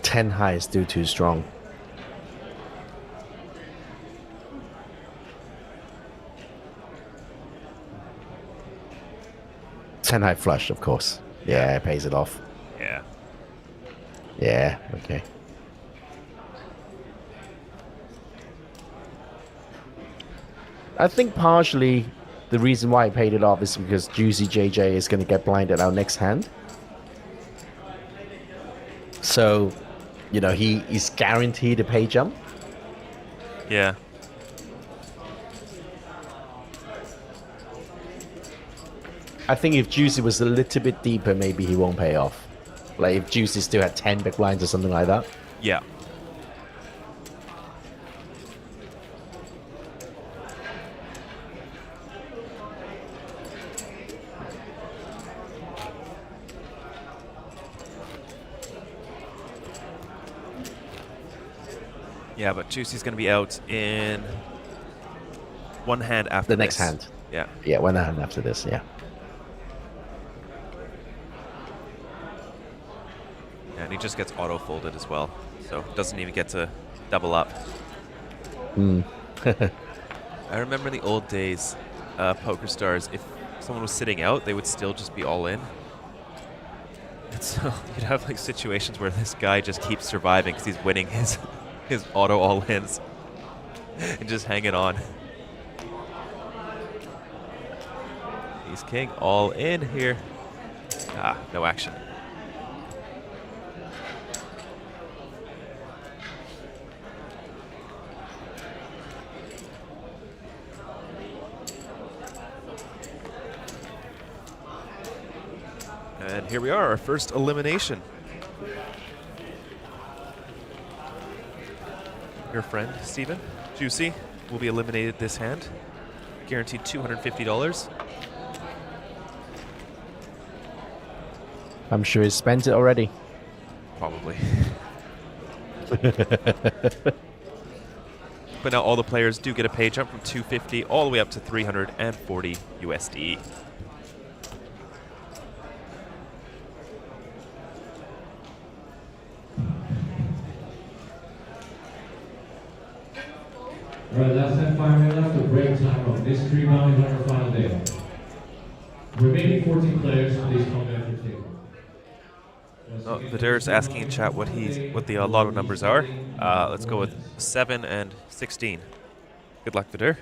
10 high is still too strong. Ten high flush, of course. Yeah, it pays it off. Yeah. Yeah, okay. I think partially the reason why I paid it off is because Juicy JJ is going to get blinded our next hand. So, you know, he is guaranteed a pay jump. Yeah. I think if Juicy was a little bit deeper, maybe he won't pay off. Like if Juicy still had 10 big blinds or something like that. Yeah. Yeah, but Juicy's going to be out in one hand after the next this. hand. Yeah. Yeah, one hand after this, yeah. Yeah, and he just gets auto-folded as well, so doesn't even get to double up. I remember in the old days, Poker Stars, if someone was sitting out, they would still just be all in. And so you'd have like situations where this guy just keeps surviving because he's winning his auto all-ins and just hanging on. He's king all in here. Ah, no action. And here we are, our first elimination. Your friend, Steven, Juicy, will be eliminated this hand. Guaranteed $250. I'm sure he spent it already. Probably. But now all the players do get a pay jump from 250 all the way up to 340 USD. Alright, less than 5 minutes left to break time of this 3 bounty hunter final day. Remaining 14 players, please come back to your table. Oh, Vidur's asking in chat what the lotto numbers are. Let's go with 7 and 16. Good luck, Vidur.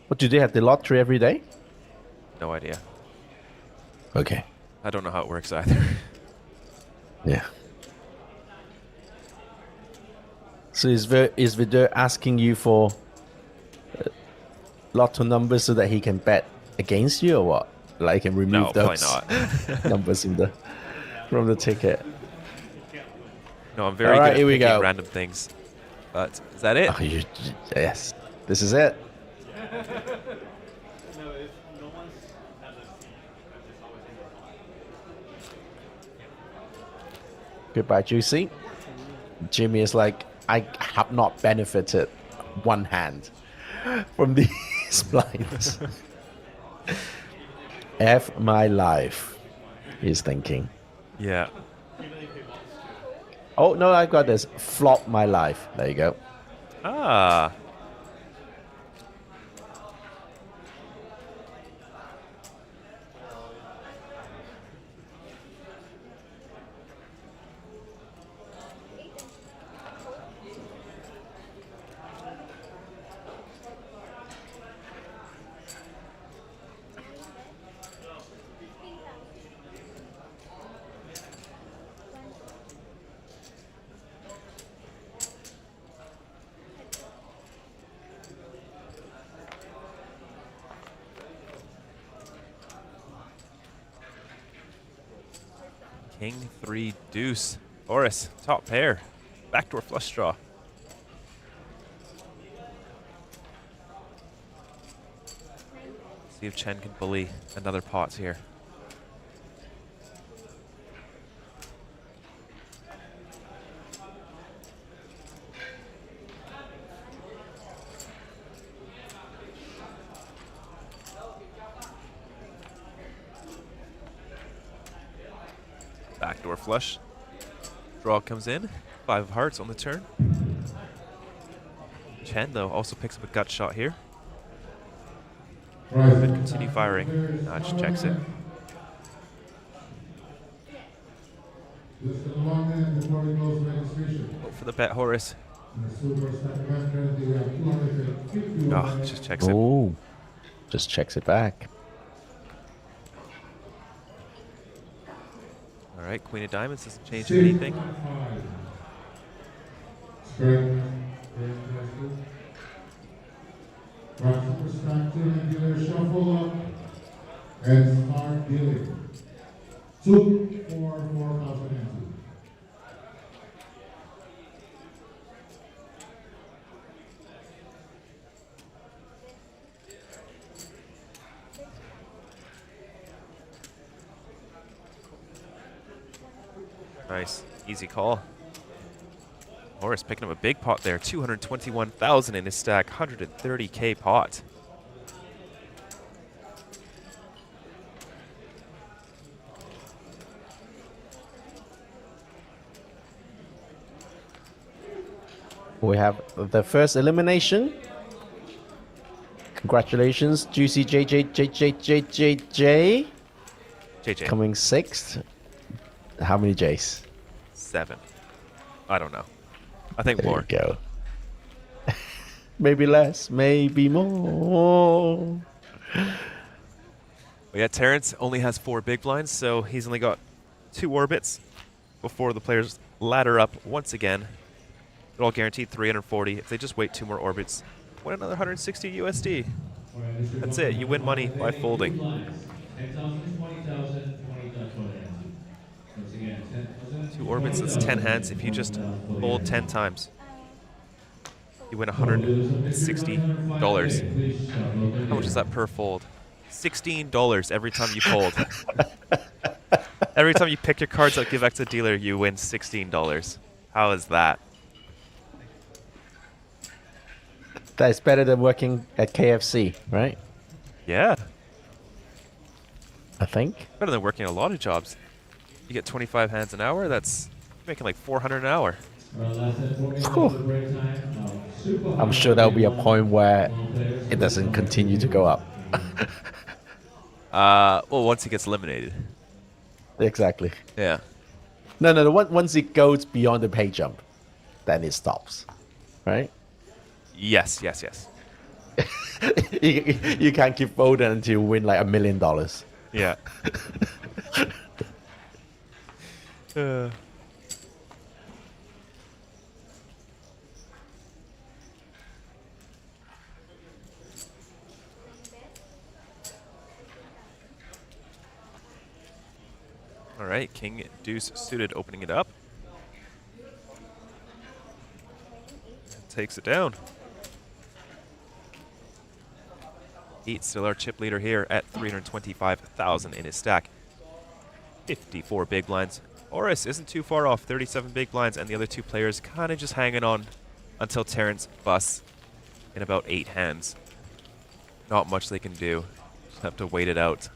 What, do they have the lottery every day? No idea. Okay. I don't know how it works either. Yeah. So is Vidur asking you for lotto numbers so that he can bet against you or what? Like he can remove those numbers from the ticket. No, I'm very good at picking random things. But is that it? Oh, yes. This is it. Goodbye, Juicy. Jimmy is like, I have not benefited one hand from these blinds. F my life, he's thinking. Yeah. Oh, no, I got this. Flop my life. There you go. Ah. King 3 deuce. Horus, top pair. Backdoor flush draw. See if Chen can bully another pot here. Backdoor flush. Draw comes in. 5 of hearts on the turn. Chen, though, also picks up a gut shot here. Could continue firing. Just checks it. Hope for the bet, Horus. Oh, just checks it. Oh, just checks it back. All right, Queen of Diamonds doesn't change anything. Shuffle up and start dealing. 2 for 4,002. Nice, easy call. Horus picking up a big pot there. 221,000 in his stack. 130k pot. We have the first elimination. Congratulations, Juicy JJ. Coming 6th. How many J's? 7. I don't know. I think There more. you go. Maybe less, maybe more. But yeah, Terrence only has 4 big blinds, so he's only got 2 orbits before the players ladder up once again. They're all guaranteed 340. If they just wait 2 more orbits, win another 160 USD. That's it. You win money by folding. 2 orbits, that's 10 hands. If you just fold 10 times, you win $160. How much is that per fold? $16 every time you fold. Every time you pick your cards up, give back to the dealer, you win $16. How is that? That's better than working at KFC, right? Yeah. I think. Better than working a lot of jobs. You get 25 hands an hour, that's making like 400 an hour. I'm sure there'll be a point where it doesn't continue to go up. Well, once he gets eliminated. Exactly. Yeah. No. Once it goes beyond the pay jump, then it stops, right? Yes. you can't keep voting until you win like $1 million. Yeah. All right, King Deuce suited, opening it up. Takes it down. Heat still our chip leader here at 325,000 in his stack. 54 big blinds. Horus isn't too far off, 37 big blinds, and the other 2 players kind of just hanging on until Terrence busts in about 8 hands. Not much they can do. Just have to wait it out.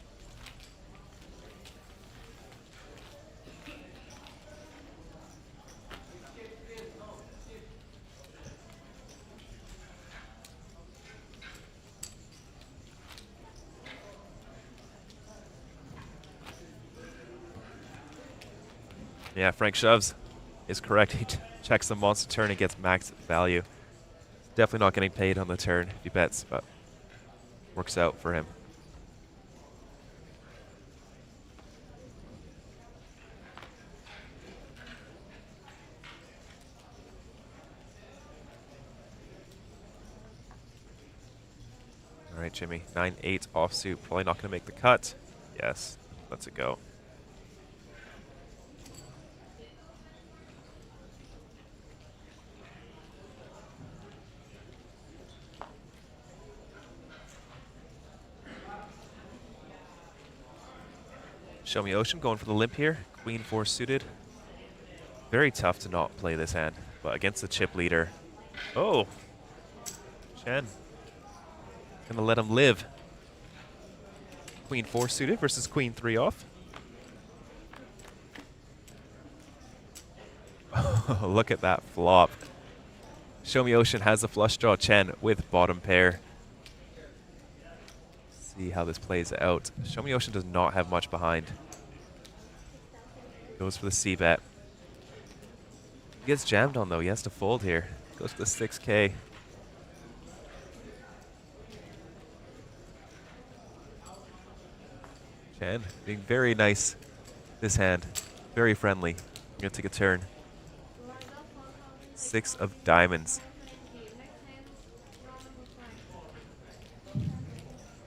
Yeah, Frank Shoves is correct. He checks the monster turn and gets max value. Definitely not getting paid on the turn if he bets, but works out for him. All right, Jimmy. 9-8 offsuit. Probably not going to make the cut. Yes, lets it go. Show Me Ocean going for the limp here. Queen 4 suited. Very tough to not play this hand, but against the chip leader. Oh, Chen. Gonna let him live. Queen 4 suited versus Queen 3 off. Look at that flop. Show Me Ocean has a flush draw. Chen with bottom pair. See how this plays out. Show Me Ocean does not have much behind. Goes for the C-bet. He gets jammed on though. He has to fold here. Goes for the 6K. Chen being very nice this hand. Very friendly. Gonna take a turn. 6 of diamonds.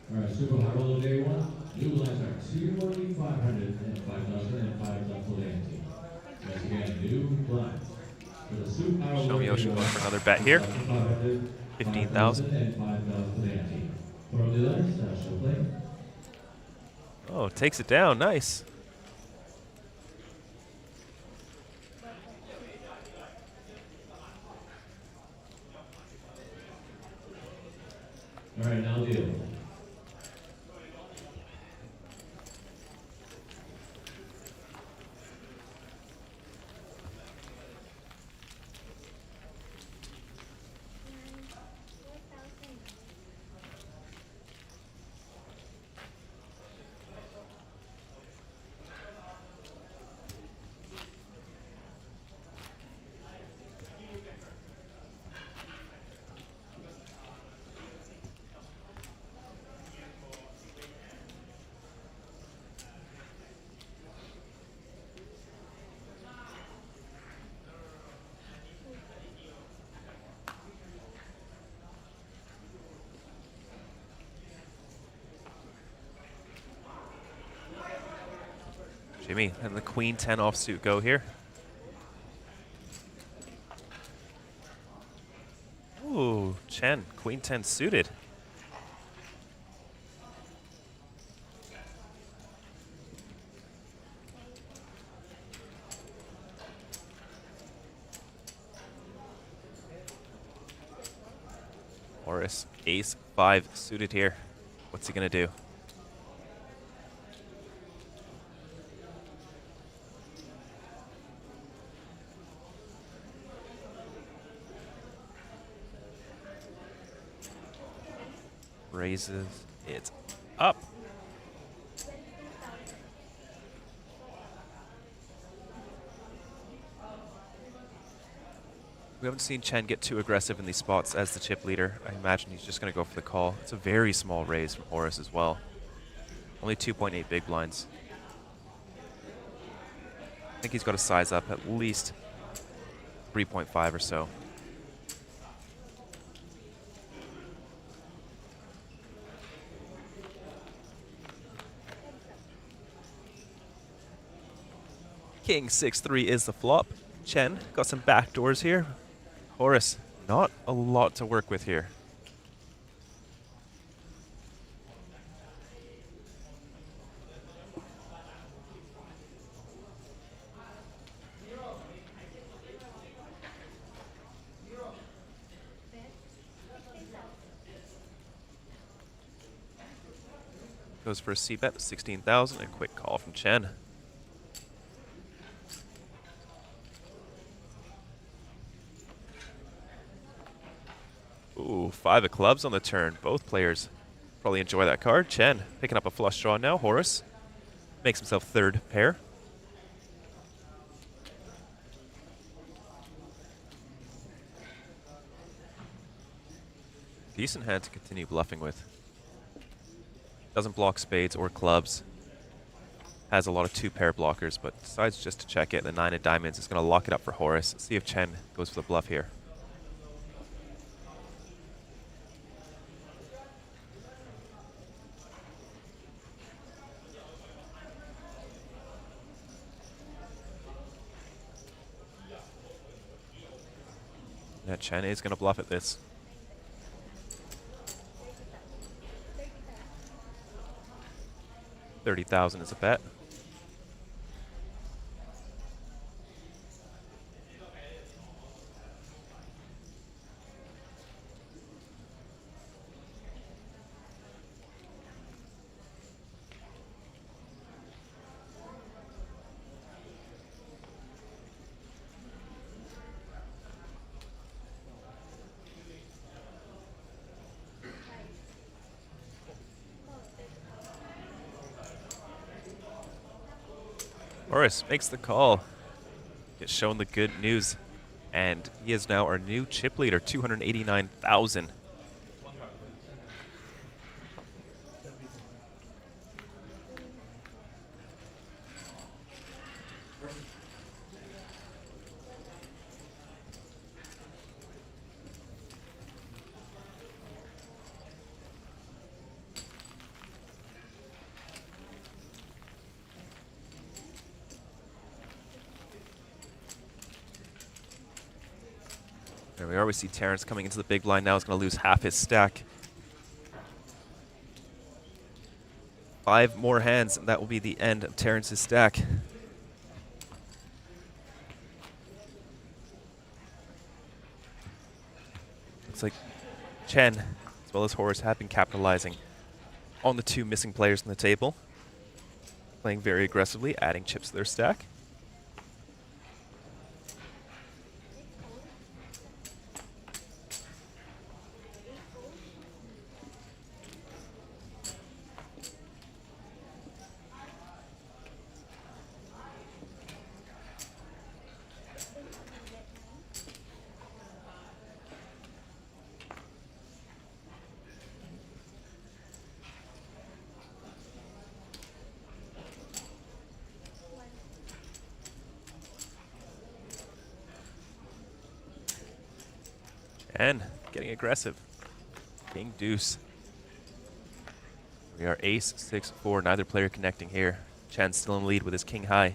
All right, Super High Roller Day 1. New lines are 2,500 and 5,000 and 5,000 for the ante. Once again, new lines. For the Super High Roller Show Me Ocean going for another bet here. 15,000. and 5,000 for the ante. For the others, she'll play. Oh, takes it down. Nice. All right, now deal. Jimmy and the Queen 10 offsuit go here. Ooh, Chen, Queen 10 suited. Horace, Ace 5 suited here. What's he gonna do? Raises it up. We haven't seen Chen get too aggressive in these spots as the chip leader. I imagine he's just going to go for the call. It's a very small raise from Horace as well. Only 2.8 big blinds. I think he's got to size up at least 3.5 or so. King 6-3 is the flop. Chen got some backdoors here. Horace, not a lot to work with here. Goes for a C-bet of 16,000 and quick call from Chen. Ooh, 5 of clubs on the turn. Both players probably enjoy that card. Chen picking up a flush draw now. Horace makes himself third pair. Decent hand to continue bluffing with. Doesn't block spades or clubs. Has a lot of 2-pair blockers, but decides just to check it. The 9 of diamonds is going to lock it up for Horace. See if Chen goes for the bluff here. Yeah, Chen is going to bluff at this. $30,000 is a bet. Horace makes the call. Gets shown the good news. And he is now our new chip leader, 289,000. There we are. We see Terrence coming into the big blind now. He's going to lose half his stack. 5 more hands, and that will be the end of Terrence's stack. Looks like Chen, as well as Horace, have been capitalizing on the 2 missing players on the table. Playing very aggressively, adding chips to their stack. And getting aggressive. King deuce. We are ace 6-4. Neither player connecting here. Chen's still in the lead with his king high.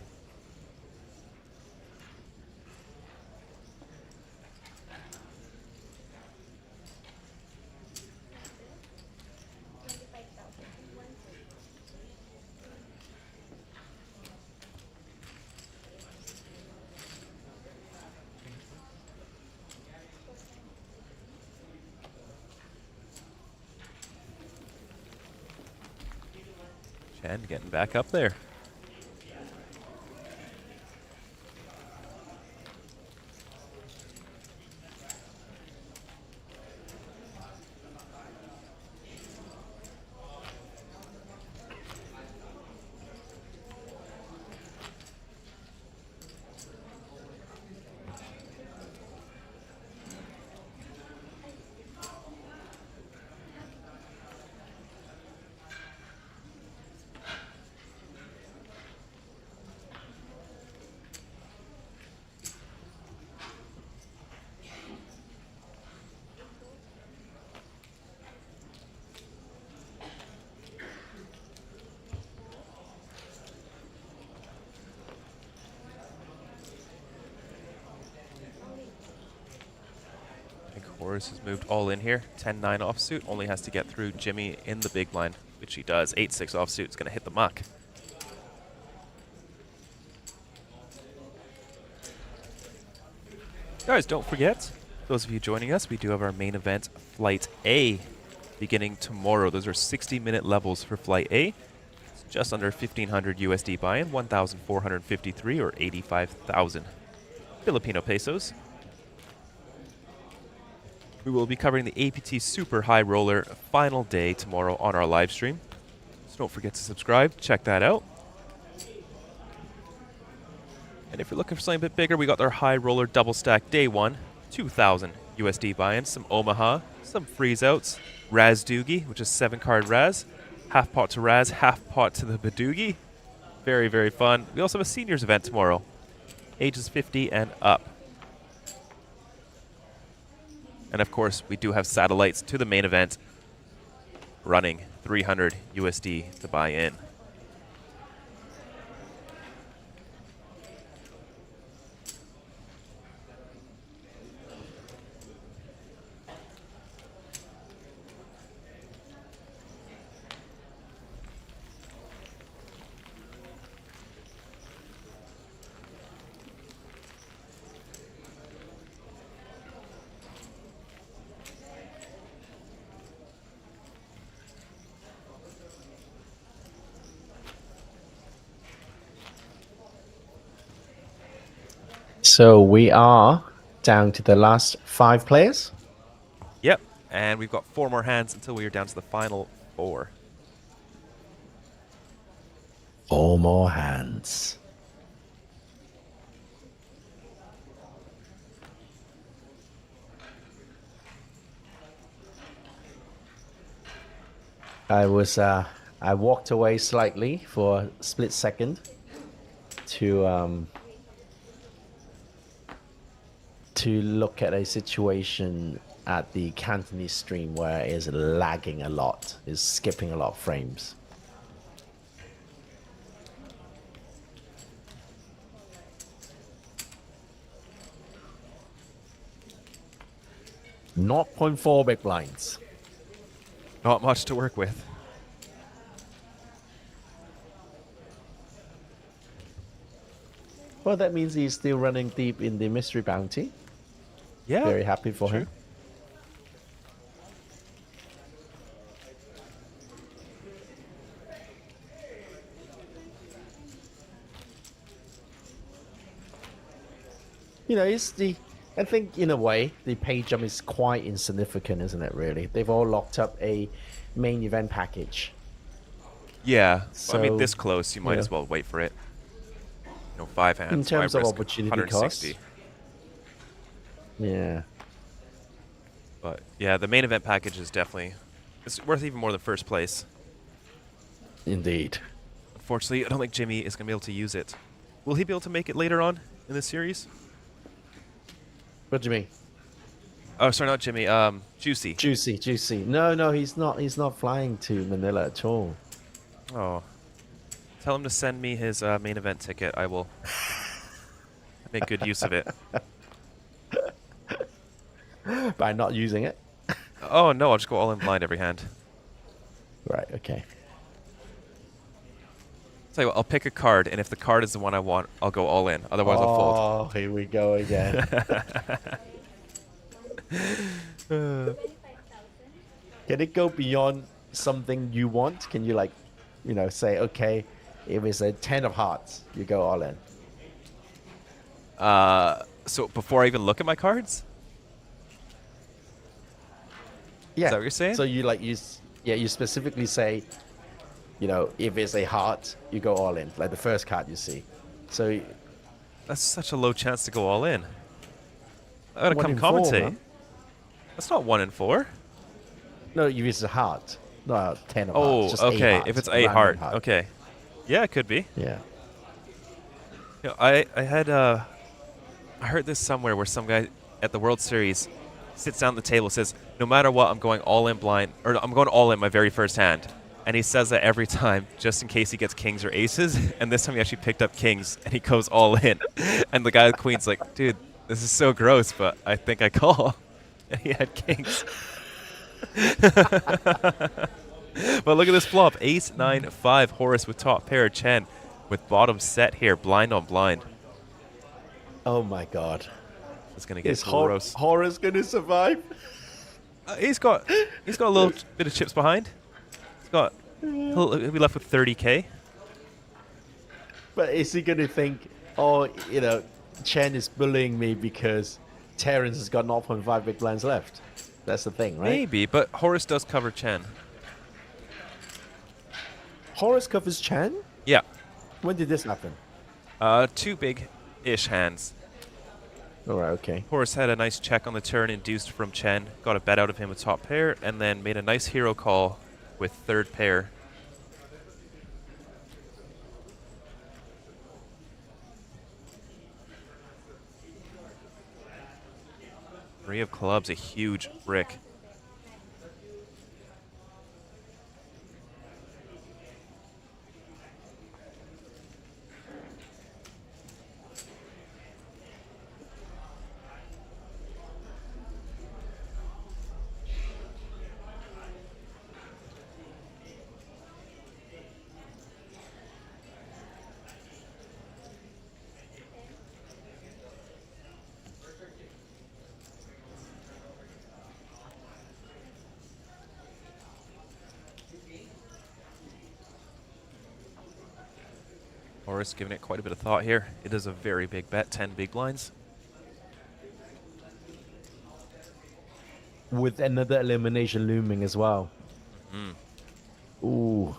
Chen getting back up there. Horace has moved all in here. 10-9 offsuit, only has to get through Jimmy in the big blind, which he does. 8-6 offsuit is going to hit the muck. Guys, don't forget, those of you joining us, we do have our main event, Flight A, beginning tomorrow. Those are 60-minute levels for Flight A. It's just under 1,500 USD buy-in, 1,453 or 85,000 Filipino pesos. We will be covering the APT Super High Roller final day tomorrow on our live stream. So don't forget to subscribe, check that out. And if you're looking for something a bit bigger, we got our High Roller Double Stack Day 1, 2,000 USD buy-in, some Omaha, some freeze outs, Raz Doogie, which is 7-card Raz, half pot to Raz, half pot to the Badoogie. Very, very fun. We also have a seniors event tomorrow, ages 50 and up. And of course, we do have satellites to the main event, running 300 USD to buy in. So we are down to the last 5 players. Yep, and we've got 4 more hands until we are down to the final 4. 4 more hands. I walked away slightly for a split second to look at a situation at the Cantonese stream where it is lagging a lot, is skipping a lot of frames. Not 0.4 big blinds. Not much to work with. Well, that means he's still running deep in the mystery bounty. Yeah. Very happy for him. You know, I think in a way, the pay jump is quite insignificant, isn't it, really? They've all locked up a main event package. Yeah. So, I mean, this close, you might as well wait for it. You know, 5 hands. In terms of risk opportunity 160. cost. Yeah. But yeah, the main event package is definitely, it's worth even more than first place. Indeed. Unfortunately, I don't think Jimmy is going to be able to use it. Will he be able to make it later on in the series? What do you mean? Oh, sorry, not Jimmy. Juicy. Juicy. No, he's not. He's not flying to Manila at all. Oh. Tell him to send me his main event ticket. I will make good use of it. By not using it? Oh, no, I'll just go all in blind every hand. Right, okay. Tell you what, I'll pick a card, and if the card is the one I want, I'll go all in. Otherwise, I'll fold. Oh, here we go again. Can it go beyond something you want? Can you, like, you know, say, okay, if it's a 10 of hearts, you go all in? So before I even look at my cards? Yeah. Is that what you're saying? So you, like, you specifically say, you know, if it's a heart, you go all in, like the first card you see. So that's such a low chance to go all in. I gotta 1 come in 4, commentate. man. That's not 1 in 4. No, if it's a heart. No, 10 of Oh, hearts. Just okay. heart, If it's a random heart. Okay. Yeah, it could be. Yeah. You know, I heard this somewhere where some guy at the World Series sits down at the table, says, no matter what, I'm going all in blind, or I'm going all in my very first hand. And he says that every time, just in case he gets kings or aces. And this time he actually picked up kings, and he goes all in. And the guy with queen's like, dude, this is so gross, but I think I call. And he had kings. But look at this flop. Ace, 9, 5. Horace with top pair. Chen with bottom set here. Blind on blind. Oh, my God. It's going to get Is gross. Horace going to survive? He's got a little bit of chips behind. He'll be left with 30K. But is he going to think, oh, you know, Chen is bullying me because Terrence has got 0.5 big blinds left? That's the thing, right? Maybe, but Horace does cover Chen. Horace covers Chen? Yeah. When did this happen? 2 big-ish hands. All right, okay. Horus had a nice check on the turn induced from Chen, got a bet out of him with top pair, and then made a nice hero call with third pair. Three of clubs, a huge brick. Horus giving it quite a bit of thought here. It is a very big bet, 10 big blinds. With another elimination looming as well. Ooh.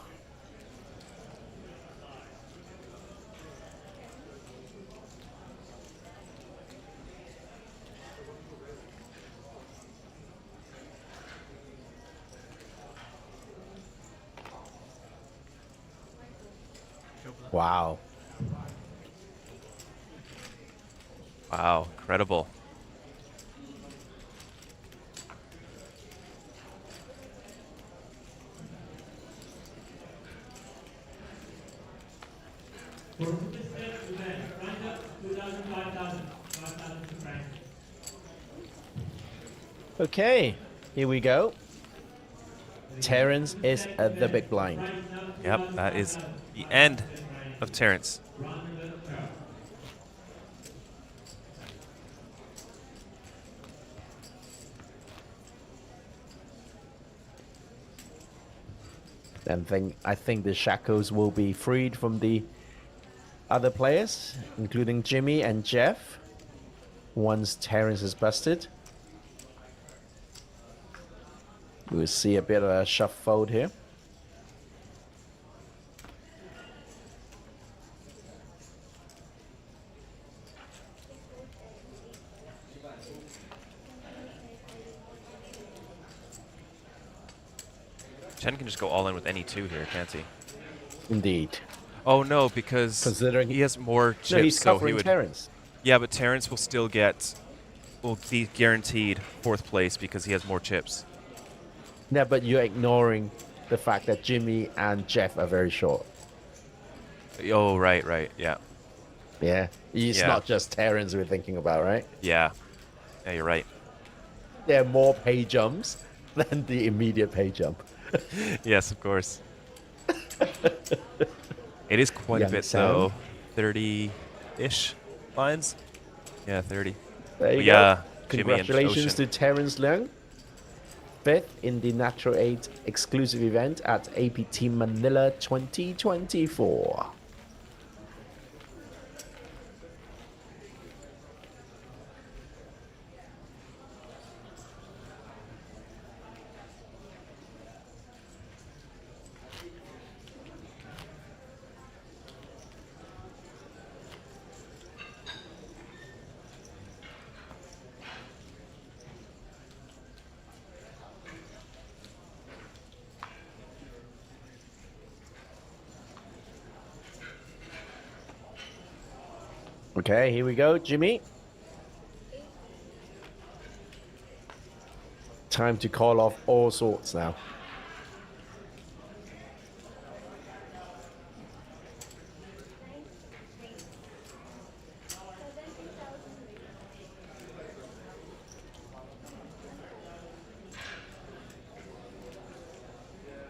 Wow. Wow, incredible. Okay, here we go. Terrence is at the big blind. Yep, that is the end of Terrence. And I think the shackles will be freed from the other players, including Jimmy and Jeff, once Terrence is busted. We'll see a bit of a shuffle here. Chen can just go all in with any two here, can't he? Indeed. Oh no, because considering he has more chips, no, he's so covering he would. Terrence. Yeah, but Terrence will still will be guaranteed 4th place because he has more chips. Yeah, but you're ignoring the fact that Jimmy and Jeff are very short. Oh, right, yeah. Yeah, it's not just Terrence we're thinking about, right? Yeah, you're right. There are more pay jumps than the immediate pay jump. Yes, of course. It is quite a bit, though. 30-ish lines? Yeah, 30. There you But go. yeah, Jimmy and Congratulations Ocean. to Terrence Leung. 5th in the Natural 8 exclusive event at APT Manila 2024. Okay, here we go, Jimmy. Time to call off all sorts now.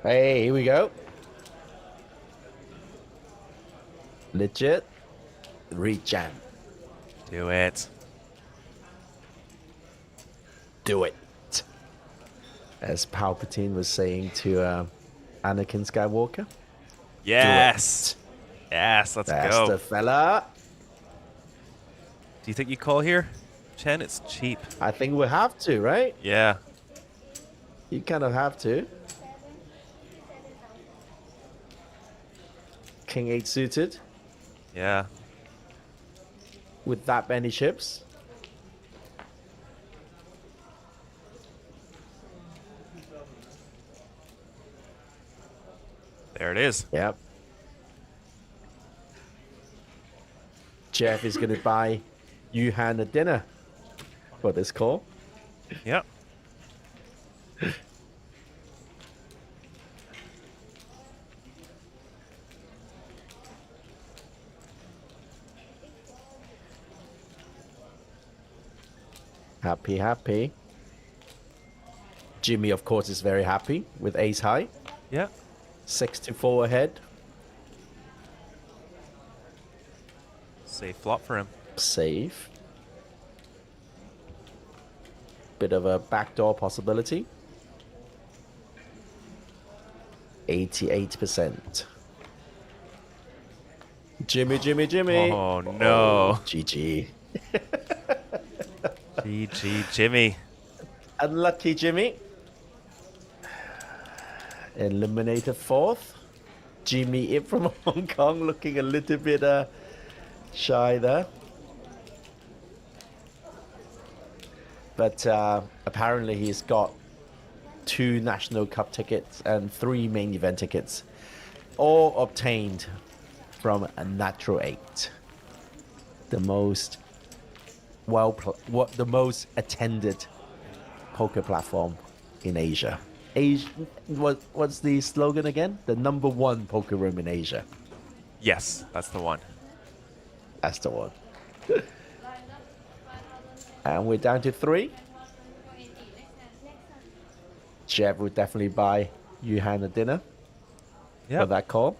Hey, here we go. Legit. Rejam. Do it. Do it. As Palpatine was saying to Anakin Skywalker. Yes. Yes, let's That's go. the fella. Do you think you call here, Chen? It's cheap. I think we have to, right? Yeah. You kind of have to. King 8 suited. Yeah. With that many chips. There it is. Yep. Jeff is going to buy Yuhan a dinner for this call. Yep. Happy, happy. Jimmy, of course, is very happy with ace high. Yeah. 6-4 ahead. Safe flop for him. Safe. Bit of a backdoor possibility. 88%. Jimmy, Jimmy, Jimmy. Oh, no. GG. GG, Jimmy. Unlucky Jimmy. Eliminated fourth. Jimmy Ip from Hong Kong looking a little bit shy there. But apparently he's got 2 National Cup tickets and 3 main event tickets, all obtained from a Natural 8, the most the most attended poker platform in Asia. What's the slogan again? The #1 poker room in Asia. Yes, that's the one. That's the one. And we're down to 3. Jeff would definitely buy Yuhan a dinner for that call.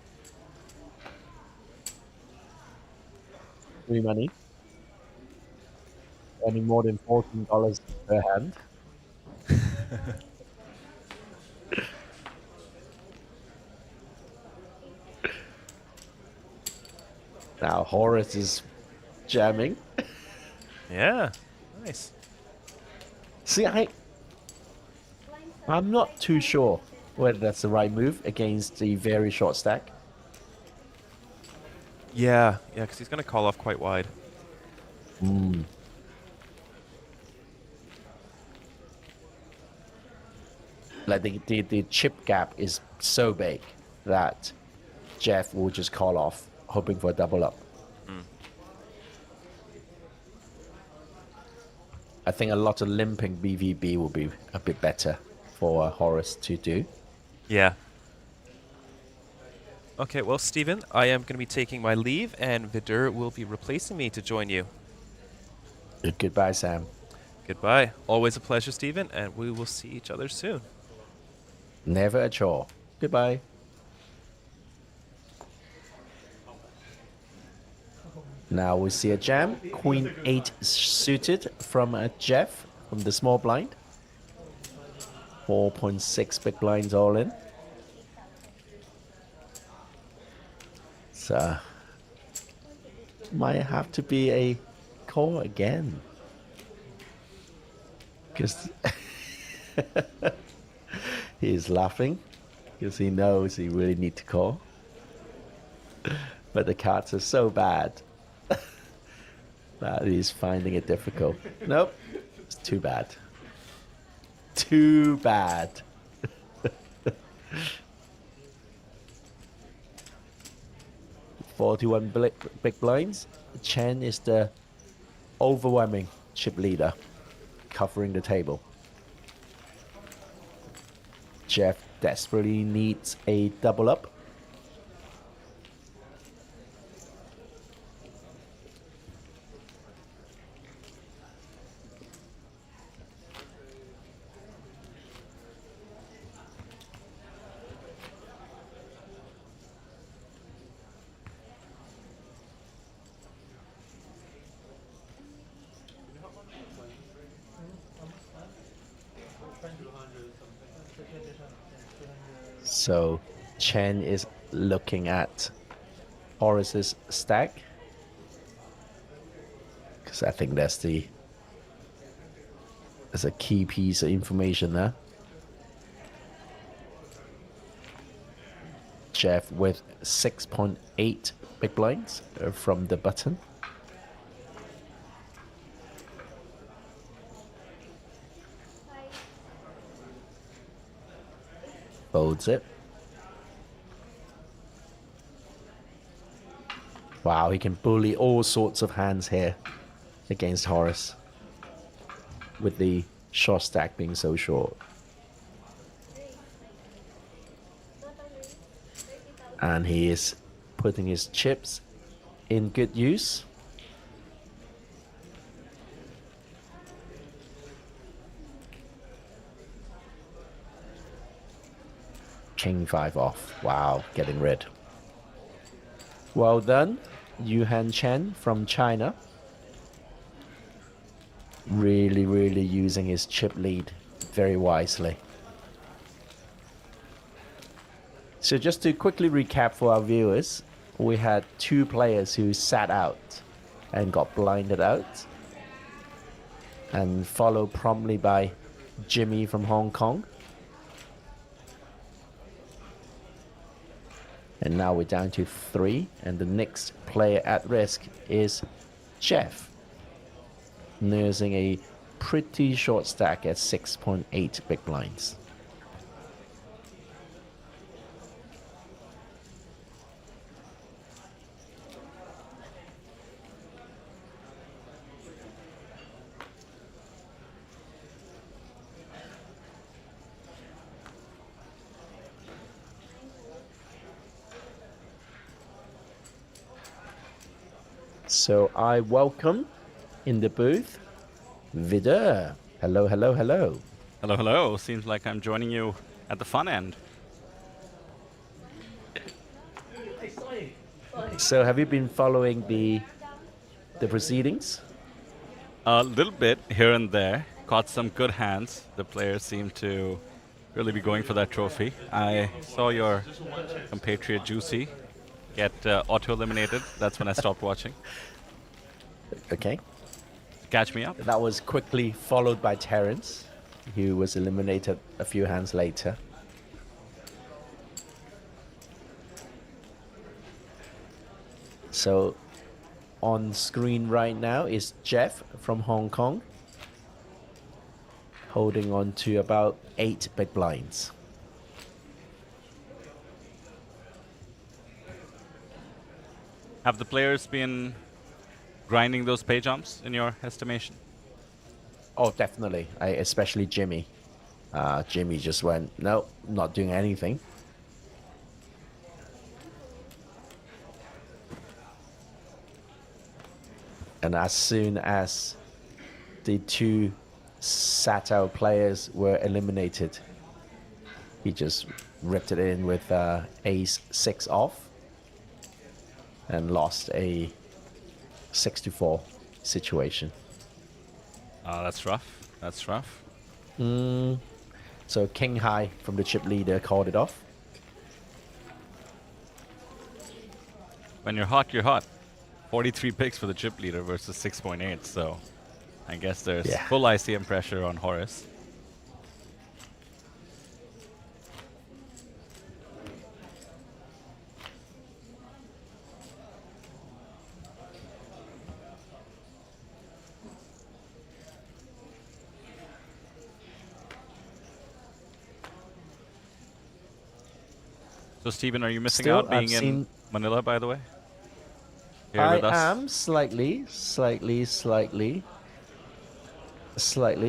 Free money. Any more than $14 per hand. Now Horace is jamming. Yeah, nice. See, I'm not too sure whether that's the right move against the very short stack. Yeah, because he's going to call off quite wide. Like the chip gap is so big that Jeff will just call off, hoping for a double up. I think a lot of limping BVB will be a bit better for Horace to do. Yeah. Okay, well, Stephen, I am going to be taking my leave, and Vidur will be replacing me to join you. Goodbye, Sam. Goodbye. Always a pleasure, Stephen, and we will see each other soon. Never a chore. Goodbye. Now we see a jam. Queen 8 suited from Jeff from the small blind. 4.6 big blinds all in. So might have to be a call again. Because he's laughing because he knows he really need to call. But the cards are so bad that he's finding it difficult. Nope, it's too bad. Too bad. 41 big blinds. Chen is the overwhelming chip leader, covering the table. Jeff desperately needs a double up. So Chen is looking at Horace's stack, because I think that's a key piece of information there. Jeff with 6.8 big blinds from the button. Folds it. Wow, he can bully all sorts of hands here against Horace, with the short stack being so short. And he is putting his chips in good use. King 5 off. Wow, getting rid. Well done, Yuhan Chen from China. Really using his chip lead very wisely. So just to quickly recap for our viewers, we had 2 players who sat out and got blinded out, and followed promptly by Jimmy from Hong Kong. And now we're down to 3, and the next player at risk is Jeff, nursing a pretty short stack at 6.8 big blinds. So I welcome in the booth Vidar. Hello. Hello. Seems like I'm joining you at the fun end. So have you been following the proceedings? A little bit here and there. Caught some good hands. The players seem to really be going for that trophy. I saw your compatriot Juicy get auto-eliminated. That's when I stopped watching. Okay. Catch me up. That was quickly followed by Terence, who was eliminated a few hands later. So on screen right now is Jeff from Hong Kong, holding on to about 8 big blinds. Have the players been grinding those pay jumps in your estimation? Oh, definitely. Especially Jimmy. Jimmy just went, no, not doing anything. And as soon as the 2 sat out players were eliminated, he just ripped it in with ace 6 off and lost a 6-4 situation. That's rough. That's rough. So king high from the chip leader called it off. When you're hot, you're hot. 43 picks for the chip leader versus 6.8, so I guess there's full ICM pressure on Horace. So Stephen, are you missing out being in Manila, by the way? Here with us? I am slightly,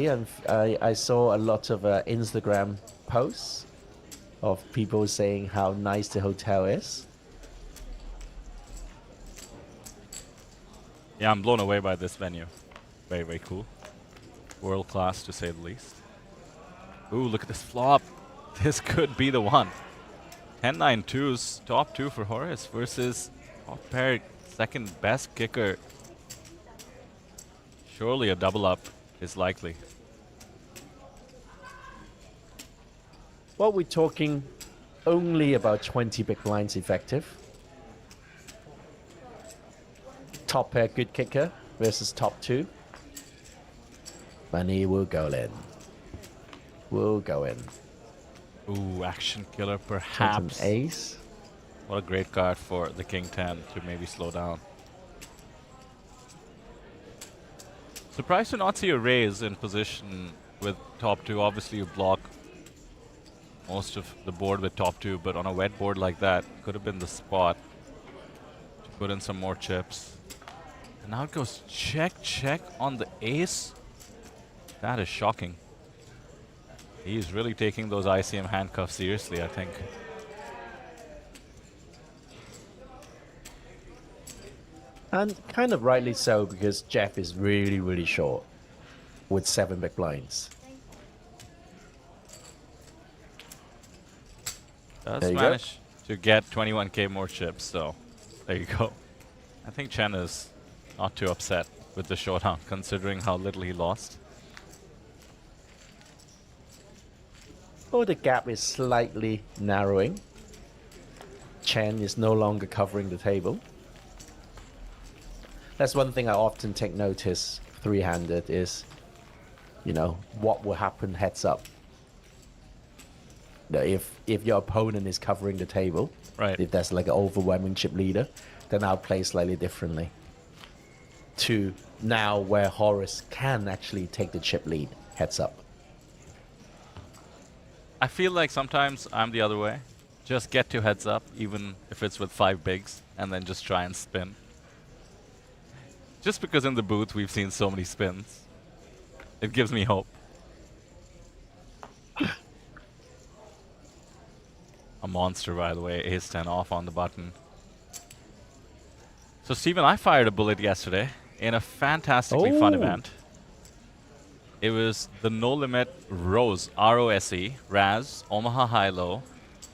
and I saw a lot of Instagram posts of people saying how nice the hotel is. Yeah, I'm blown away by this venue. Very, very cool. World class, to say the least. Ooh, look at this flop. This could be the one. 10-9 twos, top 2 for Horace versus top pair, second best kicker. Surely a double up is likely. Well, we're talking only about 20 big blinds effective. Top pair good kicker versus top 2. Money will go in. Will go in. Ooh, action killer perhaps. Ace. What a great card for the King 10 to maybe slow down. Surprised to not see a raise in position with top 2. Obviously you block most of the board with top 2, but on a wet board like that, could have been the spot to Put in some more chips. And now it goes check, check on the ace. That is shocking. He's really taking those ICM handcuffs seriously, I think. And kind of rightly so, because Jeff is really, really short with 7 big blinds. Does manage to get 21k more chips, so there you go. I think Chen is not too upset with the showdown, considering how little he lost. Oh, the gap is slightly narrowing. Chen is no longer covering the table. That's one thing I often take notice three-handed is, you know, what will happen heads up. You know, if your opponent is covering the table, right? If there's like an overwhelming chip leader, then I'll play slightly differently. To now where Horace can actually take the chip lead heads up. I feel like sometimes I'm the other way. Just get to heads up, even if it's with 5 bigs, and then just try and spin. Just because in the booth we've seen so many spins. It gives me hope. A monster, by the way. Ace 10 off on the button. So, Steven, I fired a bullet yesterday in a fantastically fun event. It was the No Limit Rose, R-O-S-E, Raz, Omaha High-Low,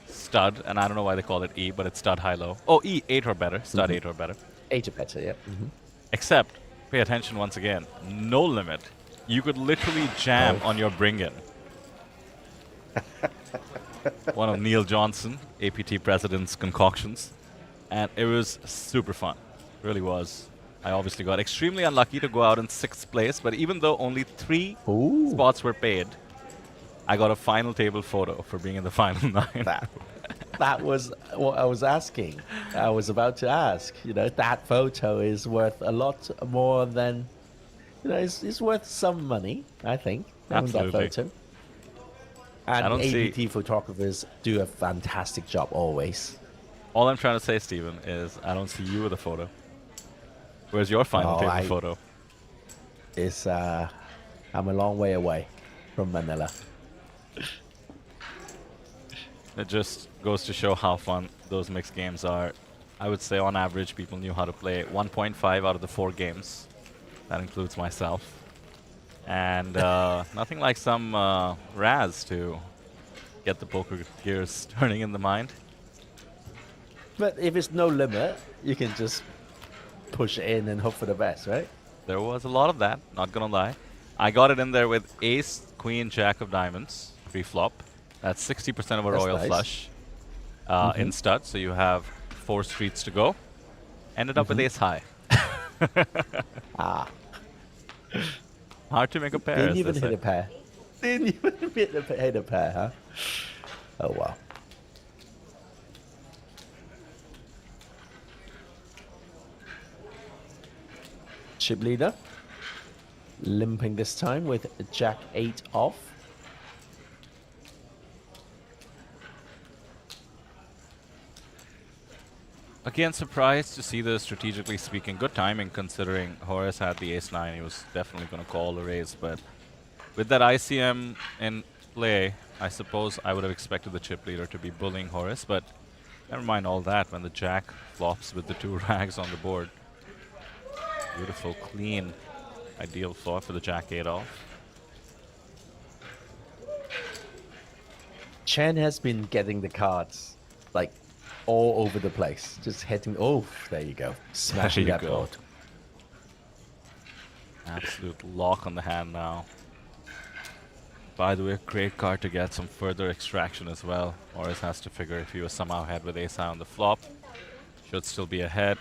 Stud, and I don't know why they call it E, but it's Stud High-Low. Oh, E, 8 or better. Stud 8 or better. 8 or better, yeah. Except, pay attention once again, no limit. You could literally jam on your bring-in. One of Neil Johnson, APT President's concoctions. And it was super fun. Really was. I obviously got extremely unlucky to go out in 6th place, but even though only 3 spots were paid, I got a final table photo for being in the final 9. That was what I was asking. I was about to ask. You know, that photo is worth a lot more than, you know, it's worth some money, I think, having that Absolutely. photo. I don't And see- APT photographers do a fantastic job always. All I'm trying to say, Steven, is I don't see you with a photo. Where's your final table photo? It's, I'm a long way away from Manila. It just goes to show how fun those mixed games are. I would say on average people knew how to play 1.5 out of the 4 games. That includes myself. And nothing like some Raz to get the poker gears turning in the mind. But if it's no limit, you can just push it in and hope for the best, right? There was a lot of that, not gonna lie. I got it in there with ace, queen, jack of diamonds, pre-flop. That's 60% of a That's royal nice. flush in stud, so you have 4 streets to go. Ended up with ace high. Hard to make a pair. Didn't as even they hit say. a pair. Didn't even hit a pair, huh? Oh, wow. Chip leader. Limping this time with jack 8 off. Again, surprised to see the strategically speaking good timing, considering Horace had the ace 9. He was definitely going to call a raise, but with that ICM in play, I suppose I would have expected the chip leader to be bullying Horace, but never mind all that when the jack flops with the 2 rags on the board. Beautiful, clean, ideal flop for the jack 8 off. Chen has been getting the cards, like, all over the place. Just hitting, oh, there you go. Smashing There you that go. board. Absolute lock on the hand now. By the way, great card to get some further extraction as well. Horace has to figure if he was somehow ahead with ace high on the flop. Should still be ahead.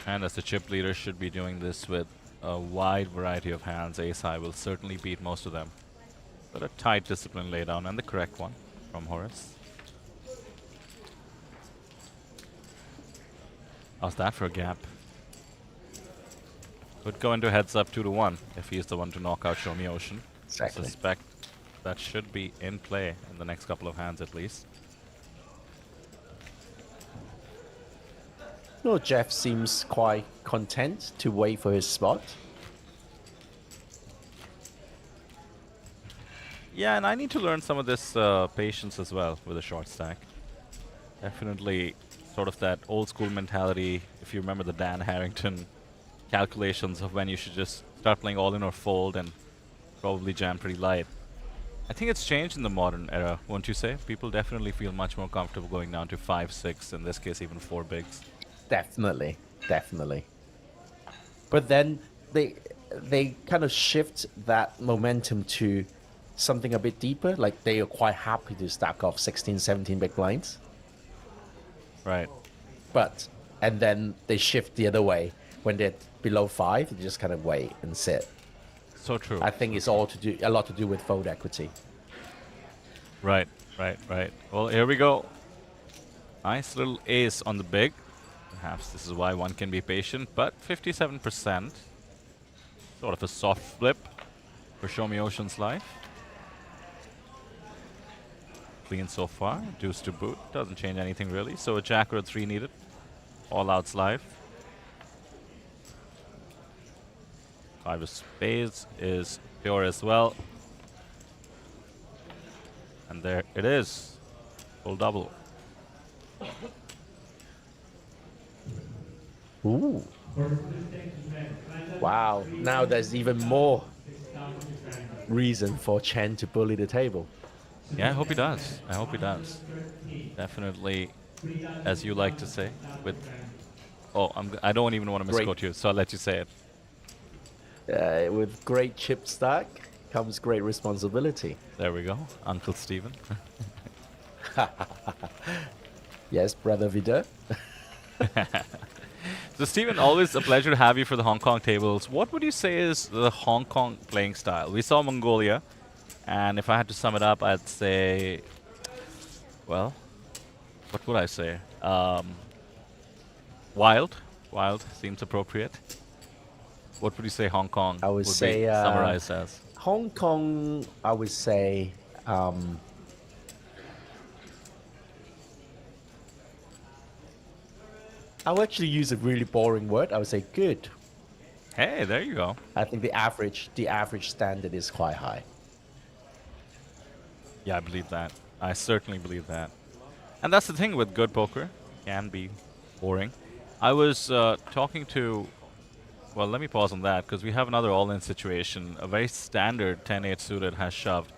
And as the chip leader, should be doing this with a wide variety of hands. Ace high will certainly beat most of them. But a tight discipline laydown and the correct one from Horace. How's that for a gap? Could go into heads up 2-1 if he's the one to knock out Show Me Ocean. Exactly. I suspect that should be in play in the next couple of hands at least. No, Jeff seems quite content to wait for his spot. Yeah, and I need to learn some of this patience as well with a short stack. Definitely sort of that old school mentality, if you remember the Dan Harrington calculations of when you should just start playing all in or fold and probably jam pretty light. I think it's changed in the modern era, won't you say? People definitely feel much more comfortable going down to 5, 6, in this case even 4 bigs. Definitely, definitely. But then they kind of shift that momentum to something a bit deeper. Like they are quite happy to stack off 16, 17 big blinds. Right. And then they shift the other way. When they're below 5, they just kind of wait and sit. So true. I think it's a lot to do with fold equity. Right. Well, here we go. Nice little ace on the big. Perhaps this is why one can be patient, but 57%. Sort of a soft flip for Show Me Ocean's life. Clean so far. Deuce to boot. Doesn't change anything really. So a jack or a 3 needed. All outs live. 5 of spades is pure as well. And there it is. Full double. Ooh. Wow. Now there's even more reason for Chen to bully the table. Yeah, I hope he does. I hope he does. Definitely, as you like to say, with... Oh, I don't even want to misquote you, so I'll let you say it. With great chip stack comes great responsibility. There we go. Uncle Steven. Yes, Brother Vida. So, Steven, always a pleasure to have you for the Hong Kong tables. What would you say is the Hong Kong playing style? We saw Mongolia, and if I had to sum it up, I'd say... Well, what would I say? Wild. Wild seems appropriate. What would you say Hong Kong would say, be summarized as? Hong Kong, I would say... I would actually use a really boring word. I would say good. Hey, there you go. I think the average standard is quite high. Yeah, I believe that. I certainly believe that. And that's the thing with good poker. It can be boring. I was talking to... Well, let me pause on that, because we have another all-in situation. A very standard 10-8 suited has shoved.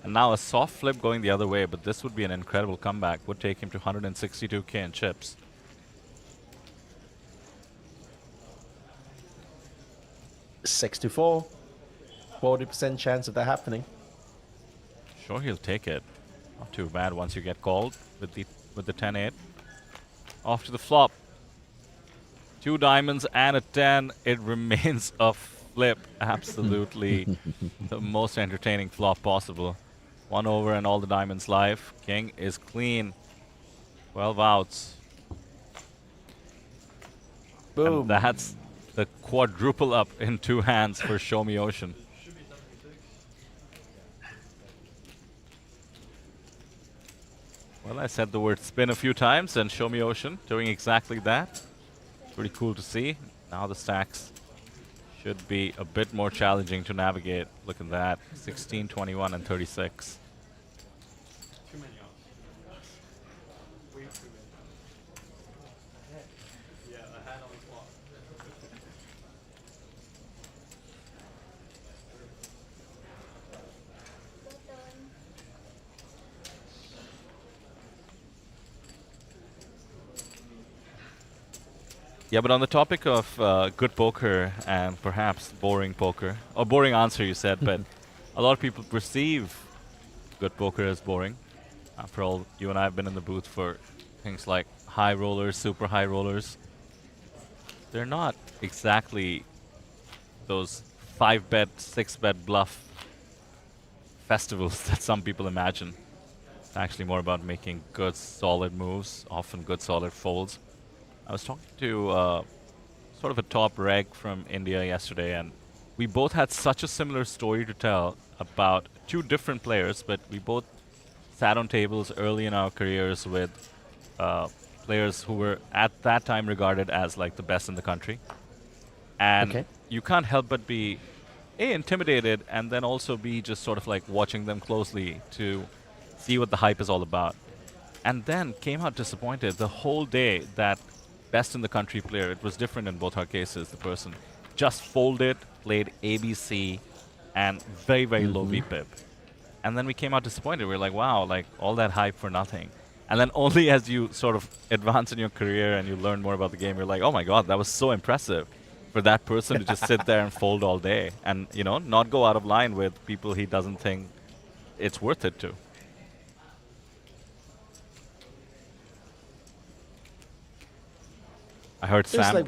And now a soft flip going the other way, but this would be an incredible comeback. Would take him to 162k in chips. Six to 4. 40% chance of that happening. Sure, he'll take it. Not too bad once you get called with the 10-8. Off to the flop. 2 diamonds and a 10. It remains a flip. Absolutely the most entertaining flop possible. 1 over and all the diamonds live. King is clean. 12 outs. Boom. And that's the quadruple up in 2 hands for Show Me Ocean. Well, I said the word spin a few times, and Show Me Ocean doing exactly that. Pretty cool to see. Now the stacks should be a bit more challenging to navigate. Look at that. 16, 21, and 36. Too many options. Way too many. Yeah, a hand on the clock. Yeah, but on the topic of good poker and perhaps boring poker, or boring answer you said, but a lot of people perceive good poker as boring. After all, you and I have been in the booth for things like high rollers, super high rollers. They're not exactly those 5-bet, 6-bet bluff festivals that some people imagine. It's actually more about making good, solid moves, often good, solid folds. I was talking to sort of a top reg from India yesterday, and we both had such a similar story to tell about 2 different players, but we both sat on tables early in our careers with players who were at that time regarded as like the best in the country. And you can't help but be intimidated, and then also be just sort of like watching them closely to see what the hype is all about. And then came out disappointed the whole day that best in the country player, it was different in both our cases, the person just folded, played ABC, and very, very low VPIP. And then we came out disappointed. We were like, wow, like all that hype for nothing. And then only as you sort of advance in your career and you learn more about the game, you're like, oh my god, that was so impressive for that person to just sit there and fold all day and, you know, not go out of line with people he doesn't think it's worth it to. I heard Sam.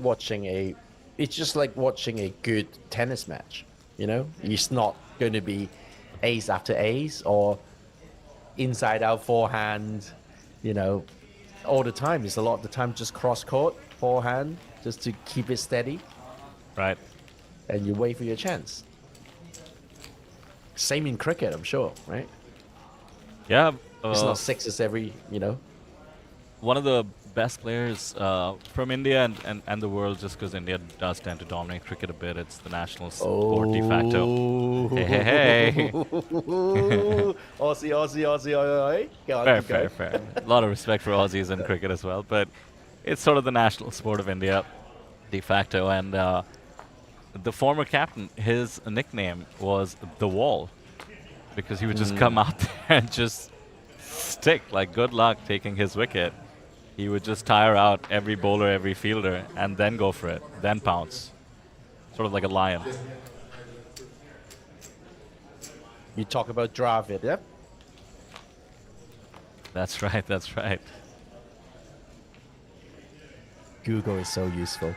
It's just like watching a good tennis match. You know, it's not going to be ace after ace or inside out forehand. You know, all the time. It's a lot of the time just cross court forehand just to keep it steady. Right. And you wait for your chance. Same in cricket, I'm sure, right? Yeah. It's not sixes every, you know. One of the best players from India and the world, just because India does tend to dominate cricket a bit. It's the national sport de facto. Hey. Aussie. Go on, Fair. A lot of respect for Aussies in cricket as well, but it's sort of the national sport of India de facto. And the former captain, his nickname was The Wall, because he would just come out there and just stick, like good luck taking his wicket. He would just tire out every bowler, every fielder, and then go for it, then pounce. Sort of like a lion. You talk about Dravid, yep? That's right. Google is so useful.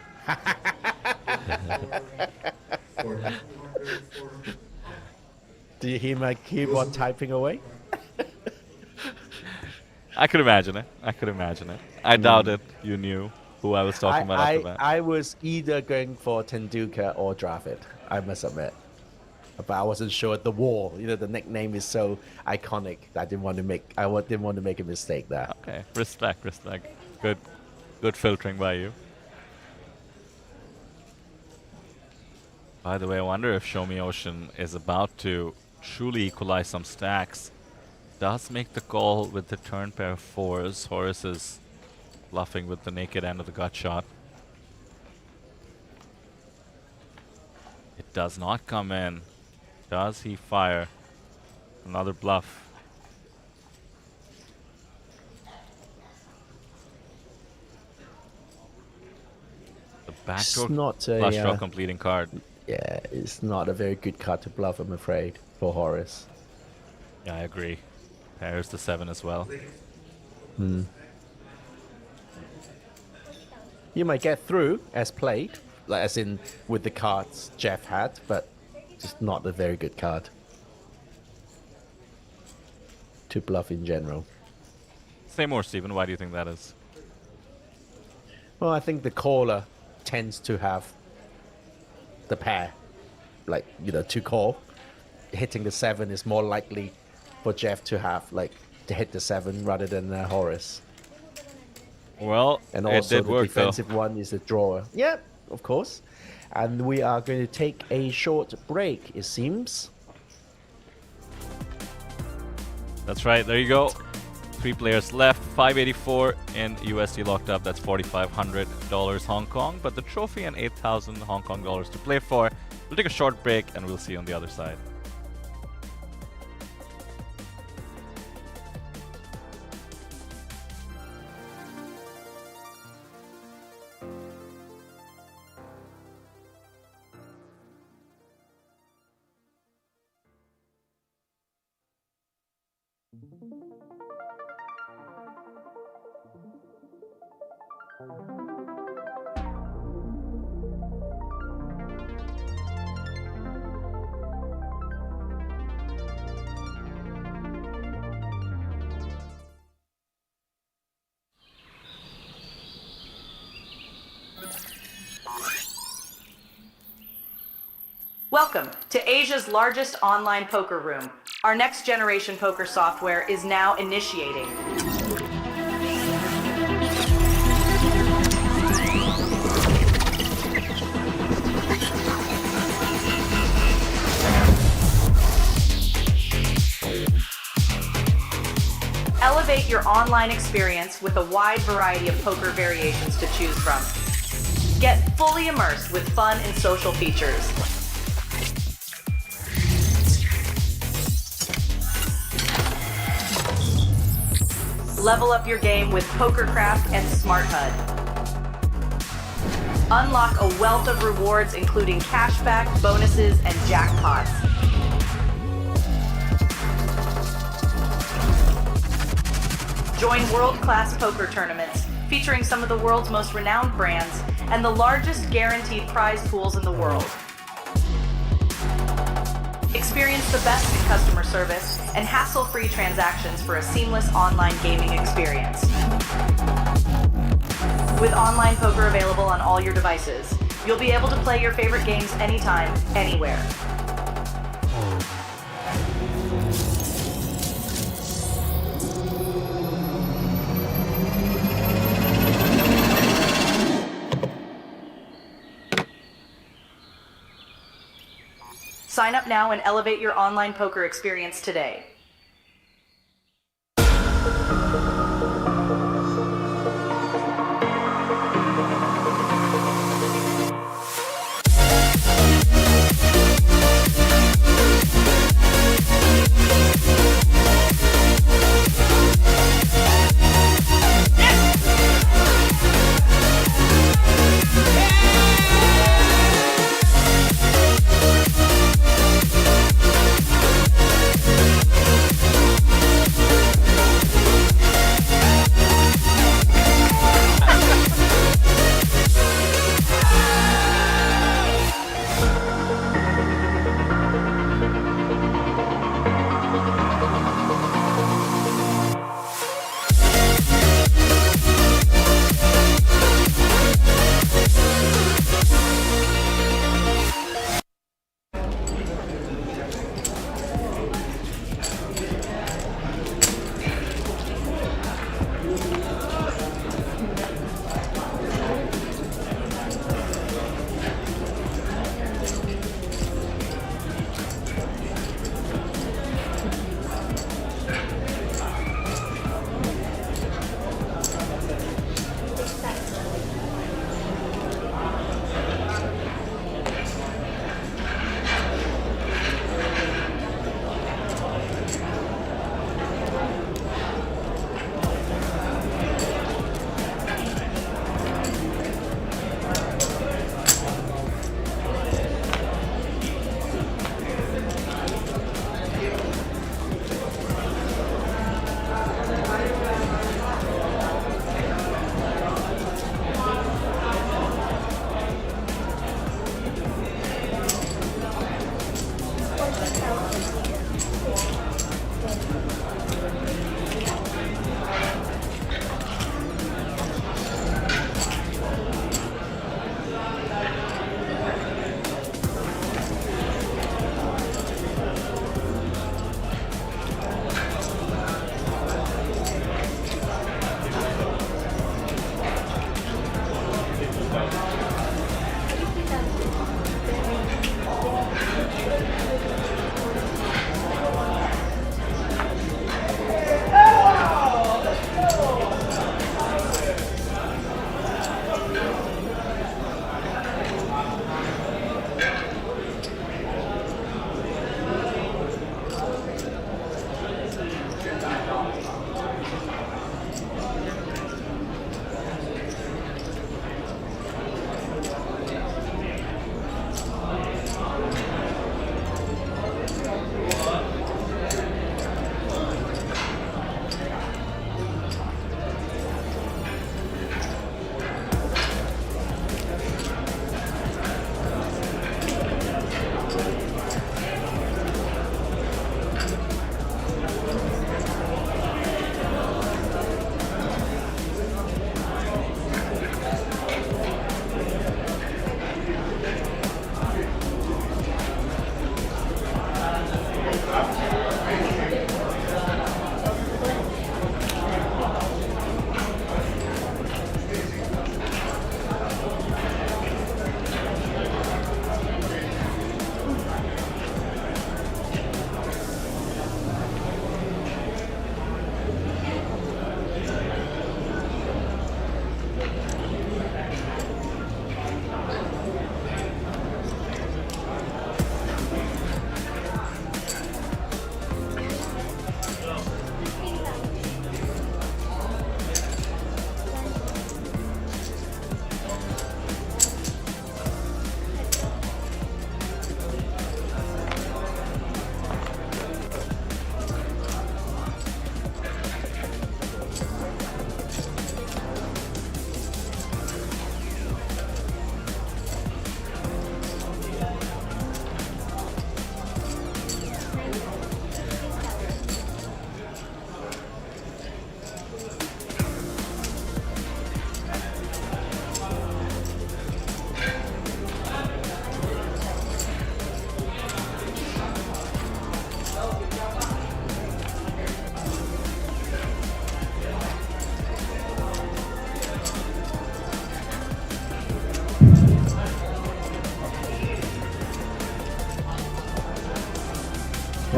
Do you hear my keyboard typing away? I could imagine it. I doubted you knew who I was talking about after that. I was either going for Tendulkar or Dravid, I must admit. But I wasn't sure. The Wall, you know, the nickname is so iconic that I didn't want to make a mistake there. Okay, respect. Good filtering by you. By the way, I wonder if Show Me Ocean is about to truly equalize some stacks. Does make the call with the turn pair of fours. Horace is bluffing with the naked end of the gut shot. It does not come in. Does he fire? Another bluff. The backdoor flush draw completing card. Yeah, it's not a very good card to bluff, I'm afraid, for Horace. Yeah, I agree. Pairs the 7 as well. You might get through as played, like as in with the cards Jeff had, but just not a very good card to bluff in general. Say more, Stephen. Why do you think that is? Well, I think the caller tends to have the pair, like, you know, to call. Hitting the 7 is more likely for Jeff to have, like, to hit the 7 rather than Horace. Well, and also it did work, the defensive one is a drawer. Yeah, of course. And we are going to take a short break, it seems. That's right. There you go. 3 players left. 584 in USD locked up. That's $4,500 Hong Kong. But the trophy and 8,000 Hong Kong dollars to play for. We'll take a short break and we'll see you on the other side. Welcome to Asia's largest online poker room. Our next generation poker software is now initiating. Elevate your online experience with a wide variety of poker variations to choose from. Get fully immersed with fun and social features. Level up your game with PokerCraft and Smart HUD. Unlock a wealth of rewards including cashback, bonuses, and jackpots. Join world-class poker tournaments featuring some of the world's most renowned brands and the largest guaranteed prize pools in the world. Experience the best in customer service and hassle-free transactions for a seamless online gaming experience. With online poker available on all your devices, you'll be able to play your favorite games anytime, anywhere. Sign up now and elevate your online poker experience today.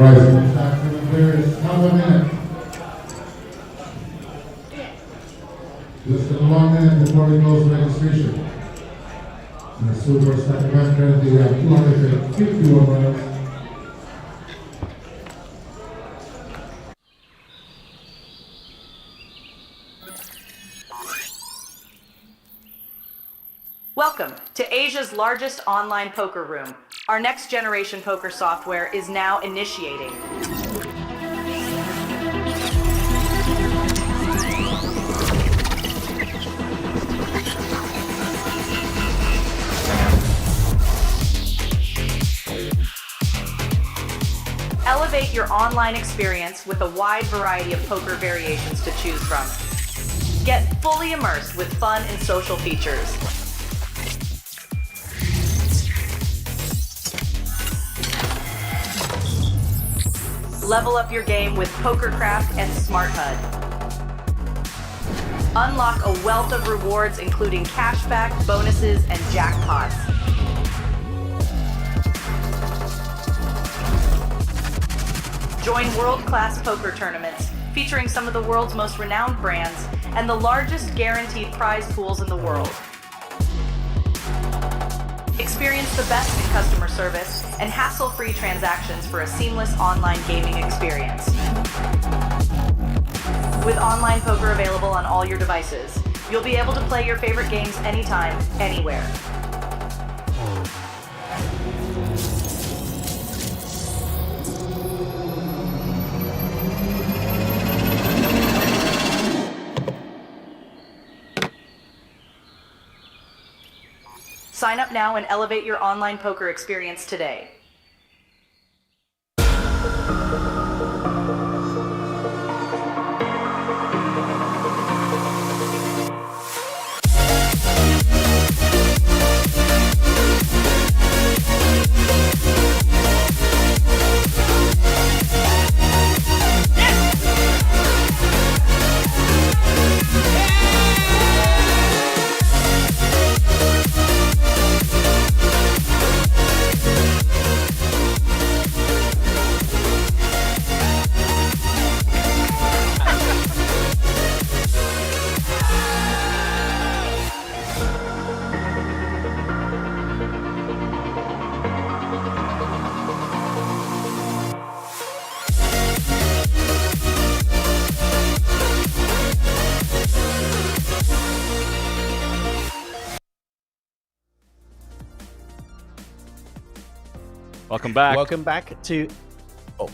There is 1 minute. Just a 1 minute before we close registration. And the Super Stack event currently we have 251 runners. Welcome to Asia's largest online poker room. Our next generation poker software is now initiating. Elevate your online experience with a wide variety of poker variations to choose from. Get fully immersed with fun and social features. Level up your game with PokerCraft and Smart HUD. Unlock a wealth of rewards including cashback, bonuses, and jackpots. Join world-class poker tournaments featuring some of the world's most renowned brands and the largest guaranteed prize pools in the world. Experience the best in customer service and hassle-free transactions for a seamless online gaming experience. With online poker available on all your devices, you'll be able to play your favorite games anytime, anywhere. Sign up now and elevate your online poker experience today. Welcome back. Welcome back to... Oh.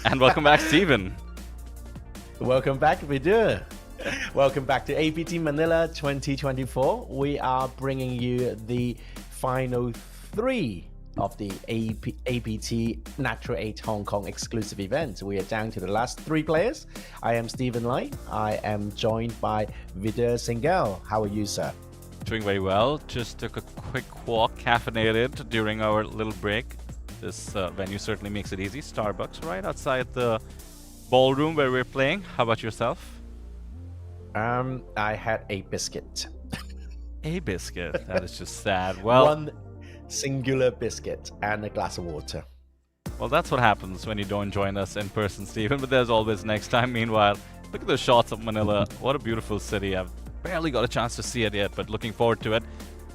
And welcome back, Stephen. Welcome back, Vidya. Welcome back to APT Manila 2024. We are bringing you the final 3 of the APT Natural 8 Hong Kong exclusive event. We are down to the last 3 players. I am Stephen Lai. I am joined by Vidya Singhal. How are you, sir? Doing very well. Just took a quick walk, caffeinated during our little break. This venue certainly makes it easy. Starbucks right outside the ballroom where we're playing. How about yourself? I had a biscuit. A biscuit? That is just sad. Well, one singular biscuit and a glass of water. Well, that's what happens when you don't join us in person, Stephen, but there's always next time. Meanwhile, look at the shots of Manila. What a beautiful city. I've barely got a chance to see it yet, but looking forward to it.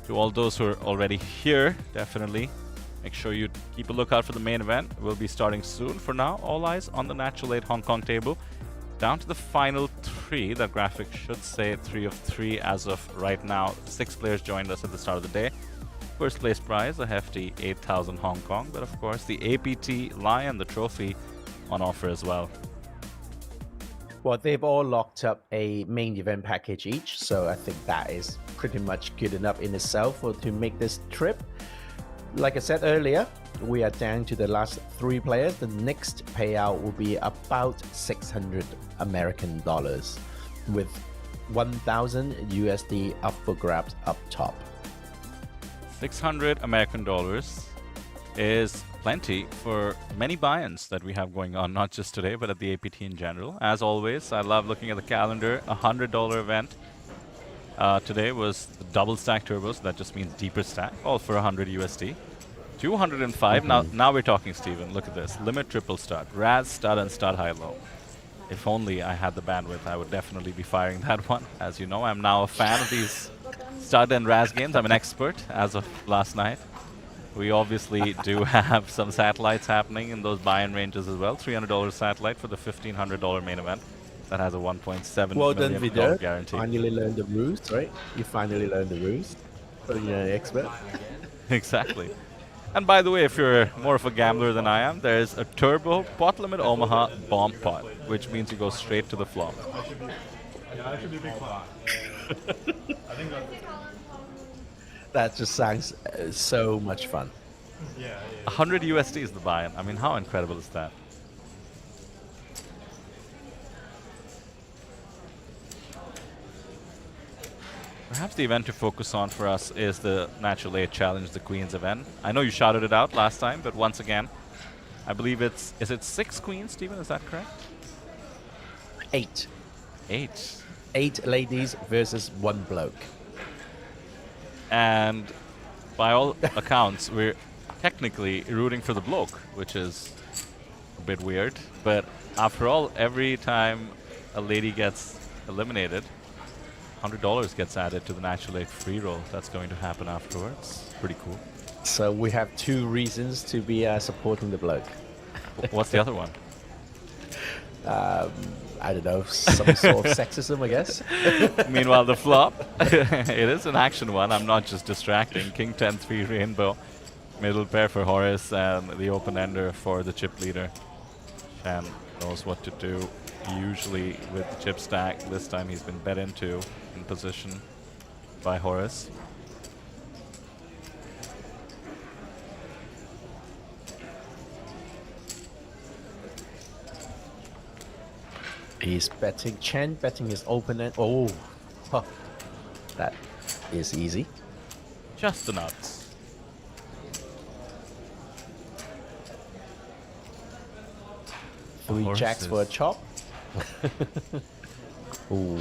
To all those who are already here, definitely make sure you keep a lookout for the main event. We'll be starting soon. For now, all eyes on the Natural 8 Hong Kong table. Down to the final 3. That graphic should say 3 of 3 as of right now. 6 players joined us at the start of the day. First place prize, a hefty 8,000 Hong Kong. But of course, the APT Lion, the trophy, on offer as well. Well, they've all locked up a main event package each, so I think that is pretty much good enough in itself to make this trip. Like I said earlier, we are down to the last 3 players. The next payout will be about 600 American dollars with 1,000 USD up for grabs up top. 600 American dollars is plenty for many buy-ins that we have going on, not just today, but at the APT in general. As always, I love looking at the calendar. $100 event. Today was the double stack turbo, so that just means deeper stack, all for 100 USD. 205. Now we're talking, Steven. Look at this. Limit triple stud. Raz, stud, and stud high-low. If only I had the bandwidth, I would definitely be firing that one. As you know, I'm now a fan of these stud and Raz games. I'm an expert as of last night. We obviously do have some satellites happening in those buy-in ranges as well. $300 satellite for the $1,500 main event. That has a 1.7 Well done, million Vidar. guarantee. Finally learned the rules, right? You finally learned the rules. So you're an expert. Exactly. And by the way, if you're more of a gambler than I am, there's a turbo pot limit Omaha bomb pot, which means you go straight to the flop. That should be a big pot. I think That just sounds so much fun. yeah. 100 USD is the buy-in. I mean, how incredible is that? Perhaps the event to focus on for us is the Natural 8 Challenge, the Queens event. I know you shouted it out last time, but once again, I believe is it 6 queens, Stephen? Is that correct? 8. 8. 8 ladies versus 1 bloke. And by all accounts, we're technically rooting for the bloke, which is a bit weird. But after all, every time a lady gets eliminated, $100 gets added to the Natural 8 free roll. That's going to happen afterwards. Pretty cool. So we have 2 reasons to be supporting the bloke. What's the other one? I don't know, some sort of sexism, I guess. Meanwhile, the flop, it is an action one. I'm not just distracting. King 10-3 rainbow, middle pair for Horace, and the open ender for the chip leader. Shan knows what to do. Usually with the chip stack, this time he's been bet into in position by Horace. He's betting Chen, betting his open end. Oh, huh. That is easy. Just the nuts. Three jacks for a chop. Ooh.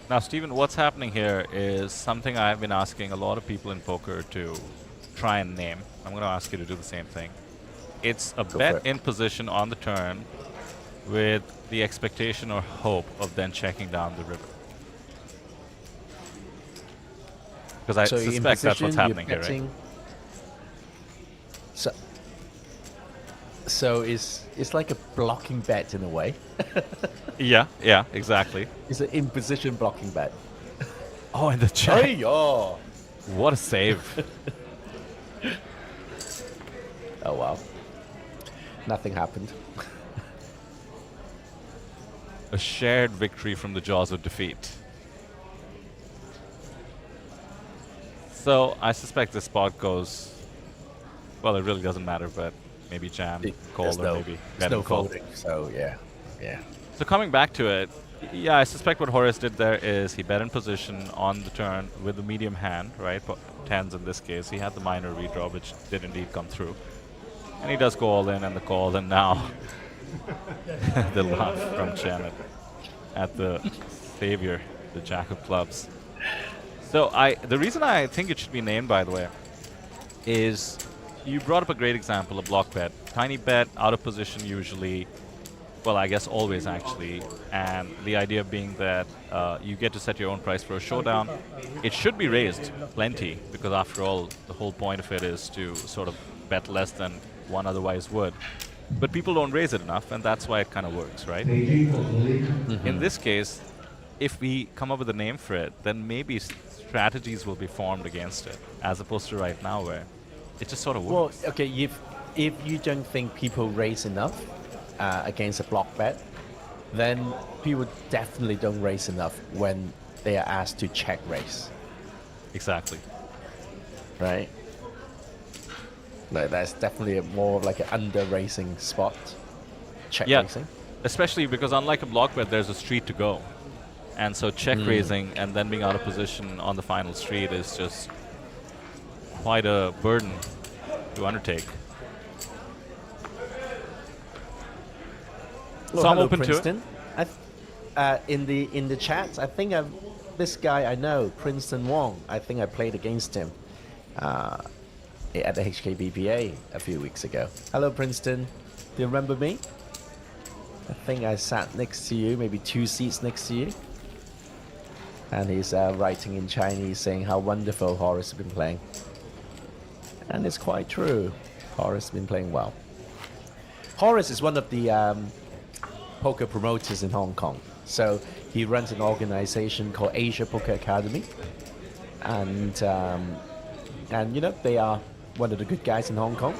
Now, Stephen, what's happening here is something I've been asking a lot of people in poker to try and name. I'm going to ask you to do the same thing. It's a bet in position on the turn with the expectation or hope of then checking down the river. Because I suspect that's what's happening here, right? So it's like a blocking bet in a way. Yeah, exactly. It's an in position blocking bet. Oh, and the check. Hey, oh. What a save. Oh, wow. Nothing happened. A shared victory from the jaws of defeat. So I suspect this spot goes, well, it really doesn't matter, but maybe jam, call, or maybe bet and call. Folding, so yeah. So coming back to it, yeah, I suspect what Horace did there is he bet in position on the turn with the medium hand, right? Tens in this case. He had the minor redraw, which did indeed come through. And he does go all in and the call, and now the laugh from Chen at the savior, the Jack of Clubs. So the reason I think it should be named, by the way, is you brought up a great example, a block bet. Tiny bet, out of position usually, well, I guess always actually, and the idea being that you get to set your own price for a showdown. It should be raised plenty, because after all, the whole point of it is to sort of bet less than one otherwise would. But people don't raise it enough, and that's why it kind of works, right? In this case, if we come up with a name for it, then maybe strategies will be formed against it, as opposed to right now where it just sort of works. Well, okay, if you don't think people raise enough against a block bet, then people definitely don't raise enough when they are asked to check raise. Exactly. Right? Like, that's definitely more of like an under racing spot. Check raising. Especially because unlike a block bet, there's a street to go. And so check raising and then being out of position on the final street is just quite a burden to undertake. Well, so I'm hello, open Princeton. to it. In the chat, I think this guy I know, Princeton Wong. I think I played against him at the HKBPA a few weeks ago. Hello, Princeton. Do you remember me? I think I sat next to you, maybe 2 seats next to you. And he's writing in Chinese saying how wonderful Horace has been playing. And it's quite true. Horace has been playing well. Horace is one of the poker promoters in Hong Kong. So he runs an organization called Asia Poker Academy. And you know, they are one of the good guys in Hong Kong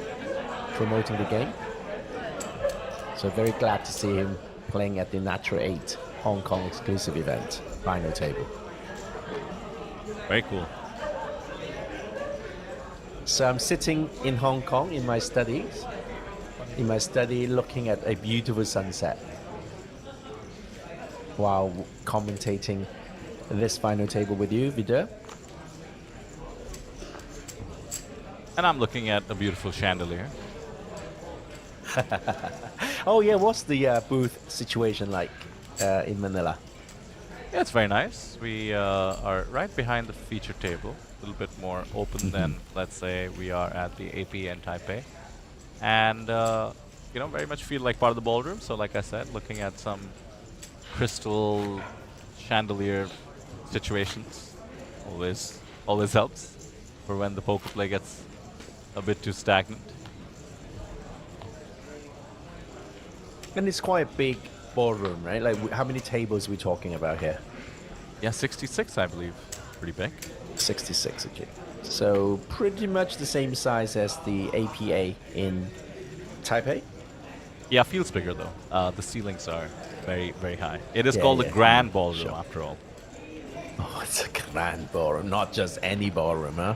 promoting the game. So very glad to see him playing at the Natural 8 Hong Kong exclusive event, final table. Very cool. So I'm sitting in Hong Kong in my study looking at a beautiful sunset while commentating this final table with you, Vidya. And I'm looking at a beautiful chandelier. Oh yeah, what's the booth situation like in Manila? Yeah, it's very nice. We are right behind the feature table, a little bit more open than, let's say, we are at the AP in Taipei. And, you know, very much feel like part of the ballroom. So like I said, looking at some crystal chandelier situations always helps for when the poker play gets a bit too stagnant. And it's quite a big ballroom, right? Like, how many tables are we talking about here? Yeah, 66, I believe. Pretty big. 66, okay. So pretty much the same size as the APA in Taipei? Yeah, feels bigger though. The ceilings are very, very high. It is Yeah, called yeah. the Grand Ballroom, Sure. after all. Oh, it's a grand ballroom, not just any ballroom, huh?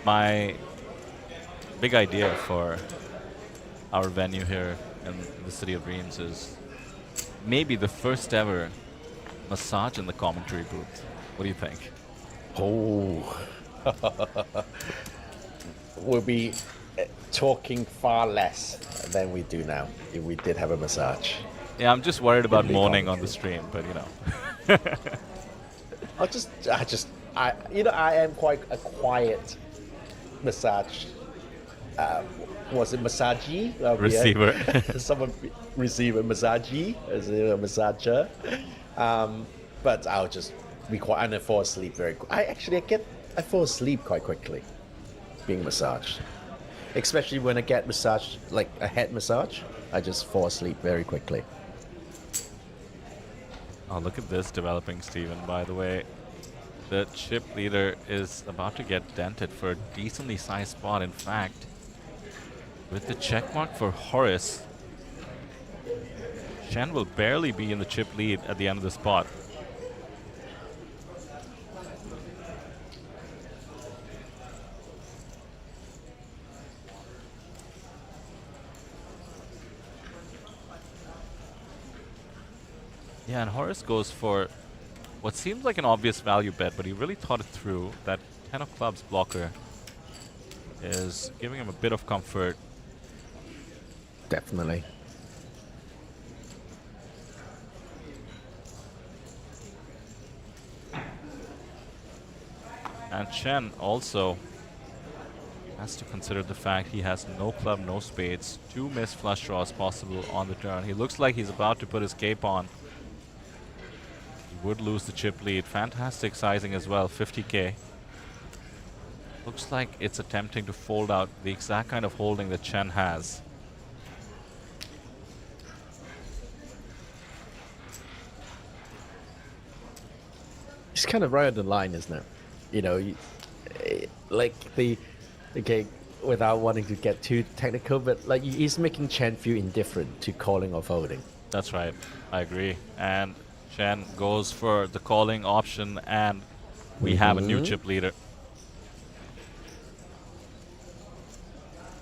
My big idea for our venue here in the City of Dreams is maybe the first ever massage in the commentary booth. What do you think? Oh. We'll be talking far less than we do now if we did have a massage. Yeah, I'm just worried about It'd be moaning on the complicated. stream, but you know. I am quite a quiet massage. Was it massagee? Receiver. Someone receiver massagee as a massager. But I'll just be quiet and I fall asleep very quick. I fall asleep quite quickly being massaged. Especially when I get massaged, like a head massage, I just fall asleep very quickly. Oh, look at this developing, Steven, by the way. The chip leader is about to get dented for a decently sized spot. In fact, with the check mark for Horace, Shen will barely be in the chip lead at the end of the spot. Yeah, and Horace goes for what seems like an obvious value bet, but he really thought it through. That 10 of clubs blocker is giving him a bit of comfort. Definitely. And Chen also has to consider the fact he has no club, no spades, 2 missed flush draws possible on the turn. He looks like he's about to put his cape on. He would lose the chip lead. Fantastic sizing as well, 50k. Looks like it's attempting to fold out the exact kind of holding that Chen has. It's kind of right on the line, isn't it? You know, without wanting to get too technical, but like he's making Chen feel indifferent to calling or folding. That's right, I agree. And Chen goes for the calling option, and we have a new chip leader.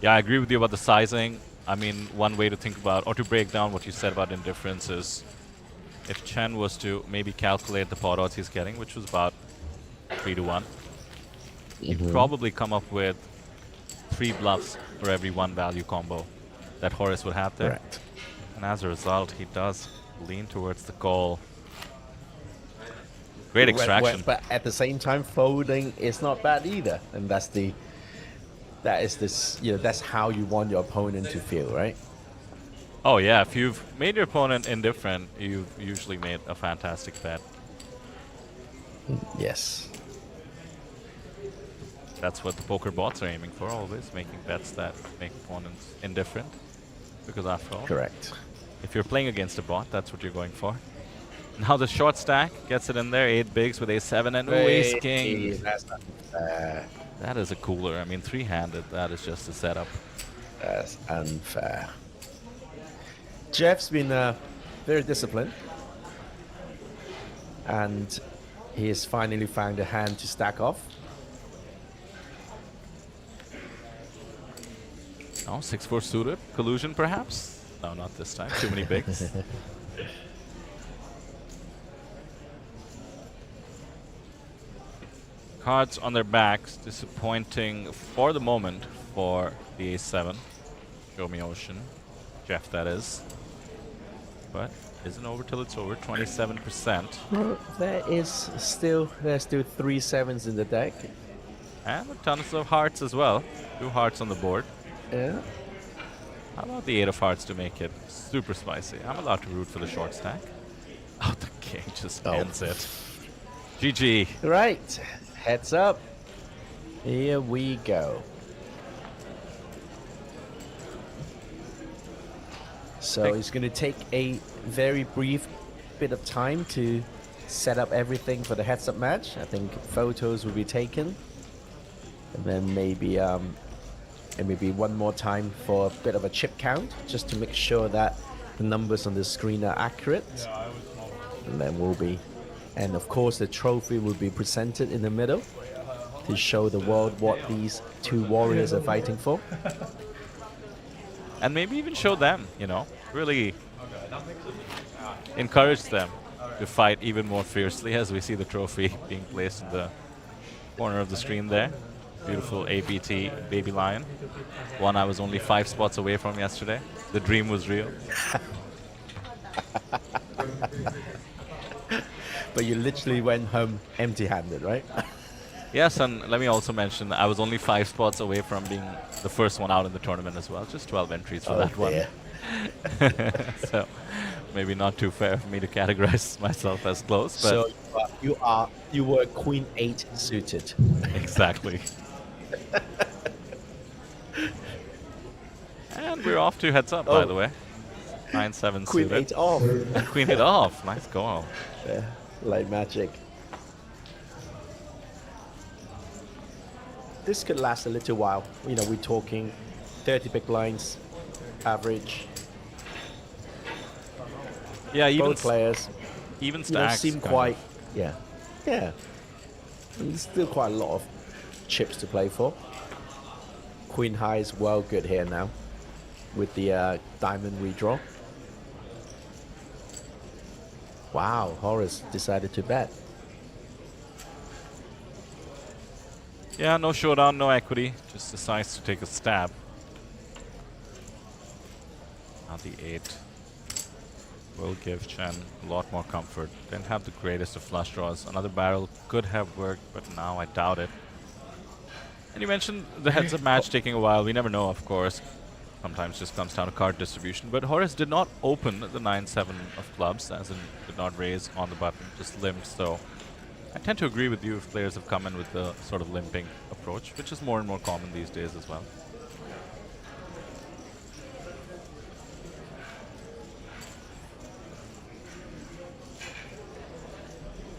Yeah, I agree with you about the sizing. I mean, one way to think about, or to break down what you said about indifference is, if Chen was to maybe calculate the pot odds he's getting, which was about 3 to 1, you'd probably come up with 3 bluffs for every 1 value combo that Horace would have there. Correct. And as a result, he does lean towards the call. Great extraction. But at the same time, folding is not bad either. And that's how you want your opponent to feel, right? Oh yeah, if you've made your opponent indifferent, you've usually made a fantastic bet. Yes. That's what the poker bots are aiming for, always making bets that make opponents indifferent. Because after all, correct. If you're playing against a bot, that's what you're going for. Now the short stack gets it in there, 8 bigs with a7 and ace king. That's not fair. That is a cooler. I mean, 3-handed, that is just a setup. That's unfair. Jeff's been very disciplined. And he has finally found a hand to stack off. Oh, 6-4 suited. Collusion, perhaps? No, not this time. Too many bigs. Cards on their backs. Disappointing for the moment for the ace-7. Show me Ocean. Jeff, that is. But isn't over till it's over. 27%. Well, there's still 3 sevens in the deck. And tons of hearts as well. 2 hearts on the board. Yeah. How about the 8 of hearts to make it super spicy? I'm allowed to root for the short stack. Oh, the king just ends it. GG. Right. Heads up. Here we go. So it's going to take a very brief bit of time to set up everything for the heads-up match. I think photos will be taken. And then maybe one more time for a bit of a chip count, just to make sure that the numbers on the screen are accurate. And then and of course the trophy will be presented in the middle to show the world what these 2 warriors are fighting for. And maybe even show them, really encourage them to fight even more fiercely as we see the trophy being placed in the corner of the screen there. Beautiful APT baby lion. One I was only 5 spots away from yesterday. The dream was real. But you literally went home empty-handed, right? Yes, and let me also mention I was only 5 spots away from being the first one out in the tournament as well. Just 12 entries for that one. So maybe not too fair for me to categorize myself as close. But so you were Queen 8 suited. Exactly. And we're off to heads up, by the way. 9-7 Queen suited. 8 off. Queen 8 off. Nice goal. Yeah, like magic. This could last a little while. We're talking 30 big blinds, average. Yeah, even both players. Even stacks. Seem quite. Yeah. There's still quite a lot of chips to play for. Queen high is well good here now, with the diamond redraw. Wow, Horace decided to bet. Yeah, no showdown, no equity. Just decides to take a stab. Now the 8 will give Chen a lot more comfort. Didn't have the greatest of flush draws. Another barrel could have worked, but now I doubt it. And you mentioned the heads-up match taking a while. We never know, of course. Sometimes just comes down to card distribution. But Horace did not open the 9-7 of clubs, as in did not raise on the button, just limped. So I tend to agree with you if players have come in with the sort of limping approach, which is more and more common these days as well.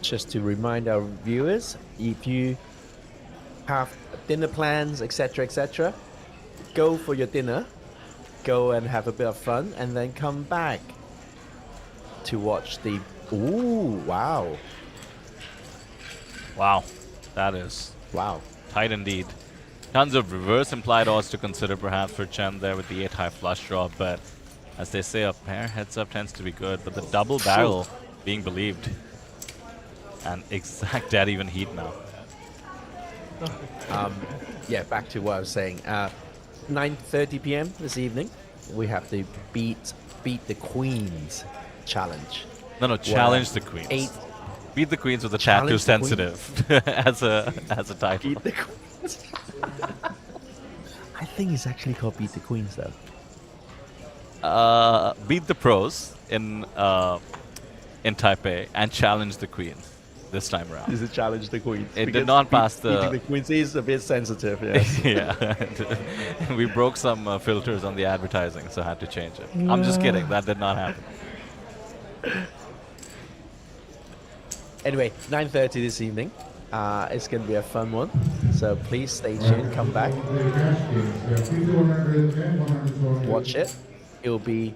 Just to remind our viewers, if you have dinner plans, etc., go for your dinner, go and have a bit of fun, and then come back to watch the... Ooh, wow. Wow, that is... Wow. Tight indeed. Tons of reverse implied odds to consider perhaps for Chen there with the 8 high flush draw, but as they say, a pair heads up tends to be good, but the double barrel being believed. And exact dead even heat now. Yeah, back to what I was saying. 9:30 p.m. this evening, we have the Beat beat the queens challenge. No, challenge the queens. 8 Beat the queens with the Challenge tattoo the sensitive as a title. Beat the queens. I think it's actually called Beat the Queens though. Beat the pros in Taipei and challenge the queens this time around. Is it challenge the queens? It Because did not pass beating the. the queens is a bit sensitive. Yes. Yeah, we broke some filters on the advertising, so I had to change it. I'm just kidding. That did not happen. Anyway, 9:30 this evening. It's going to be a fun one. So please stay tuned. Come back. Watch it. It will be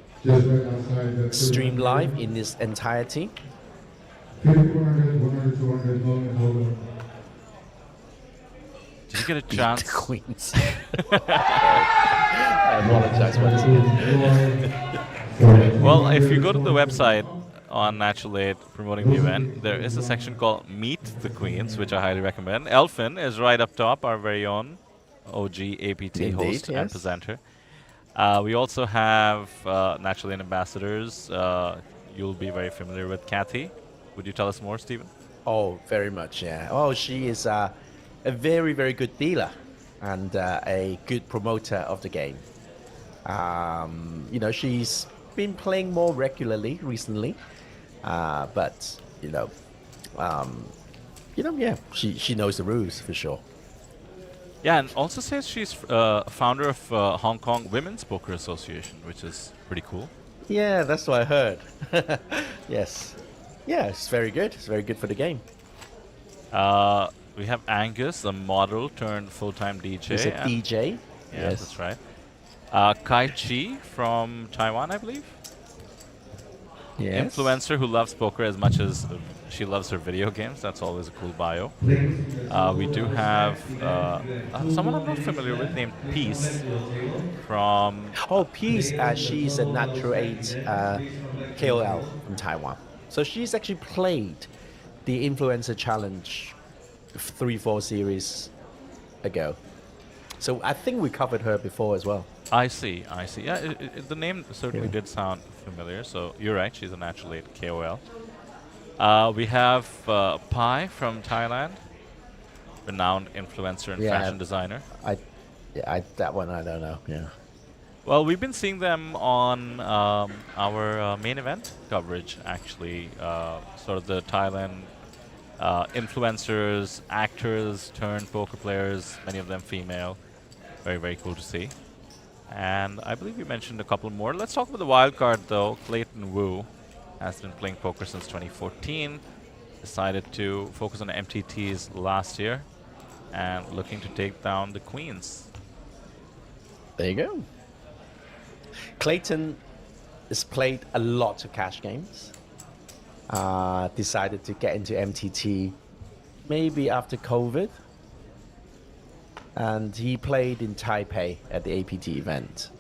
streamed live in its entirety. Did you get a chance? Queens. I apologize once again. Well, if you go to the website on Natural 8 promoting the event, there is a section called Meet the Queens, which I highly recommend. Elfin is right up top, our very own OG APT Indeed, host and yes. presenter. We also have Natural 8 ambassadors. You'll be very familiar with Kathy. Would you tell us more, Stephen? Oh, very much, yeah. Oh, she is a very, very good dealer and a good promoter of the game. You know, she's been playing more regularly recently, but yeah, she knows the rules for sure. Yeah, and also says she's founder of Hong Kong Women's Poker Association, which is pretty cool. Yeah, that's what I heard. Yes. Yeah, it's very good. It's very good for the game. We have Angus, a model turned full-time DJ. He's a DJ. Yeah, Yes. that's right. Kai Chi from Taiwan, I believe. Yes. Influencer who loves poker as much as she loves her video games. That's always a cool bio. We do have someone I'm not familiar with named Peace from... Oh, Peace. She's a Natural 8 KOL from Taiwan. So she's actually played the Influencer Challenge 3-4 series ago. So I think we covered her before as well. I see. Yeah, the name certainly did sound familiar, so you're right, she's a Natural 8 KOL. We have Pai from Thailand, renowned influencer and fashion designer. That one I don't know, yeah. Well, we've been seeing them on our main event coverage, actually. Sort of the Thailand influencers, actors turned poker players, many of them female. Very, very cool to see. And I believe you mentioned a couple more. Let's talk about the wild card, though. Clayton Wu has been playing poker since 2014. Decided to focus on MTTs last year and looking to take down the queens. There you go. Clayton has played a lot of cash games. Decided to get into MTT maybe after COVID. And he played in Taipei at the APT event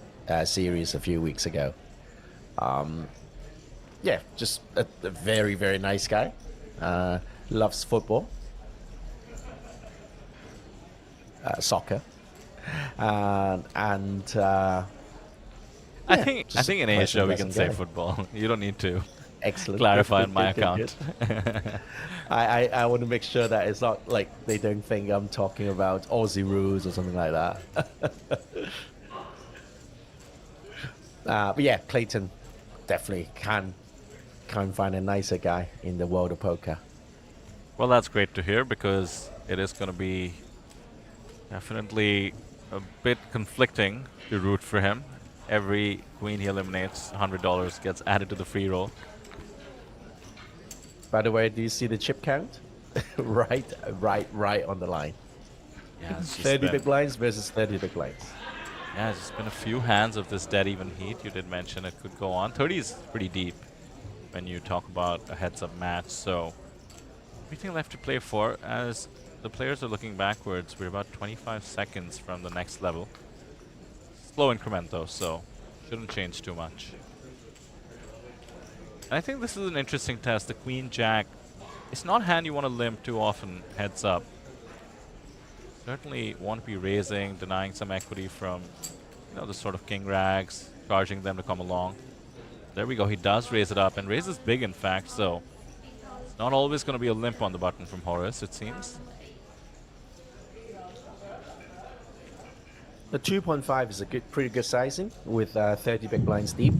series a few weeks ago. Yeah, just a very, very nice guy. Loves football. Soccer. I think in Asia we can say football. You don't need to clarify on my account. I want to make sure that it's not like they don't think I'm talking about Aussie rules or something like that. But yeah, Clayton definitely can't find a nicer guy in the world of poker. Well, that's great to hear because it is going to be definitely a bit conflicting to root for him. Every queen he eliminates, $100 gets added to the free roll. By the way, do you see the chip count? right on the line. Yeah, it's just 30 big blinds versus 30 big blinds. Yeah, it's just been a few hands of this dead even heat. You did mention it could go on. 30 is pretty deep when you talk about a heads-up match. So everything left to play for as the players are looking backwards. We're about 25 seconds from the next level. Slow increment though, so shouldn't change too much. And I think this is an interesting test. The Queen Jack, it's not a hand you want to limp too often heads up. Certainly want to be raising, denying some equity from the sort of king rags, charging them to come along. There we go. He does raise it up and raises big, in fact. So it's not always going to be a limp on the button from Horus, it seems. The 2.5 is a pretty good sizing with 30 big blinds deep,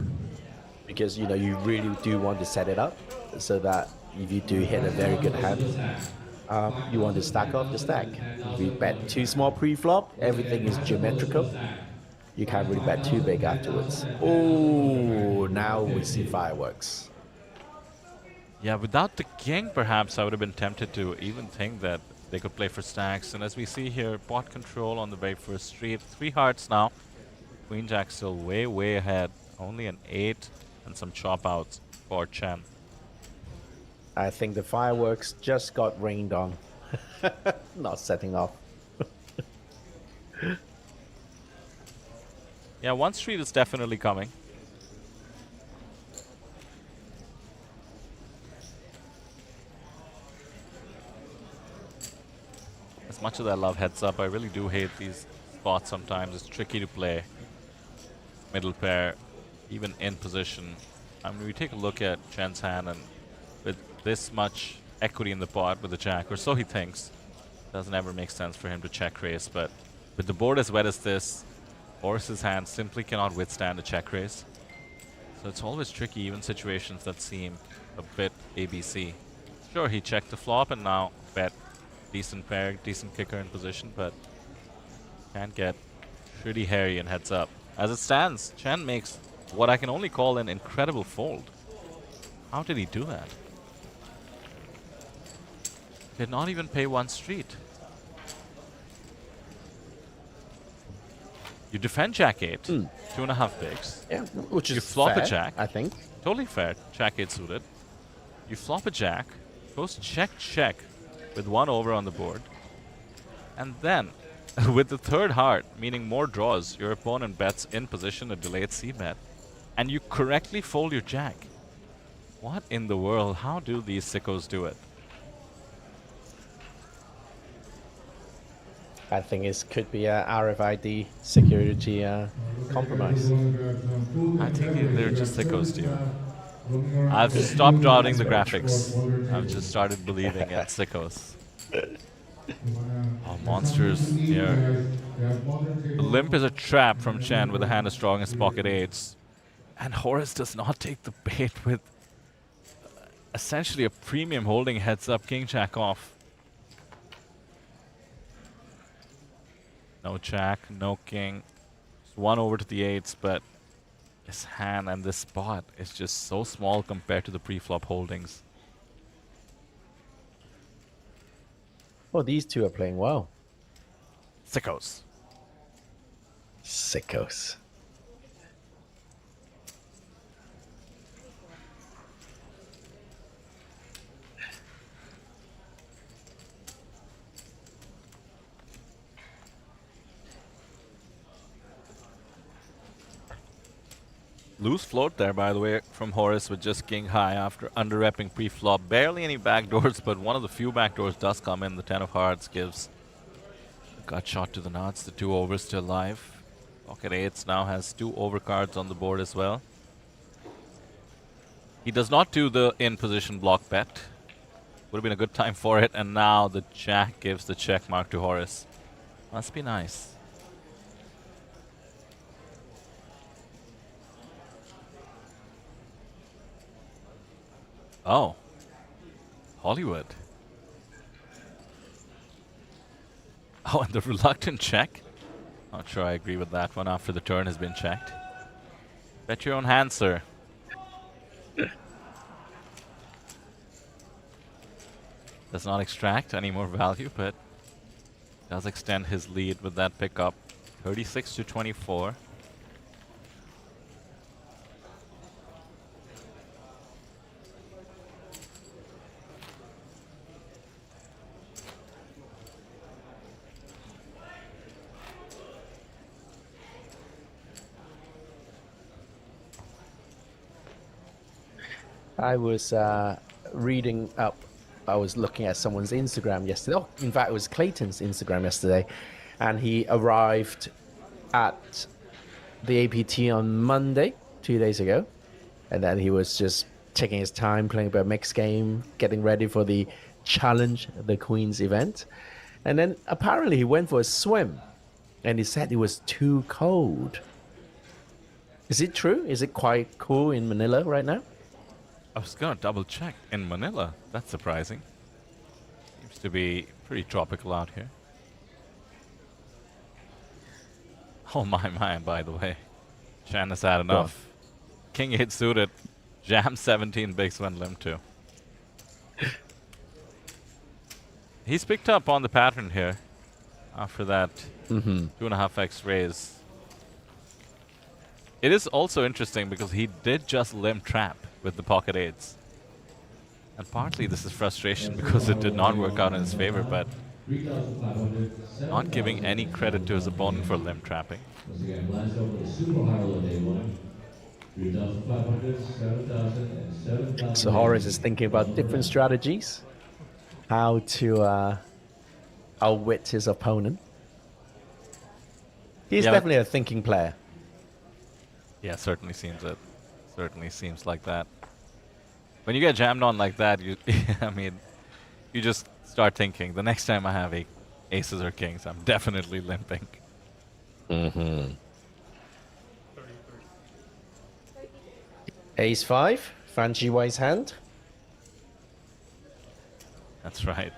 because you really do want to set it up so that if you do hit a very good hand, you want to stack off the stack. If you bet too small pre-flop, everything is geometrical. You can't really bet too big afterwards. Oh, now we see fireworks. Yeah, without the king, perhaps I would have been tempted to even think that they could play for stacks. And as we see here, pot control on the very first street. 3 hearts now. Queen Jack still way, way ahead. Only an 8 and some chop outs for Chen. I think the fireworks just got rained on. Not setting off. Yeah, 1 street is definitely coming. As much as I love heads up, I really do hate these spots sometimes. It's tricky to play middle pair, even in position. I mean, we take a look at Chen's hand, and with this much equity in the pot with the jack, or so he thinks, doesn't ever make sense for him to check raise. But with the board as wet as this, Horus's hand simply cannot withstand a check raise. So it's always tricky, even situations that seem a bit ABC. Sure, he checked the flop and now bet decent pair, decent kicker in position, but can get pretty hairy and heads up. As it stands, Chen makes what I can only call an incredible fold. How did he do that? Did not even pay 1 street. You defend Jack 8, 2.5 bigs. Yeah, which is you flop fair, a Jack. I think. Totally fair. Jack 8 suited. You flop a Jack, goes check check with 1 over on the board, and then with the 3rd heart, meaning more draws, your opponent bets in position a delayed c-bet, and you correctly fold your Jack. What in the world? How do these sickos do it? I think it could be a RFID security compromise. I think they're just sickos, too. I've stopped doubting the graphics. I've just started believing in sickos. Oh, monsters here. The limp is a trap from Chen with a hand as strong as pocket 8s. And Horus does not take the bait with essentially a premium holding heads up king jack off. No jack, no king. Just 1 over to the 8s, but this hand and this spot is just so small compared to the pre-flop holdings. Well, these two are playing well. Sickos. Sickos. Loose float there, by the way, from Horus with just king high after under-repping pre-flop. Barely any backdoors, but one of the few backdoors does come in. The 10 of hearts gives a gut shot to the nuts. The 2 overs still live. Pocket 8s now has 2 overcards on the board as well. He does not do the in-position block bet. Would have been a good time for it, and now the jack gives the check mark to Horus. Must be nice. Oh. Hollywood. Oh, and the reluctant check? Not sure I agree with that one after the turn has been checked. Bet your own hand, sir. Does not extract any more value, but does extend his lead with that pickup. 36 to 24. I was reading up. I was looking at someone's Instagram yesterday. Oh, in fact, it was Clayton's Instagram yesterday. And he arrived at the APT on Monday, 2 days ago. And then he was just taking his time playing a bit of mixed game, getting ready for the challenge the Queens event. And then apparently he went for a swim and he said it was too cold. Is it true? Is it quite cool in Manila right now? I was gonna double check. In Manila, that's surprising. Seems to be pretty tropical out here. Oh my, by the way. Chan has had enough. King 8 suited. Jam 17 bigs when limb 2. He's picked up on the pattern here after that 2.5x raise. It is also interesting because he did just limb trap with the pocket 8s. And partly this is frustration because it did not work out in his favor, but not giving any credit to his opponent for limb trapping. Once again, blast over the Super High Roller Day 1. 3,500, 7,000, and 7,000. So Horace is thinking about different strategies, how to outwit his opponent. He's definitely a thinking player. Yeah, certainly seems it. Certainly seems like that. When you get jammed on like that, you I mean, you just start thinking, the next time I have aces or kings, I'm definitely limping. Ace 5, Fan Ji-Wei's hand. That's right.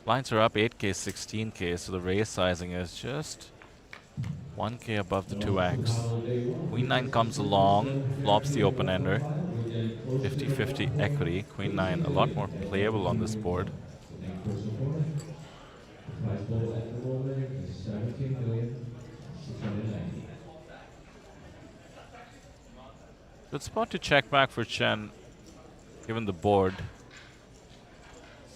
Blinds are up 8k, 16k, so the raise sizing is just 1k above the 2x. Queen 9 comes along, flops the open-ender. 50-50 equity. Queen 9 a lot more playable on this board. Prize pool at the moment is 17,690,000. Good spot to check back for Chen, given the board.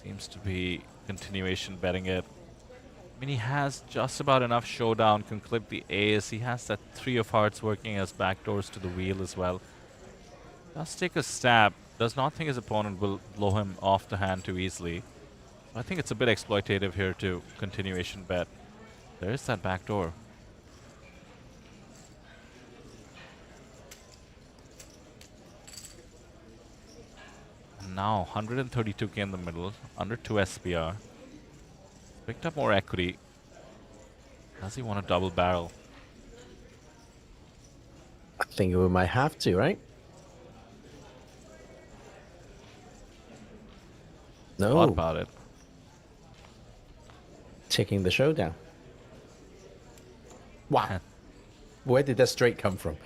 Seems to be continuation betting it. I mean, he has just about enough showdown, can clip the ace. He has that 3 of hearts working as backdoors to the wheel as well. Does take a stab. Does not think his opponent will blow him off the hand too easily. I think it's a bit exploitative here to continuation bet. There is that backdoor. And now 132k in the middle, under 2 SPR. Picked up more equity. Does he want a double barrel? I think we might have to, right? No. What about it? Taking the showdown. Wow. Where did that straight come from?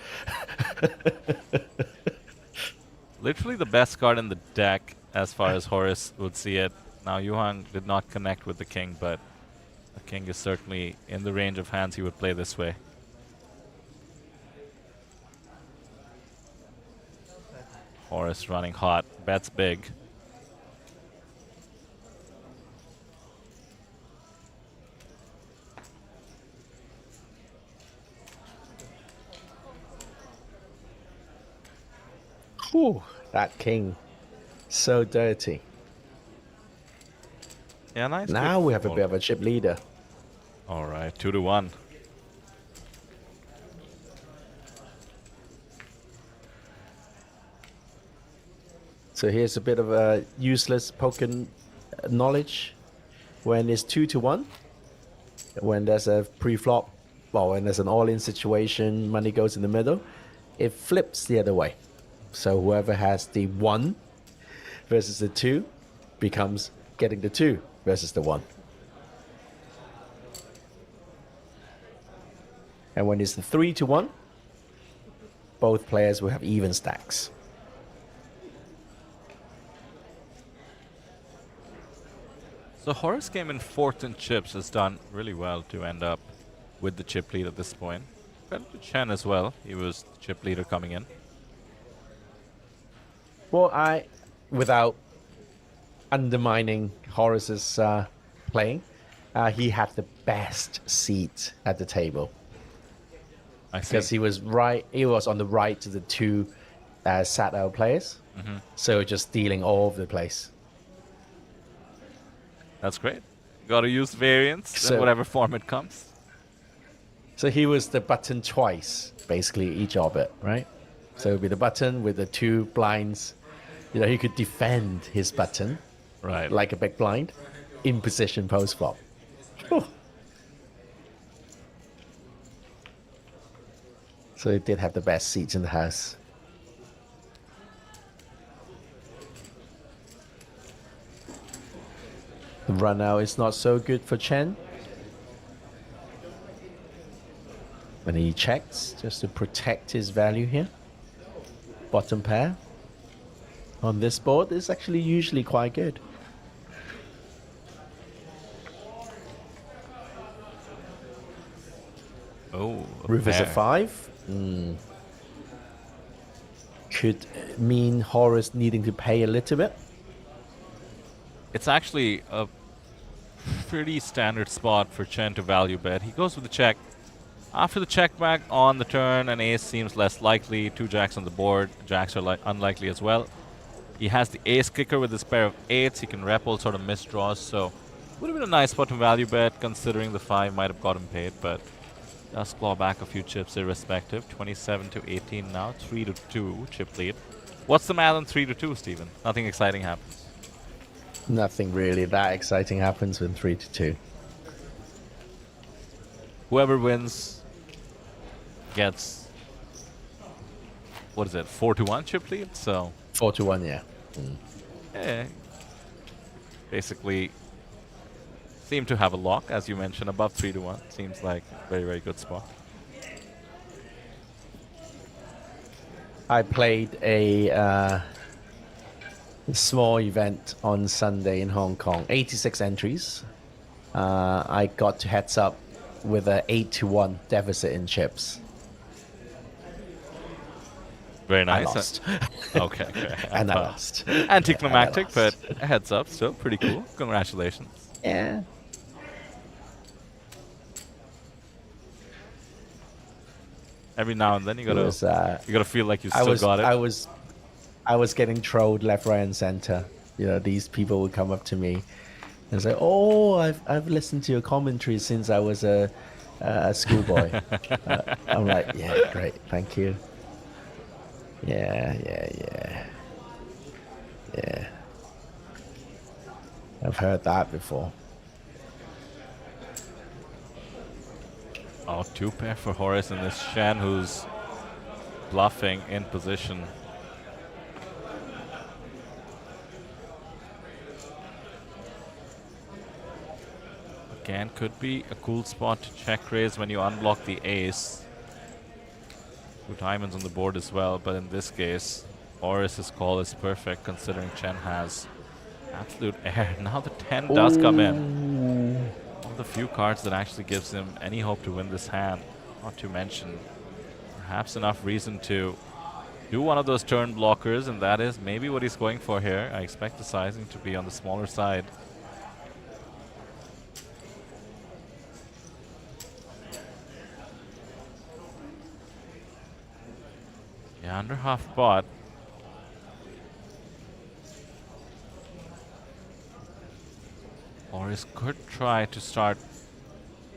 Literally the best card in the deck as far as Horace would see it. Now Yuhang did not connect with the king, but the king is certainly in the range of hands he would play this way. Horace running hot, bets big. Whew, that king. So dirty. Yeah, nice. Now we have a bit of a chip leader. Alright, 2-1. So here's a bit of a useless poker knowledge. When it's 2-1, when there's a pre-flop, well, when there's an all-in situation, money goes in the middle, it flips the other way. So whoever has the 1 versus the 2 becomes getting the 2 versus the 1. And when it's the 3-1, both players will have even stacks. So Horace came in 4th in chips, has done really well to end up with the chip lead at this point. Credit to Chen as well, he was the chip leader coming in. Well, without undermining Horace's playing, he had the best seat at the table. I see. Because he was right, he was on the right to the 2 sat out players. So just stealing all over the place. That's great. Got to use variance in whatever form it comes. So he was the button twice, basically each orbit, right? So it would be the button with the 2 blinds. You know, he could defend his button, right, like a big blind, in position post flop. So he did have the best seats in the house. The run out is not so good for Chen. And he checks just to protect his value here. Bottom pair on this board is actually usually quite good. Oh, River's a 5. Could mean Horace needing to pay a little bit. It's actually a pretty standard spot for Chen to value bet. He goes with the check. After the check back on the turn, an ace seems less likely. 2 jacks on the board. Jacks are unlikely as well. He has the ace kicker with his pair of 8s. He can rep all sort of misdraws, so would have been a nice spot to value bet considering the 5 might have got him paid, but does claw back a few chips irrespective. 27 to 18 now. 3 to 2 chip lead. What's the math on 3 to 2, Steven? Nothing exciting happens. Nothing really that exciting happens when 3 to 2. Whoever wins gets, what is it, 4 to 1 chip lead? So 4 to 1, yeah. Yeah. Basically, seem to have a lock, as you mentioned, above 3 to 1. Seems like a very, very good spot. I played a small event on Sunday in Hong Kong. 86 entries. I got to heads up with a 8 to 1 deficit in chips. Very nice. I lost. Okay. And I lost. Anticlimactic, Yeah, I lost. but a heads up, still pretty cool. Congratulations. Yeah. Every now and then you gotta feel like you still got it. I was getting trolled left, right, and center. You know, these people would come up to me and say, "Oh, I've listened to your commentary since I was a schoolboy." I'm like, "Yeah, great, thank you." Yeah. I've heard that before. Oh, 2 pair for Horace and this Shen who's bluffing in position. Again, could be a cool spot to check raise when you unblock the ace. 2 diamonds on the board as well, but in this case, Horace's call is perfect considering Chen has absolute air. Now the 10 does come in. One of the few cards that actually gives him any hope to win this hand. Not to mention, perhaps enough reason to do one of those turn blockers, and that is maybe what he's going for here. I expect the sizing to be on the smaller side. Yeah, under half pot. Horace could try to start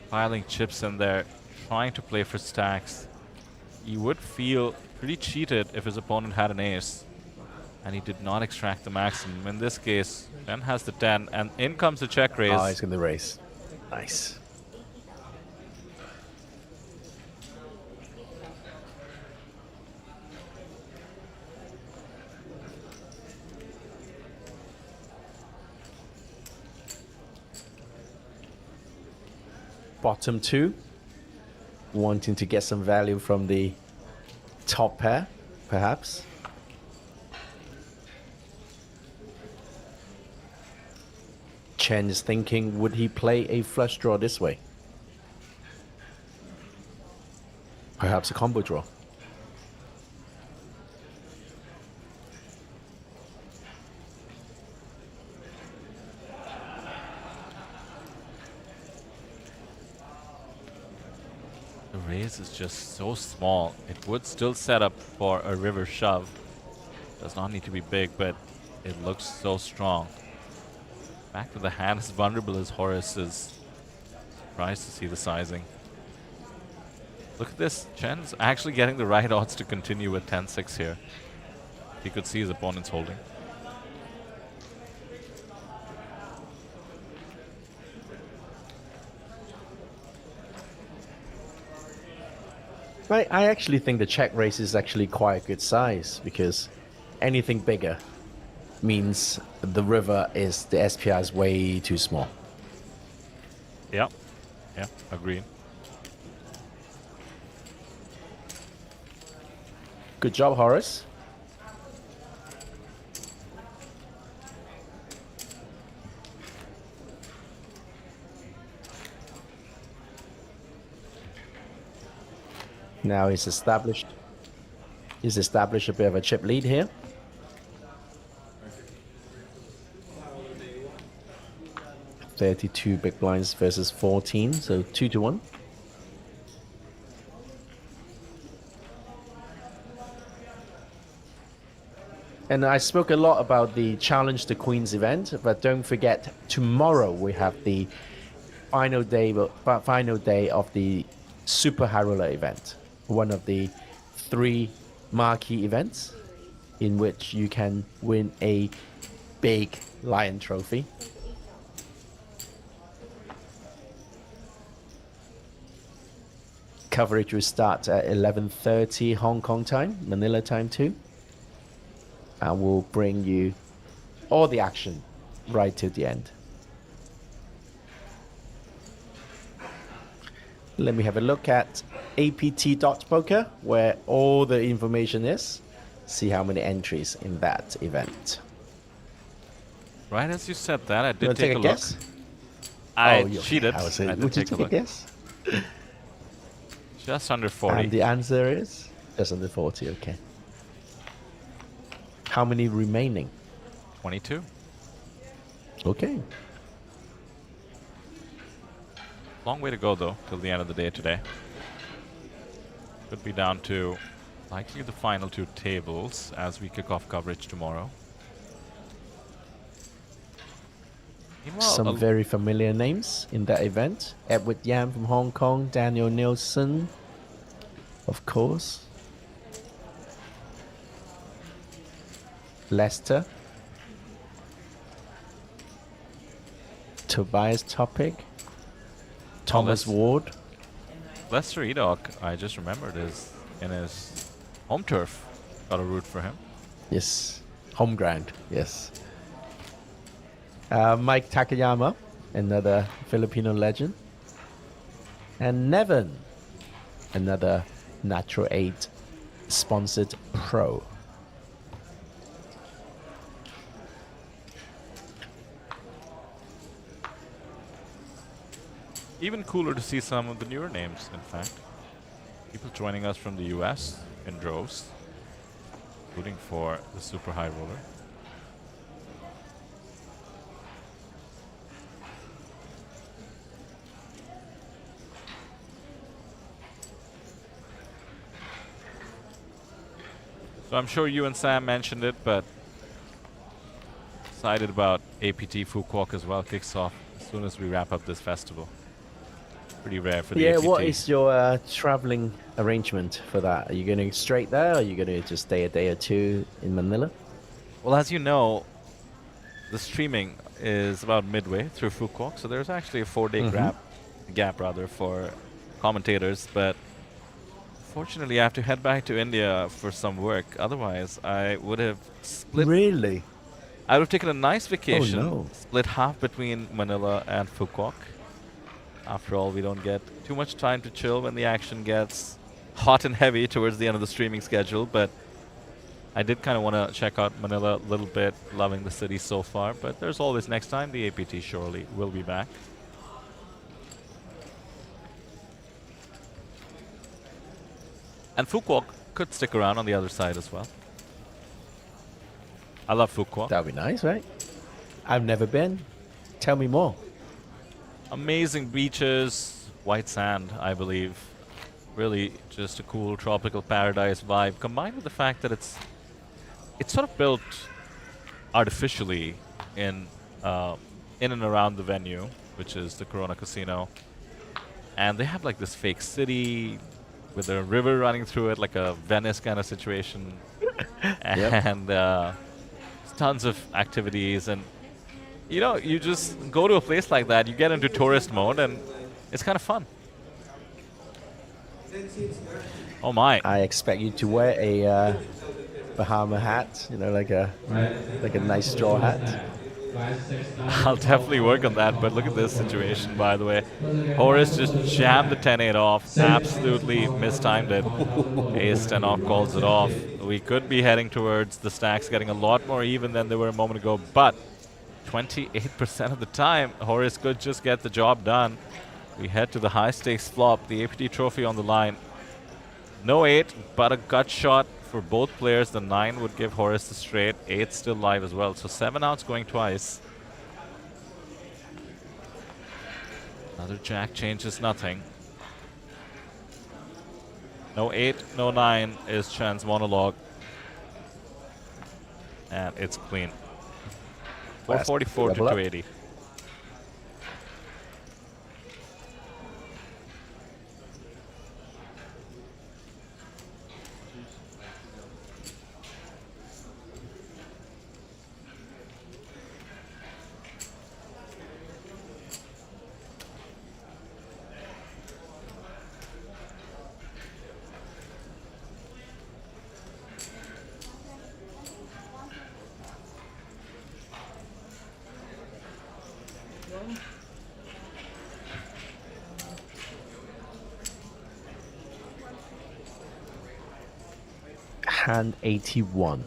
piling chips in there, trying to play for stacks. He would feel pretty cheated if his opponent had an ace, and he did not extract the maximum. In this case, Chen has the 10, and in comes the check raise. Oh, he's going to raise. Nice. Bottom 2, wanting to get some value from the top pair, perhaps. Chen is thinking, would he play a flush draw this way? Perhaps a combo draw. The raise is just so small. It would still set up for a river shove. Does not need to be big, but it looks so strong. Back to the hand, as vulnerable as Horace is. Surprised to see the sizing. Look at this. Chen's actually getting the right odds to continue with 10-6 here. He could see his opponent's holding. I actually think the check raise is actually quite a good size because anything bigger means the river is the SPR is way too small. Yeah. Yeah, agreed. Good job, Horace. Now he's established a bit of a chip lead here. $32 big blinds versus 14, so 2-1. And I spoke a lot about the Challenge the Queens event, but don't forget, tomorrow we have the final day of the Super High Roller event, one of the 3 marquee events in which you can win a big Lion Trophy. Coverage will start at 11:30 Hong Kong time, Manila time too. And we'll bring you all the action right to the end. Let me have a look at apt.poker, where all the information is. See how many entries in that event. Right as you said that, I You did wanna take a a look. guess? I you- cheated. I was saying, I did would you take a take a look. guess? Just under 40. And the answer is just under 40. Okay. How many remaining? 22. Okay. Long way to go though, till the end of the day today. Could be down to likely the final 2 tables as we kick off coverage tomorrow. Meanwhile, Some very familiar names in that event. Edward Yam from Hong Kong, Daniel Nielsen, of course. Lester. Tobias Topic. Thomas Ward. Lester Edok, I just remembered, is in his home turf. Got a root for him. Yes. Home ground. Yes. Mike Takayama, another Filipino legend. And Nevin, another Natural 8 sponsored pro. Even cooler to see some of the newer names, in fact. People joining us from the US in droves, including for the Super High Roller. So I'm sure you and Sam mentioned it, but excited about APT Fukuoka as well. Kicks off as soon as we wrap up this festival. Pretty rare for the APT. What is your traveling arrangement for that? Are you going to straight there, or are you going to just stay a day or 2 in Manila? Well, as you know, the streaming is about midway through Fukuoka, so there's actually a 4-day gap for commentators, but fortunately I have to head back to India for some work. Otherwise, I would have split. Really? I would have taken a nice vacation, Oh, no. split half between Manila and Fukuoka. After all, we don't get too much time to chill when the action gets hot and heavy towards the end of the streaming schedule, but I did kind of want to check out Manila a little bit, loving the city so far, but there's always next time. The APT surely will be back. And Fukuoka could stick around on the other side as well. I love Fukuoka. That would be nice, right? I've never been. Tell me more. Amazing beaches, white sand, I believe. Really just a cool tropical paradise vibe, combined with the fact that it's sort of built artificially in and around the venue, which is the Corona Casino. And they have like this fake city, with a river running through it, like a Venice kind of situation, and tons of activities. And you know, you just go to a place like that, you get into tourist mode, and it's kind of fun. Oh my! I expect you to wear a Bahama hat, you know, like a nice straw hat. I'll definitely work on that, but look at this situation, by the way. Horace just jammed the 10-8 off, absolutely mistimed it. Ace-10 off calls it off. We could be heading towards the stacks getting a lot more even than they were a moment ago, but 28% of the time, Horace could just get the job done. We head to the high-stakes flop, the APT trophy on the line. No 8, but a gut shot for both players. The 9 would give Horace the straight. 8 still live as well. So 7 outs going twice. Another jack changes nothing. No 8, no 9 is Chan's monologue. And it's clean. 444 to 280. Hand 81.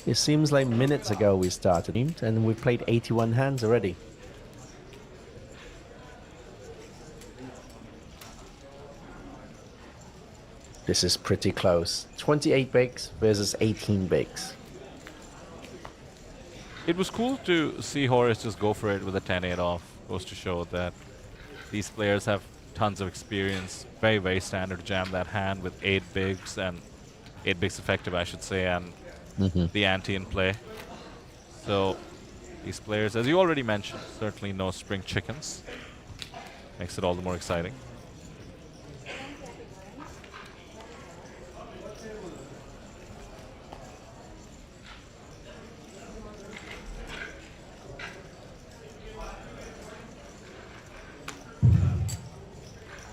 It seems like minutes ago we started, and we've played 81 hands already. This is pretty close. 28 bigs versus 18 bigs. It was cool to see Horace just go for it with a 10-8 off. Goes to show that these players have tons of experience. Very, very standard jam that hand with 8 bigs and 8 bigs effective, I should say, and the ante in play. So these players, as you already mentioned, certainly no spring chickens. Makes it all the more exciting.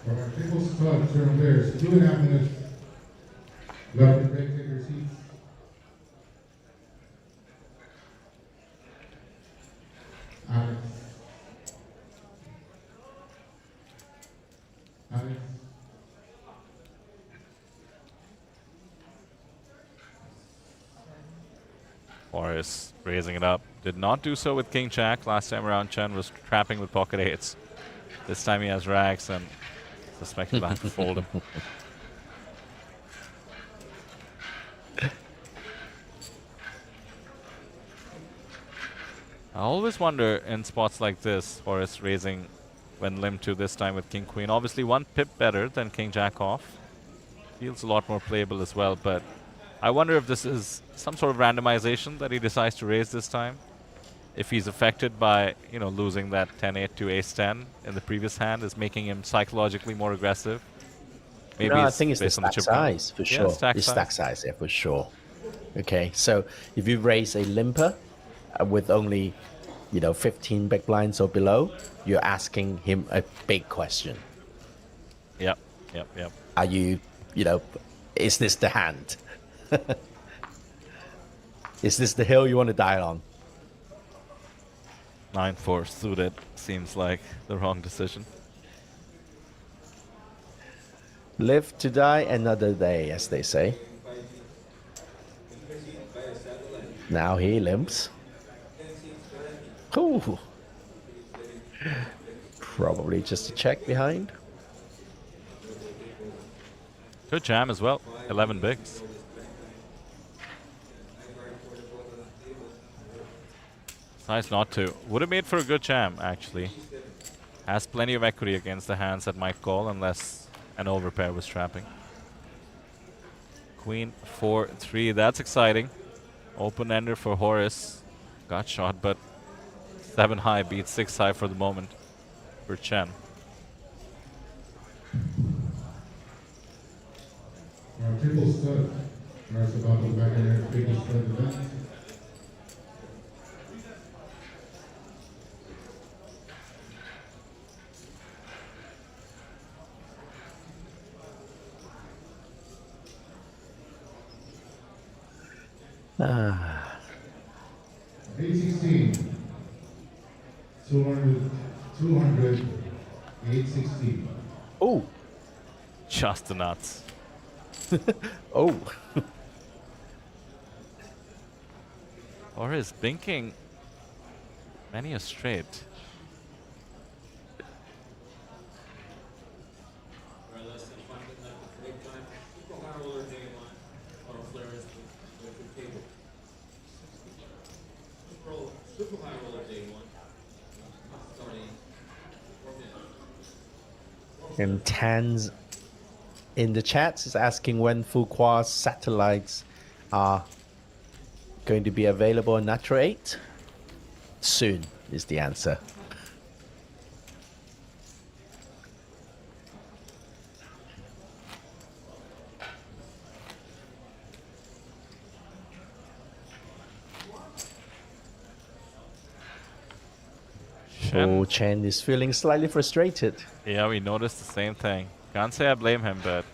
For our Pickles Club turn players, 2.5 minutes left to break, take your seats. Alex. Alex. Horace raising it up. Did not do so with King Jack. Last time around, Chen was trapping with pocket 8s. This time he has rags and suspect he'll have to fold him. I always wonder in spots like this, Horace raising when limp to, this time with King Queen. Obviously 1 pip better than King Jack off. Feels a lot more playable as well, but I wonder if this is some sort of randomization that he decides to raise this time. If he's affected by, you know, losing that 10-8 to ace-10 in the previous hand is making him psychologically more aggressive. Maybe I think it's the stack size, for sure. It's stack size, yeah, for sure. Okay, so if you raise a limper with only, you know, 15 big blinds or below, you're asking him a big question. Yep. Are you, you know, is this the hand? Is this the hill you want to die on? 9-4 suited seems like the wrong decision. Live to die another day, as they say. Now he limps. Ooh. Probably just a check behind. Good jam as well. 11 bigs. Nice not to. Would have made for a good jam, actually. Has plenty of equity against the hands that might call unless an overpair was trapping. Queen 4-3. That's exciting. Open ender for Horace. Got shot, but 7 high beats 6 high for the moment for Chen. triple stud. Marks the bottom of the back end triple stud event. Ah. 816. 200. 816. Oh. Just the nuts. Oh. Or is blinking many a straight. And Tans in the chat is asking when Fuqua's satellites are going to be available on Natural 8. Soon is the answer. Oh, Chen is feeling slightly frustrated. Yeah, we noticed the same thing. Can't say I blame him, but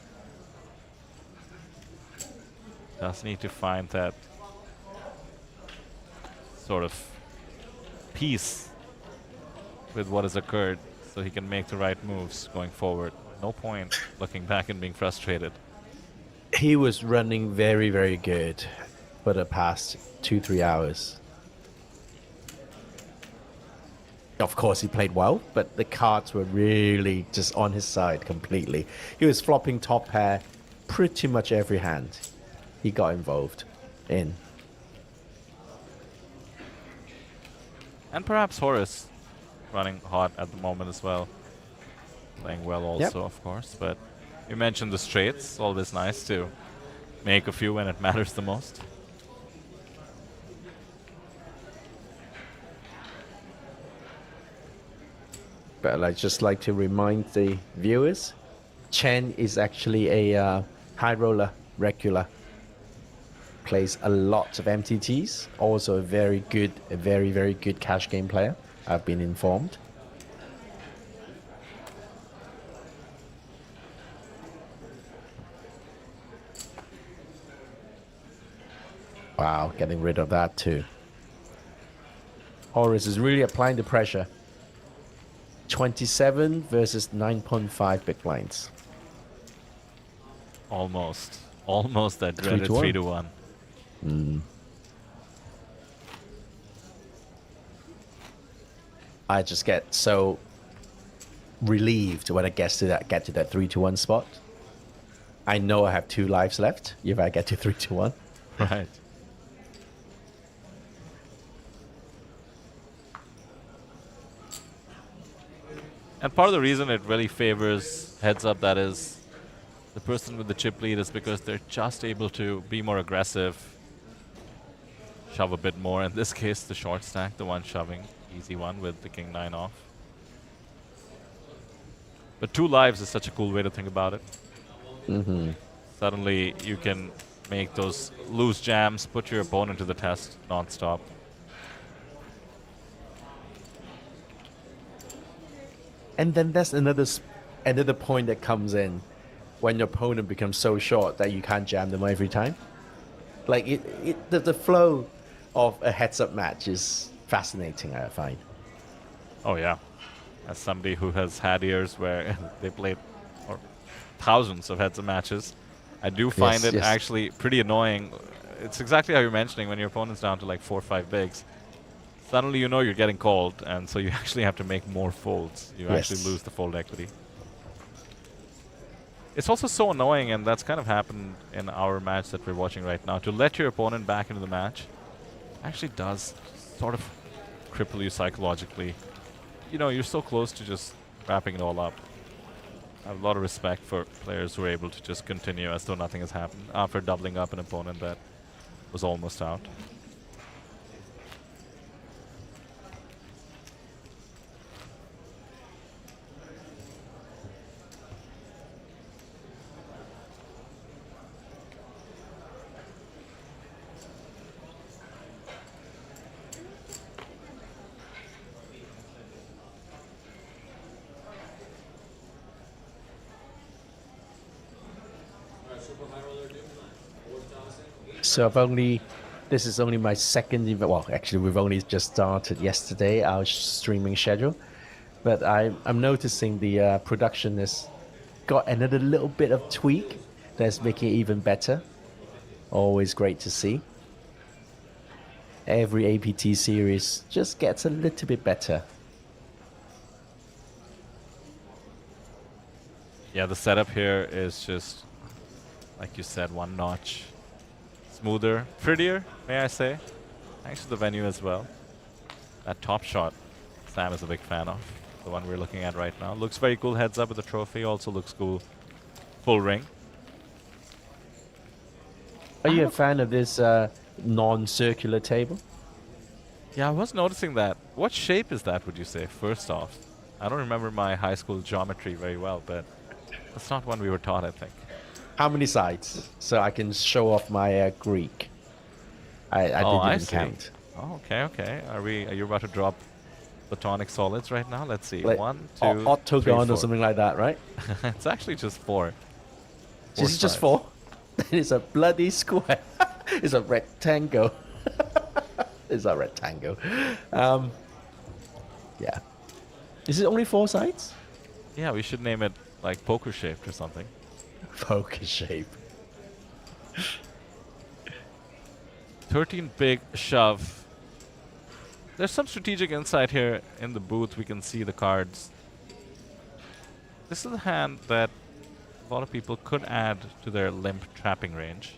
does need to find that sort of peace with what has occurred so he can make the right moves going forward. No point looking back and being frustrated. He was running very, very good for the past 2-3 hours. Of course, he played well, but the cards were really just on his side completely. He was flopping top pair pretty much every hand he got involved in. And perhaps Horace running hot at the moment as well. Playing well also, of course. But you mentioned the straights. Always nice to make a few when it matters the most. But I'd just like to remind the viewers, Chen is actually a high roller regular. Plays a lot of MTTs. Also a very, very good cash game player. I've been informed. Wow, getting rid of that too. Horace is really applying the pressure. 27 versus 9.5 big blinds. Almost. Almost that dreaded 3-1. I just get so relieved when I get to that 3-1 spot. I know I have 2 lives left if I get to 3-1. Right. And part of the reason it really favors heads up, that is, the person with the chip lead, is because they're just able to be more aggressive, shove a bit more. In this case, the short stack, the one shoving, easy one with the king 9 off. But 2 lives is such a cool way to think about it. Suddenly you can make those loose jams, put your opponent to the test non-stop. And then that's another point that comes in when your opponent becomes so short that you can't jam them every time. Like the flow of a heads-up match is fascinating, I find. Oh yeah, as somebody who has had years where they played thousands of heads-up matches, I do find it actually pretty annoying. It's exactly how you're mentioning, when your opponent's down to like 4 or 5 bigs. Suddenly you know you're getting called, and so you actually have to make more folds. You actually lose the fold equity. It's also so annoying, and that's kind of happened in our match that we're watching right now. To let your opponent back into the match actually does sort of cripple you psychologically. You know, you're so close to just wrapping it all up. I have a lot of respect for players who are able to just continue as though nothing has happened after doubling up an opponent that was almost out. So this is only my second event. Well, actually, we've only just started yesterday, our streaming schedule. But I'm noticing the production has got another little bit of tweak that's making it even better. Always great to see. Every APT series just gets a little bit better. Yeah, the setup here is just, like you said, one notch smoother, prettier, may I say. Thanks to the venue as well. That top shot, Sam is a big fan of. The one we're looking at right now. Looks very cool, heads up with the trophy. Also looks cool, full ring. Are you a fan of this non-circular table? Yeah, I was noticing that. What shape is that, would you say, first off? I don't remember my high school geometry very well, but that's not one we were taught, I think. How many sides? So I can show off my Greek. I didn't even count. Oh, okay. Are you about to drop platonic solids right now? Let's see. Like 1, 2, octagon 3, or something like that, right? It's actually just 4. It's just 4? It's a bloody square. It's a rectangle. It's a rectangle. Yeah. Is it only 4 sides? Yeah, we should name it like poker shaped or something. Poker shape. 13 big shove. There's some strategic insight here in the booth. We can see the cards. This is a hand that a lot of people could add to their limp trapping range.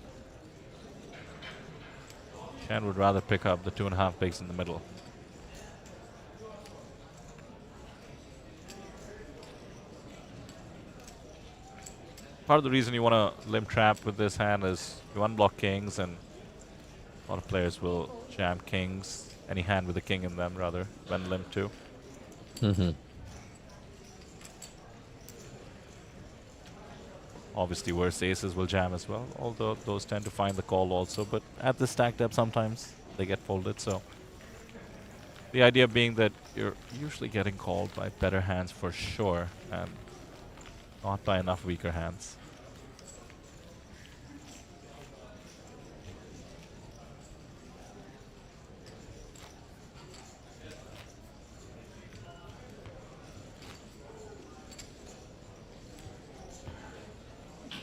Shan would rather pick up the 2.5 bigs in the middle. Part of the reason you want to limp trap with this hand is you unblock kings, and a lot of players will jam kings, any hand with a king in them rather, when limp too. Obviously worse aces will jam as well, although those tend to find the call also, but at the stack depth sometimes they get folded, so the idea being that you're usually getting called by better hands for sure, and not by enough weaker hands.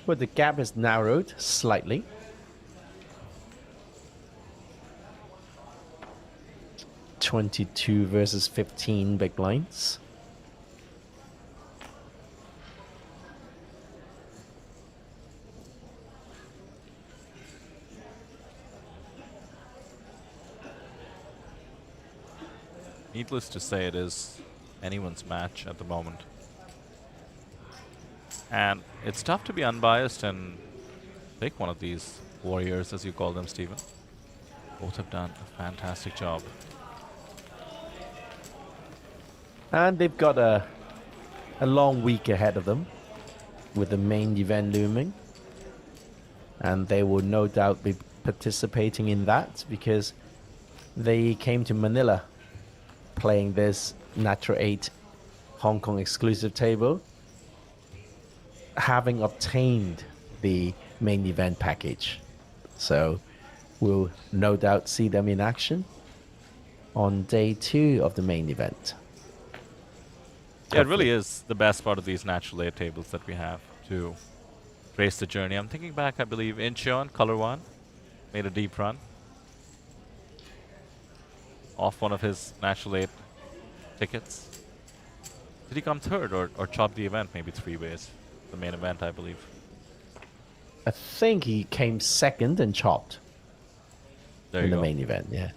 But the gap is narrowed slightly. (22 versus 15 big blinds). Needless to say, it is anyone's match at the moment. And it's tough to be unbiased and pick one of these warriors, as you call them, Stephen. Both have done a fantastic job. And they've got a long week ahead of them with the main event looming. And they will no doubt be participating in that because they came to Manila playing this Natural 8 Hong Kong exclusive table, having obtained the main event package. So we'll no doubt see them in action on day 2 of the main event. Yeah, it really is the best part of these Natural 8 tables that we have to trace the journey. I'm thinking back, I believe Incheon, Color 1, made a deep run off one of his Natural 8 tickets. Did he come third or chop the event maybe 3 ways? The main event, I believe. I think he came second and chopped there in you the go. main event, yeah.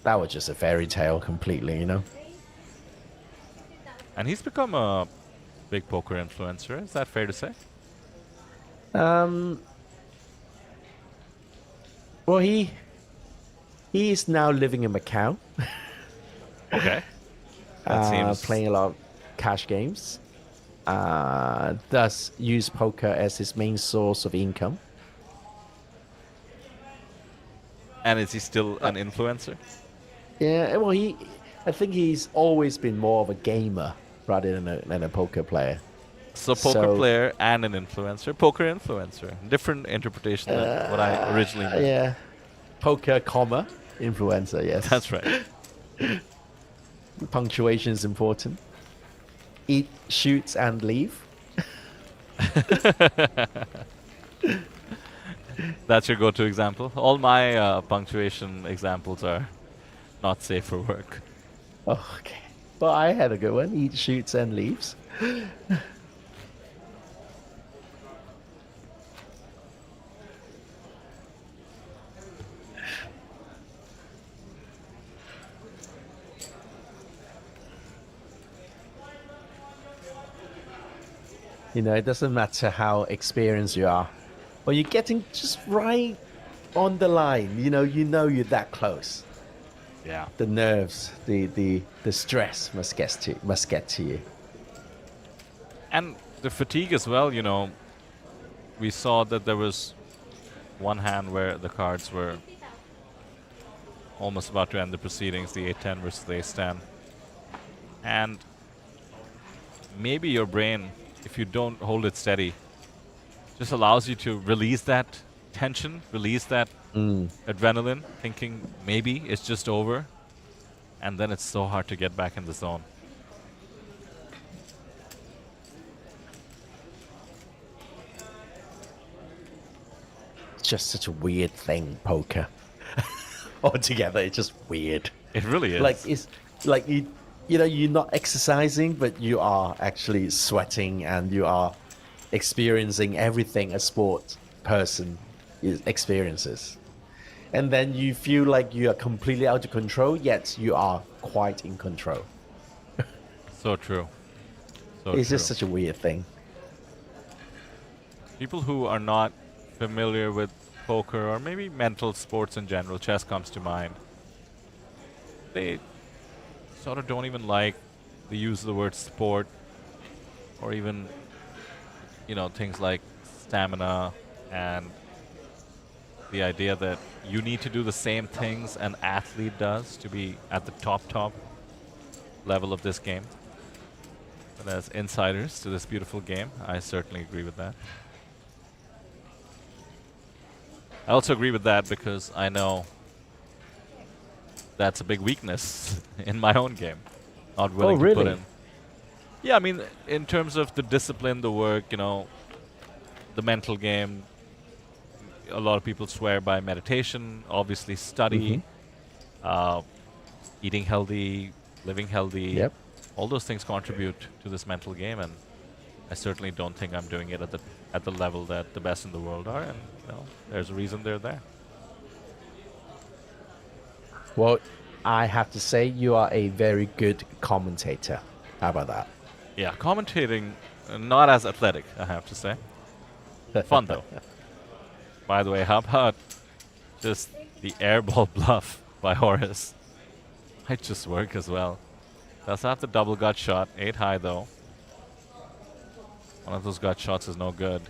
That was just a fairy tale completely, you know? And he's become a big poker influencer, is that fair to say? Well, he is now living in Macau. Okay. That seems playing a lot of cash games. Does use poker as his main source of income. And is he still an influencer? Yeah, well, I think he's always been more of a gamer rather than a poker player. So poker player and an influencer, poker influencer. Different interpretation than what I originally meant. Yeah. Poker, comma, influencer, yes. That's right. Punctuation is important. Eat, shoot, and leave. That's your go-to example. All my punctuation examples are not safe for work. Oh, okay. But I had a good one. Eat, shoots, and leaves. You know, it doesn't matter how experienced you are. When you're getting just right on the line, you know you're that close. Yeah. The nerves, the stress must get to you. And the fatigue as well, you know. We saw that there was one hand where the cards were almost about to end the proceedings, the 8-10 versus the ace-10. And maybe your brain, if you don't hold it steady, just allows you to release that tension, release that adrenaline, thinking maybe it's just over, and then it's so hard to get back in the zone. It's just such a weird thing, poker. Altogether, it's just weird. It really is. Like it's like you know you're not exercising, but you are actually sweating and you are experiencing everything a sport person experiences. And then you feel like you are completely out of control, yet you are quite in control. So true. So it's true. just such a weird thing. People who are not familiar with poker or maybe mental sports in general, chess comes to mind, they sort of don't even like the use of the word sport, or even, you know, things like stamina and the idea that you need to do the same things an athlete does to be at the top level of this game. And as insiders to this beautiful game, I certainly agree with that. I also agree with that because I know that's a big weakness in my own game. Not willing to put in. Yeah, I mean, in terms of the discipline, the work, you know, the mental game, a lot of people swear by meditation, obviously study, eating healthy, living healthy. Yep. All those things contribute to this mental game, and I certainly don't think I'm doing it at the level that the best in the world are, and you know, there's a reason they're there. Well, I have to say you are a very good commentator. How about that? Yeah, commentating, not as athletic, I have to say. Fun though. By the way, how about just the airball bluff by Horace? Might just work as well. Does have the double gut shot, 8 high though. One of those gut shots is no good.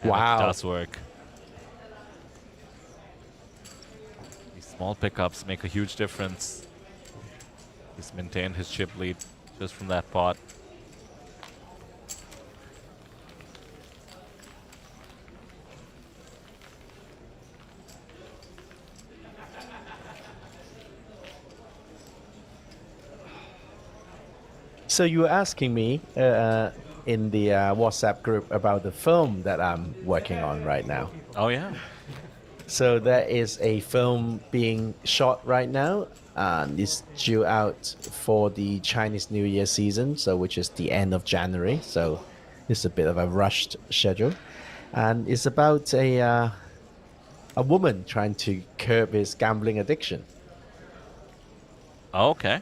And wow. It does work. These small pickups make a huge difference. He's maintained his chip lead just from that pot. So you were asking me in the WhatsApp group about the film that I'm working on right now. Oh yeah. So there is a film being shot right now, and it's due out for the Chinese New Year season, so which is the end of January. So it's a bit of a rushed schedule, and it's about a woman trying to curb his gambling addiction. Oh, okay.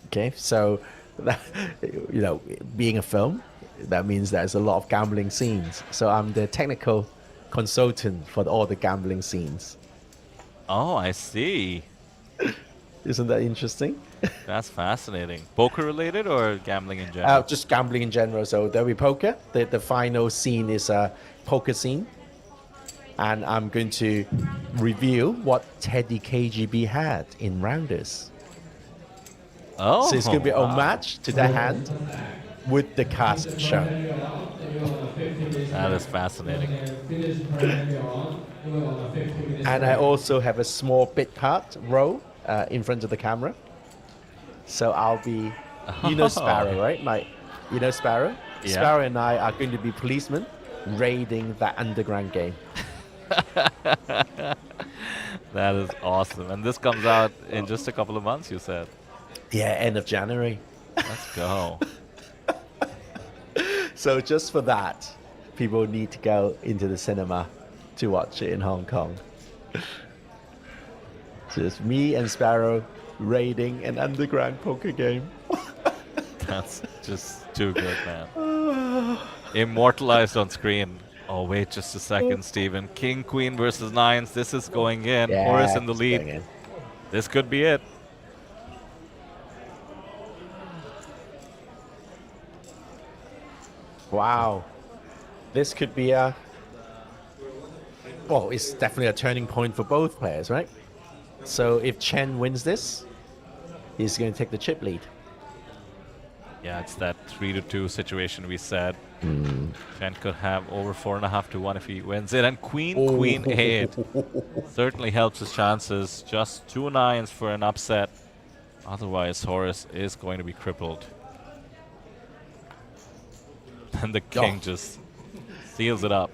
Okay, so that, you know, being a film, that means there's a lot of gambling scenes. So I'm the technical consultant for all the gambling scenes. Oh, I see. Isn't that interesting? That's fascinating. Poker related or gambling in general? Just gambling in general. So there'll be poker. The final scene is a poker scene. And I'm going to reveal what Teddy KGB had in rounders. Oh, So it's going to be a wow. match to the hand with the cast shown. That is fascinating. And I also have a small bit card row in front of the camera. So I'll be, you know Sparrow, right? You know Sparrow? Yeah. Sparrow and I are going to be policemen raiding that underground game. That is awesome. And this comes out in just a couple of months, you said. Yeah, end of January. Let's go. So just for that, people need to go into the cinema to watch it in Hong Kong. Just me and Sparrow raiding an underground poker game. That's just too good, man. Immortalized on screen. Oh, wait just a second, Steven. King, Queen versus Nines. This is going in. Yeah, Horace in the it's lead. going in. This could be it. Wow. This could be a... Well, it's definitely a turning point for both players, right? So if Chen wins this, he's going to take the chip lead. Yeah, it's that 3-2 situation we said. Chen could have over 4.5 to 1 if he wins it. And Queen 8 certainly helps his chances. Just 2 nines for an upset. Otherwise, Horace is going to be crippled. And the king just seals it up.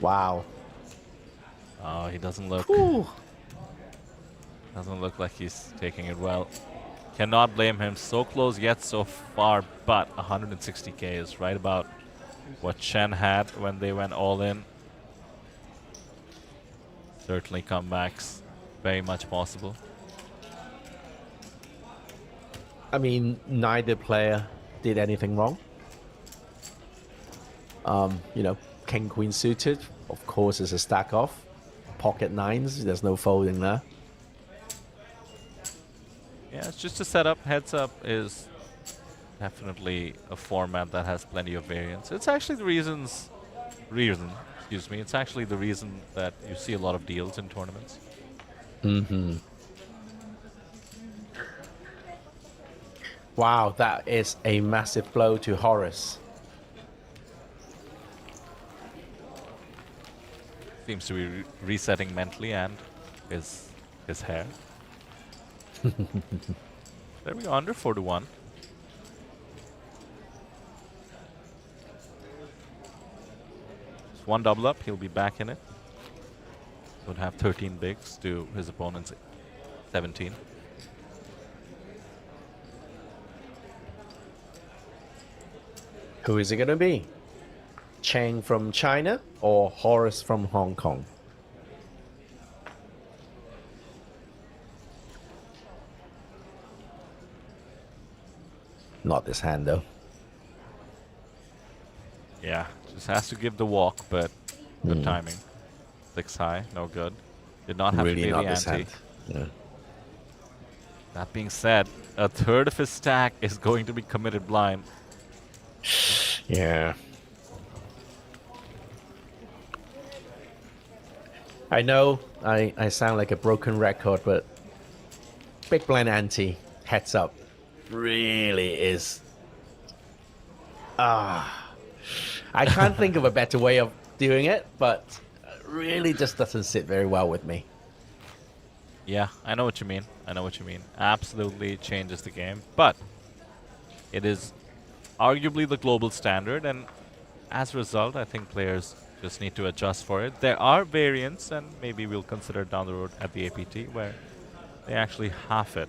Wow. Oh, he doesn't look... Doesn't look like he's taking it well. Cannot blame him. So close yet so far, but 160k is right about what Chen had when they went all in. Certainly comebacks very much possible. I mean, neither player did anything wrong. You know, King Queen suited, of course, is a stack off. Pocket nines, there's no folding there. Yeah, it's just a setup. Heads up is definitely a format that has plenty of variance. It's actually the reason, excuse me, it's actually the reason that you see a lot of deals in tournaments. Mm-hmm. Wow, that is a massive blow to Horace. Seems to be resetting mentally and his hair. There we go, under 4 to 1. Just one double up, he'll be back in it. Would have 13 bigs to his opponent's 17. Who is it going to be? Cheng from China or Horace from Hong Kong? Not this hand, though. Yeah, just has to give the walk, but good timing. 6 high, no good. Did not have Really to pay not the this ante. hand. Yeah. That being said, a third of his stack is going to be committed blind. Yeah. I know I sound like a broken record, but big blind ante, heads up, really is... I can't think of a better way of doing it, but really just doesn't sit very well with me. Yeah, I know what you mean. I know what you mean. Absolutely changes the game, but it is arguably the global standard, and as a result, I think players just need to adjust for it. There are variants, and maybe we'll consider down the road at the APT, where they actually half it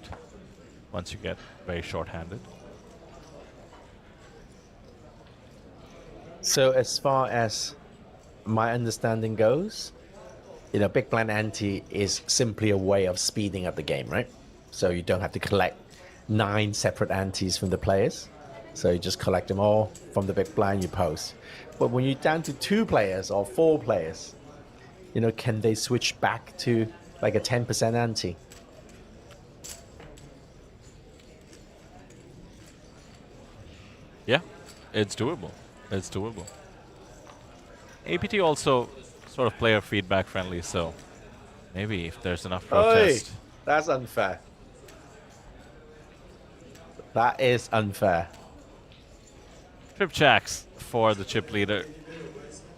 once you get very short-handed. So as far as my understanding goes, you know, big blind ante is simply a way of speeding up the game, right? So you don't have to collect 9 separate antes from the players. So you just collect them all from the big blind you post. But when you're down to 2 players or 4 players, you know, can they switch back to like a 10% ante? Yeah, it's doable. It's doable. APT also sort of player feedback friendly, so Maybe if there's enough Oi, protest. that's unfair. That is unfair. Trip checks for the chip leader.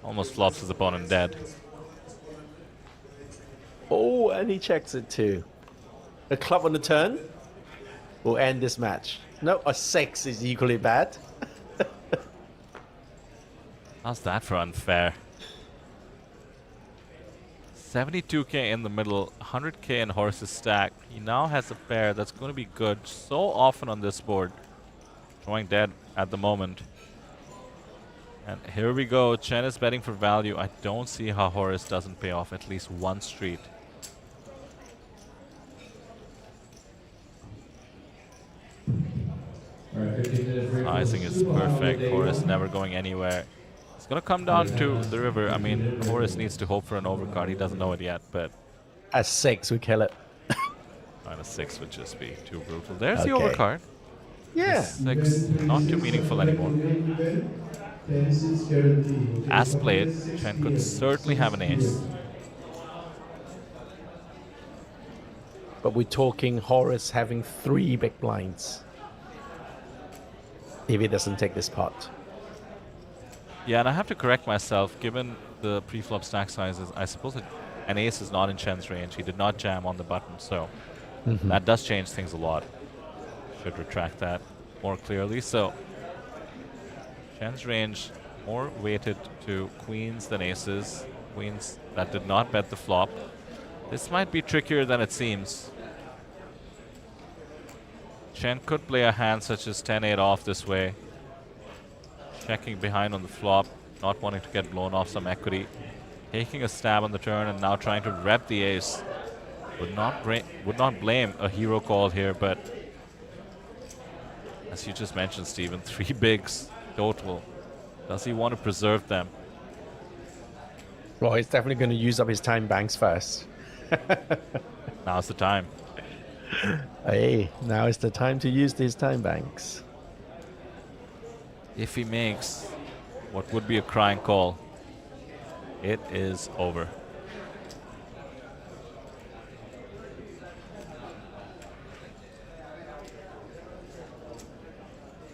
Almost flops his opponent dead. Oh, and he checks it too. A club on the turn will end this match. No, a 6 is equally bad. How's that for unfair? 72k in the middle, 100k in Horace's stack. He now has a pair that's going to be good so often on this board. Drawing dead at the moment. And here we go. Chen is betting for value. I don't see how Horace doesn't pay off at least one street. Sizing is perfect. Horace never going anywhere. It's going to come down to the river. I mean, Horace needs to hope for an overcard. He doesn't know it yet, but... A 6 would kill it. And a 6 would just be too brutal. There's the Okay. overcard. Yeah. 6, not too meaningful anymore. As played, Chen could certainly have an ace. But we're talking Horace having 3 big blinds. If he doesn't take this pot. Yeah, and I have to correct myself. Given the pre-flop stack sizes, I suppose that an ace is not in Chen's range. He did not jam on the button, so that does change things a lot. Should retract that more clearly. So Chen's range more weighted to queens than aces. Queens that did not bet the flop. This might be trickier than it seems. Chen could play a hand such as 10-8 off this way. Checking behind on the flop, not wanting to get blown off some equity. Taking a stab on the turn and now trying to rep the ace. Would not blame a hero call here, but as you just mentioned, Steven, 3 bigs total. Does he want to preserve them? Well, he's definitely going to use up his time banks first. Now's the time. Hey, now is the time to use these time banks. If he makes what would be a crying call, it is over.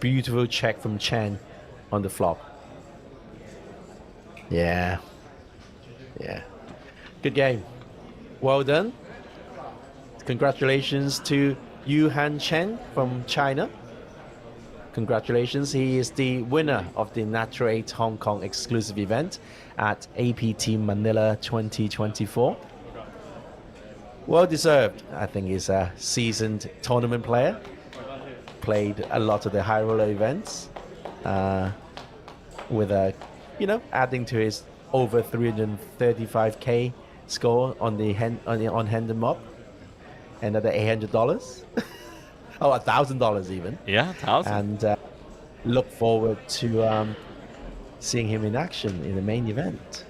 Beautiful check from Chen on the flop. Yeah. Yeah. Good game. Well done. Congratulations to Yuhan Chen from China. Congratulations, he is the winner of the Natural 8 Hong Kong exclusive event at APT Manila 2024. Well deserved. I think he's a seasoned tournament player. Played a lot of the high roller events with a, adding to his over 335k score on the on hand and mob. Another $800. Oh, $1,000 even. Yeah, 1,000. And look forward to seeing him in action in the main event.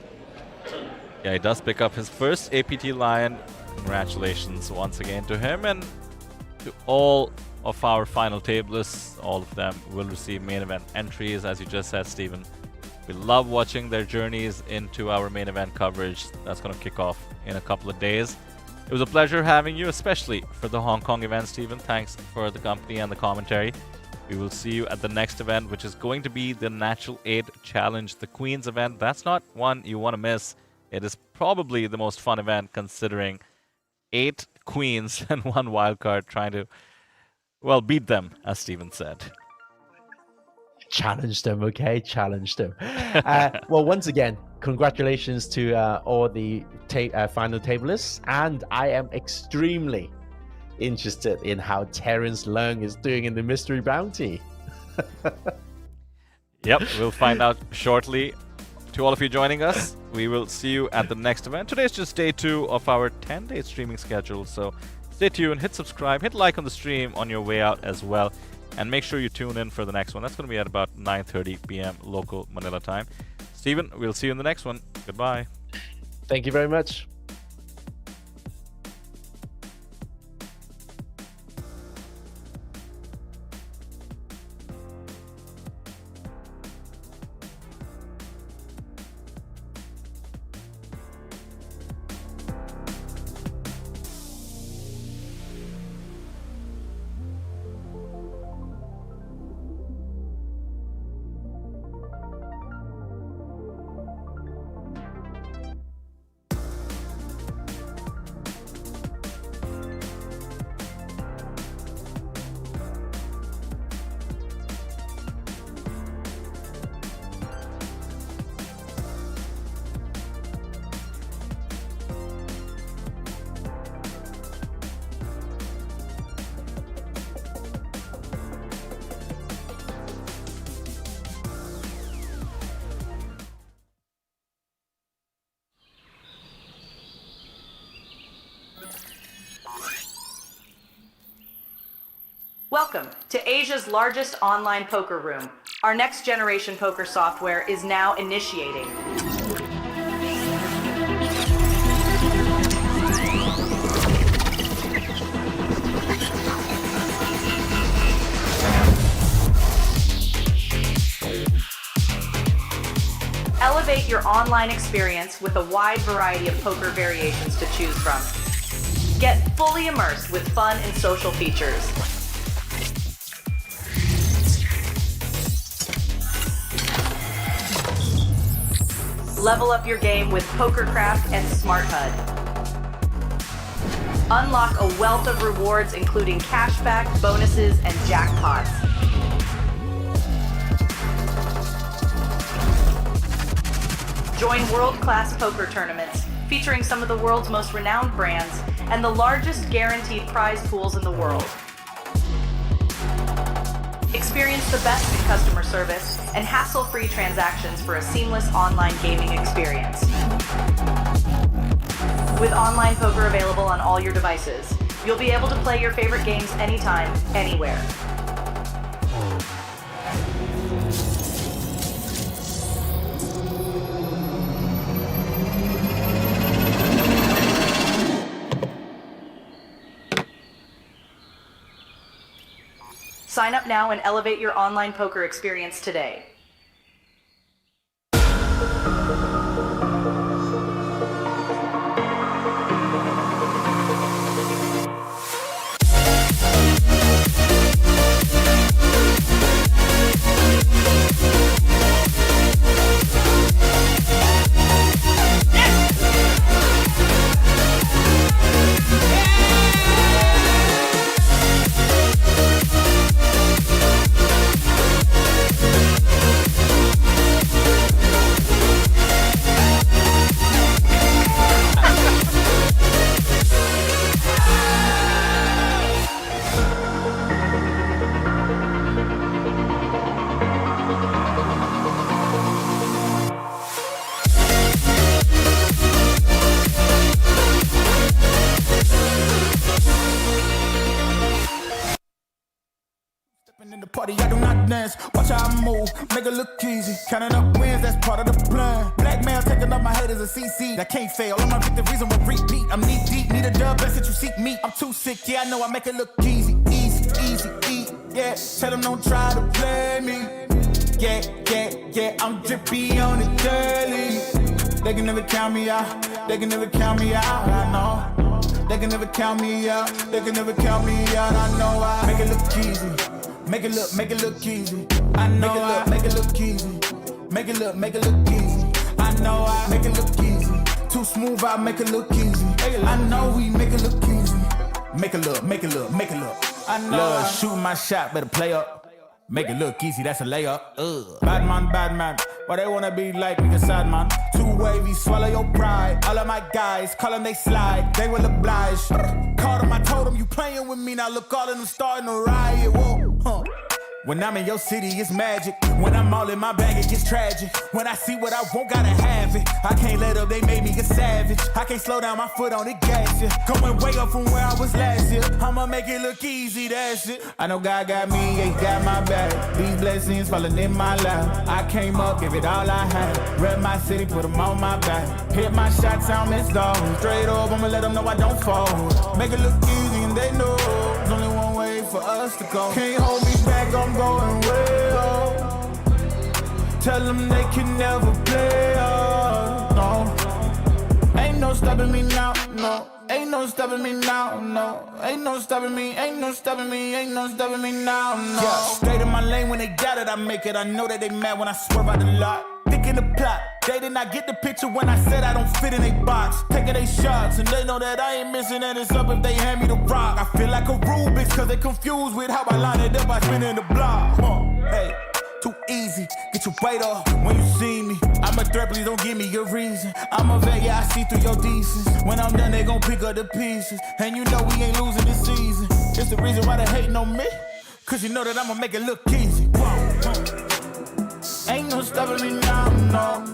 Yeah, he does pick up his first APT Lion. Congratulations once again to him and to all of our final tablists. All of them will receive main event entries, as you just said, Stephen. We love watching their journeys into our main event coverage. That's going to kick off in a couple of days. It was a pleasure having you, especially for the Hong Kong event, Stephen. Thanks for the company and the commentary. We will see you at the next event, which is going to be the Natural 8 Challenge, the Queens event. That's not one you want to miss. It is probably the most fun event, considering 8 queens and 1 wildcard trying to, well, beat them, as Stephen said. Challenge them, okay? Challenge them. Well, once again, congratulations to all the final tablists, and I am extremely interested in how Terence Leung is doing in the Mystery Bounty. Yep, we'll find out shortly. To all of you joining us, we will see you at the next event. Today's just day 2 of our 10-day streaming schedule, so stay tuned, hit subscribe, hit like on the stream on your way out as well. And make sure you tune in for the next one. That's going to be at about 9:30 p.m. local Manila time. Stephen, we'll see you in the next one. Goodbye. Thank you very much. Welcome to Asia's largest online poker room. Our next generation poker software is now initiating. Elevate your online experience with a wide variety of poker variations to choose from. Get fully immersed with fun and social features. Level up your game with PokerCraft and Smart HUD. Unlock a wealth of rewards including cashback, bonuses, and jackpots. Join world-class poker tournaments featuring some of the world's most renowned brands and the largest guaranteed prize pools in the world. Experience the best in customer service and hassle-free transactions for a seamless online gaming experience. With online poker available on all your devices, you'll be able to play your favorite games anytime, anywhere. Sign up now and elevate your online poker experience today. Party, I do not dance. Watch how I move, make it look easy. Counting up wins, that's part of the plan. Blackmail, taking up my haters a CC. That can't fail. All my victories on repeat. I'm knee deep, need a dub, best that you seek me. I'm too sick, yeah, I know I make it look easy. Yeah, tell them don't try to play me. Yeah, I'm drippy on it daily. They can never count me out. They can never count me out, I know. They can never count me out. They can never count me out, I know. I make it look easy. Make it look easy. I know I make it look easy. Make it look easy. I know I make it look easy. Too smooth, I make it look easy. I know we make it look easy. Make it look. I know love, shoot my shot, better play up. Make it look easy, that's a layup. Bad man. Why they wanna be like me, sad man? Too wavy, swallow your pride. All of my guys, call them they slide. They will oblige. Called them, I told them you playing with me. Now look, all of them starting to riot. Whoa, When I'm in your city, it's magic. When I'm all in my bag, it gets tragic. When I see what I want, gotta have it. I can't let up, they made me a savage. I can't slow down my foot on the gas, yeah. Going way up from where I was last year. I'ma make it look easy, that's it. I know God got me, he got my back. These blessings falling in my lap. I came up, give it all I had. Rep my city, put them on my back. Hit my shots, I'm Miss Dog. Straight up, I'ma let them know I don't fall. Make it look easy and they know there's only one way for us to go. Can't hold me back, I'm going way up. Tell them they can never play us, no. Ain't no stopping me now, no. Ain't no stopping me now, no. Ain't no stopping me, ain't no stopping me, ain't no stopping me now, no. Yeah, stayed in my lane when they got it, I make it. I know that they mad when I swerve out the lot. Thinking the plot, they did not get the picture when I said I don't fit in a box. Taking they shots, and they know that I ain't missing, and it's up if they hand me the rock. I feel like a Rubik's, cause they confused with how I line it up by spinning the block. Hey, too easy, get your weight up when you see me. I'm a threat, please don't give me a reason. I'm a vet, yeah, I see through your decence. When I'm done, they gon' pick up the pieces. And you know we ain't losing this season. It's the reason why they hating on me, cause you know that I'ma make it look easy. Ain't no stopping me now, no.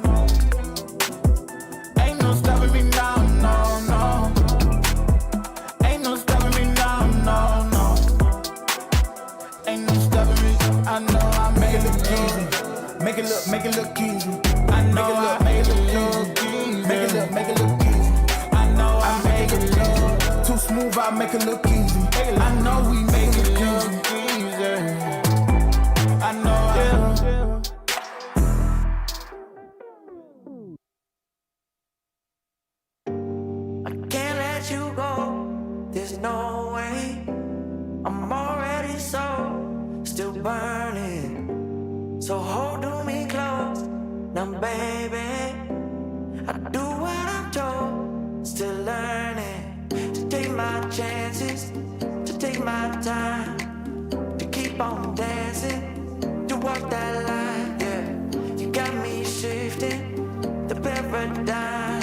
Ain't no stopping me now, no. Ain't no stopping me now, no. I make it look easy. I know we make it look easy. I know I can't let you go. There's no way. I'm already still burning. So hold to me close. Now, baby, I do what I'm told. Still learning to take my chances, to take my time, to keep on dancing, to walk that line. Yeah, you got me shifting the paradigm.